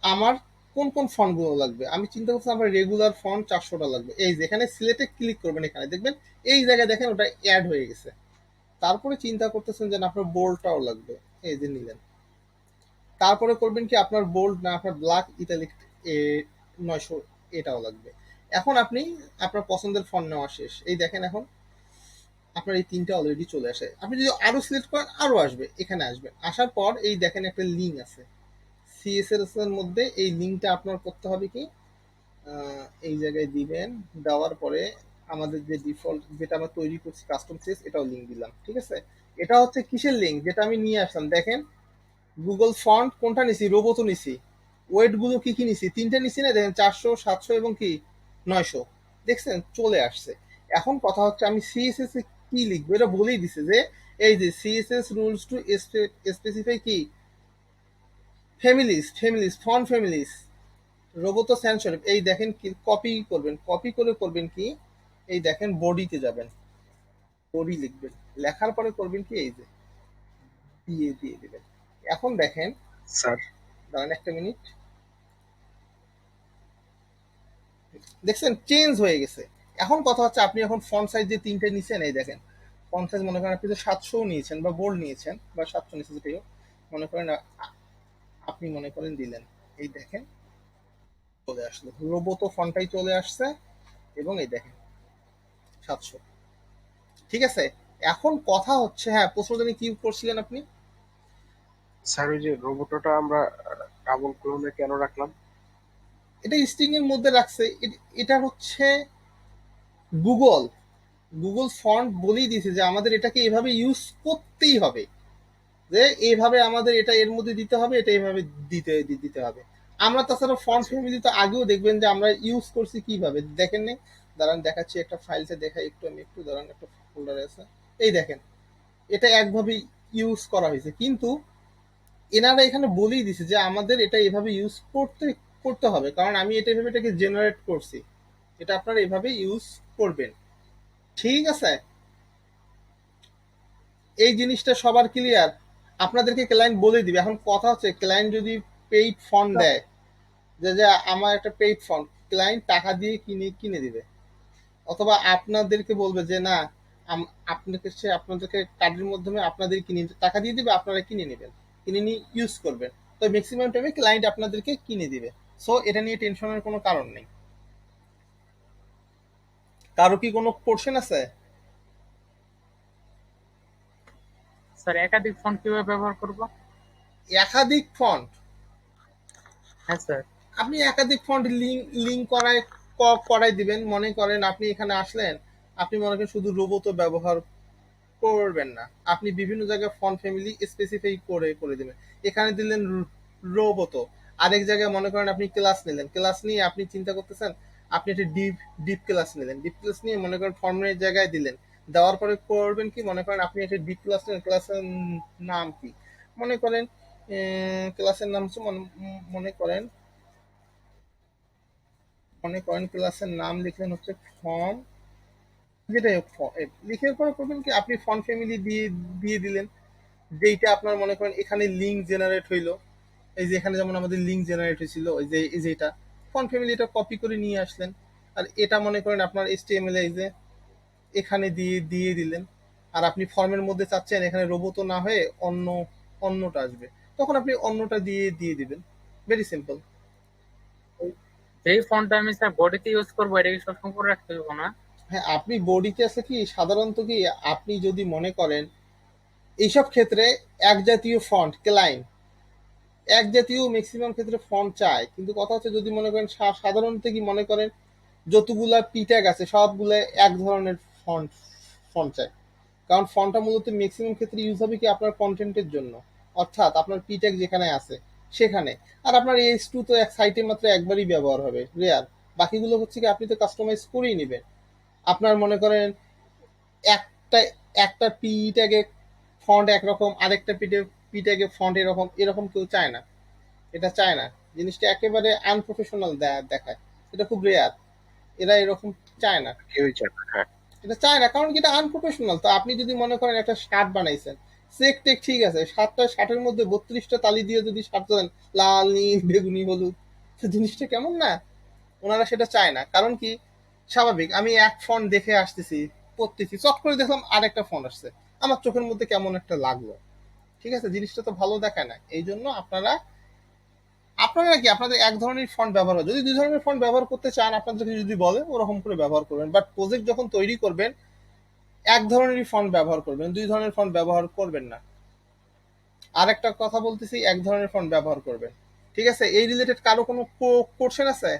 আমার কোন কোন ফন্ট গুলো লাগবে। আমি চিন্তা করছি আমার রেগুলার ফন্ট 400টা লাগবে। এই যে এখানে সিলেক্টে ক্লিক করবেন, এখানে দেখবেন এই জায়গায় দেখেন ওটা অ্যাড হয়ে গেছে। তারপরে চিন্তা করতেছেন যে আপনার বোল্ডটাও লাগবে, এই যে নিলেন। তারপরে করবেন কি আপনার বোল্ড না আপনার ব্ল্যাক ইটালিক 900 এটাও লাগবে। এখন আপনি আপনার পছন্দের ফন্ট নেওয়া শেষ, এই দেখেন এখন আপনার এই তিনটা অলরেডি চলে আসে। আপনি যদি আরো সিলেক্ট করেন আরো আসবে, এখানে আসবেন। আসার পর এই দেখেন একটা লিঙ্ক আছে সিএসএস এর মধ্যে, এই লিঙ্কটা আপনার করতে হবে কি এই জায়গায় দিবেন। দেওয়ার পরে আমাদের যে ডিফল্ট যেটা আমরা তৈরি করছি কাস্টম সিএস, এটাও লিঙ্ক দিলাম, ঠিক আছে। এটা হচ্ছে কিসের লিঙ্ক যেটা আমি নিয়ে আসলাম, দেখেন গুগল ফন্ট কোনটা নিছি, রোবোতো নিছি। ওয়েট গুলো কি কি নিছি, তিনটা নিছি না, দেখেন 400 700 এবং কি 900, দেখছেন চলে আসছে। এখন কথা হচ্ছে আমি সিএসএস এ কি লিখবো, এটা বলেই দিছে যে এই যে সিএসএস রুলস টু স্পেসিফাই কি ফ্যামিলিজ ফন্ট ফ্যামিলিজ রোবোতো স্যান্স শরীফ। এই দেখেন কি কপি করবেন, কপি করে করবেন কি এই দেখেন বডিতে যাবেন, বডি লিখবেন। লেখার পরে করবেন কি এই যে দিয়ে দিবেন। এখন দেখেন স্যার দাঁড়ান একটা মিনিট, দেখছেন চেঞ্জ হয়ে গেছে। এখন কথা হচ্ছে আপনি এখন ফন্ট সাইজ যে তিনটে নিছেন, এই দেখেন ফন্ট সাইজ মনে করেন আপনি তো 700 নিয়েছেন বা বোল্ড নিয়েছেন বা 700 নিয়েছেন, যেটাই হোক মনে করেন আপনি মনে করেন দিলেন, এই দেখেন চলে আসলো, রোবোতো ফন্টটাই চলে আসছে এবং এই দেখেন 700, ঠিক আছে। এখন কথা হচ্ছে হ্যাঁ প্রশ্ন জানি কি করছিলেন আপনি। স্যার ওই যে রোবটটা আমরা ডাবল ক্রোমে কেন রাখলাম? এটা স্ট্রিং এর মধ্যে রাখছে, এটা হচ্ছে গুগল গুগল ফন্ট বলেই দিয়েছে যে আমাদের এটাকে এভাবে ইউজ করতেই হবে, যে এইভাবে আমাদের এটা এর মধ্যে দিতে হবে, এটা এইভাবে দিতে হবে। আমরা তাছাড়া ফন্ট ফ্যামিলি তো আগেও দেখবেন যে আমরা ইউজ করছি কিভাবে, দেখেন নাই? দাঁড়ান দেখাচ্ছি, একটা ফাইলটা দেখাই একটু, আমি একটু দাঁড়ান, একটা ফোল্ডারে আছে, এই দেখেন এটা একভাবে ইউজ করা হয়েছে। কিন্তু এনারা এখানে বলেই দিছে যে আমাদের এটা এভাবে ইউজ করতে হবে, কারণ আমি এটা এভাবে এটাকে জেনারেট করছি, এটা আপনারা এভাবে ইউজ করবেন, ঠিক আছে। এই জিনিসটা সবার ক্লিয়ার? আপনাদেরকে ক্লায়েন্ট বলে দিবে। এখন কথা হচ্ছে ক্লায়েন্ট যদি পেইড ফন্ট দেয়, যে আমার একটা পেইড ফন্ট, ক্লায়েন্ট টাকা দিয়ে কিনে দিবে, অথবা আপনাদেরকে বলবে যে না আপনাদেরকে কার্ডের মাধ্যমে আপনাদের কিনে টাকা দিয়ে দিবে, আপনারা কিনে নেবেন, কিনে নিয়ে ইউজ করবেন। তো ম্যাক্সিমাম টাইমে ক্লায়েন্ট আপনাদেরকে কিনে দিবে। সো এটা নিয়ে টেনশনের কোনো কারণ নেই। কারো কি কোনো কোশ্চেন আছে? স্যার একাধিক ফন্ট কিভাবে ব্যবহার করব? একাধিক ফন্ট হ্যাঁ স্যার। আপনি একাধিক ফন্ট লিঙ্ক করাই দিবেন। মনে করেন আপনি এখানে আসলেন, আপনি মনে করেন শুধু রোবটও ব্যবহার করবেন না, আপনি বিভিন্ন জায়গায় ফন্ট ফ্যামিলি স্পেসিফাই করে দিবেন। এখানে দিলেন রোবটও, আরেক জায়গায় মনে করেন আপনি ক্লাস নিলেন, ক্লাস নিয়ে আপনি চিন্তা করতেছেন আপনি একটা ডিপ ক্লাস নিলেন, ডিপ ক্লাস নিয়ে মনে করেন ফর্মের জায়গায় দিলেন, দেওয়ার পরে করবেন কি, মনে করেন আপনি একটা ডিপ ক্লাস নিলেন, ক্লাসের নাম কি মনে করেন, ক্লাসের নাম হচ্ছে মনে করেন ক্লাসের নাম লিখলেন হচ্ছে ফর্ম, যেটাই হোক লিখে পরে করবেন কি আপনি ফন্ট ফ্যামিলি দিয়ে দিলেন, যেইটা আপনার মনে করেন এখানে লিঙ্ক জেনারেট হইলো। এই যে এখানে যেমন আমাদের লিঙ্ক জেনারেট হয়েছিল, ওই যে এই যে এটা ফন্ট ফ্যামিলি, এটা কপি করে নিয়ে আসলেন, আর এটা মনে করেন আপনার HTML এই যে এখানে দিয়ে দিলেন। আর আপনি ফর্মের মধ্যে চাচ্ছেন এখানে রোবটও না হয়ে অন্যটা আসবে, তখন আপনি অন্যটা দিয়ে দিবেন। Very simple. যেই ফন্টটা আমি স্যার বডিতে ইউজ করবো এটা কি সবসময় করে রাখতে হবে না? হ্যাঁ, আপনি বডিতে আছে কি সাধারণত কি আপনি যদি মনে করেন এইসব ক্ষেত্রে এক জাতীয় ফন্ট ক্লায়েন্ট এক জাতীয় ম্যাক্সিমাম ক্ষেত্রে ফন্ট চায়, কিন্তু কথা হচ্ছে যদি মনে করেন সাধারণত কি মনে করেন যতগুলা পিট্যাগ আছে সবগুলো এক ধরনের ফন্ট ফন্ট চাই, কারণ ফন্টটা মূলত ম্যাক্সিমাম ক্ষেত্রে ইউজ হবে কি আপনার কন্টেন্টের জন্য, অর্থাৎ আপনার পিট্যাগ যেখানে আছে সেখানে। আর আপনার H2 তো এক সাইটে মাত্র একবারই ব্যবহার হবে, রেয়ার। বাকিগুলো হচ্ছে কি আপনি তো কাস্টমাইজ করেই নেবেন। আপনার মনে করেন একটা একটা পিট্যাগে ফন্ট একরকম, আরেকটা পিট্যাগে ফন্ট এরকম কেউ চায় না, এটা চায় না, জিনিসটা একেবারে আনপ্রফেশনাল দেখায়, এটা খুব রেয়ার, এরা এরকম চায় না, কেউই চায় না। হ্যাঁ, এটা চায় না, কারণ কি এটা আনপ্রফেশনাল। তো আপনি যদি মনে করেন একটা শার্ট বানাইছেন, চেক টেক ঠিক আছে, শার্টের মধ্যে 32টা তালি দিয়ে যদি শার্ট দেন লাল নীল বেগুনি হলুদ, তো জিনিসটা কেমন না, ওনারা সেটা চায় না। কারণ কি স্বাভাবিক, আমি এক ফন্ট দেখে আসতেছি পড়তেছি, চট করে দেখলাম আরেকটা ফন্ট আসছে, আমার চোখের মধ্যে কেমন একটা লাগলো, ঠিক আছে, জিনিসটা তো ভালো দেখায় না। এই জন্য আপনারা কি আপনাদের এক ধরনের ফন্ট ব্যবহার হয়, যদি দুই ধরনের ফন্ট ব্যবহার করতে চান আপনাদেরকে যদি বলে ওরকম করে ব্যবহার করবেন, বাট প্রজেক্ট যখন তৈরি করবেন এক ধরনেরই ফন্ট ব্যবহার করবেন, দুই ধরনের ফন্ট ব্যবহার করবেন না। আর একটা কথা বলতেছি, এক ধরনের ফন্ট ব্যবহার করবেন, ঠিক আছে। এই রিলেটেড কারো কোনো কোশ্চেন আছে?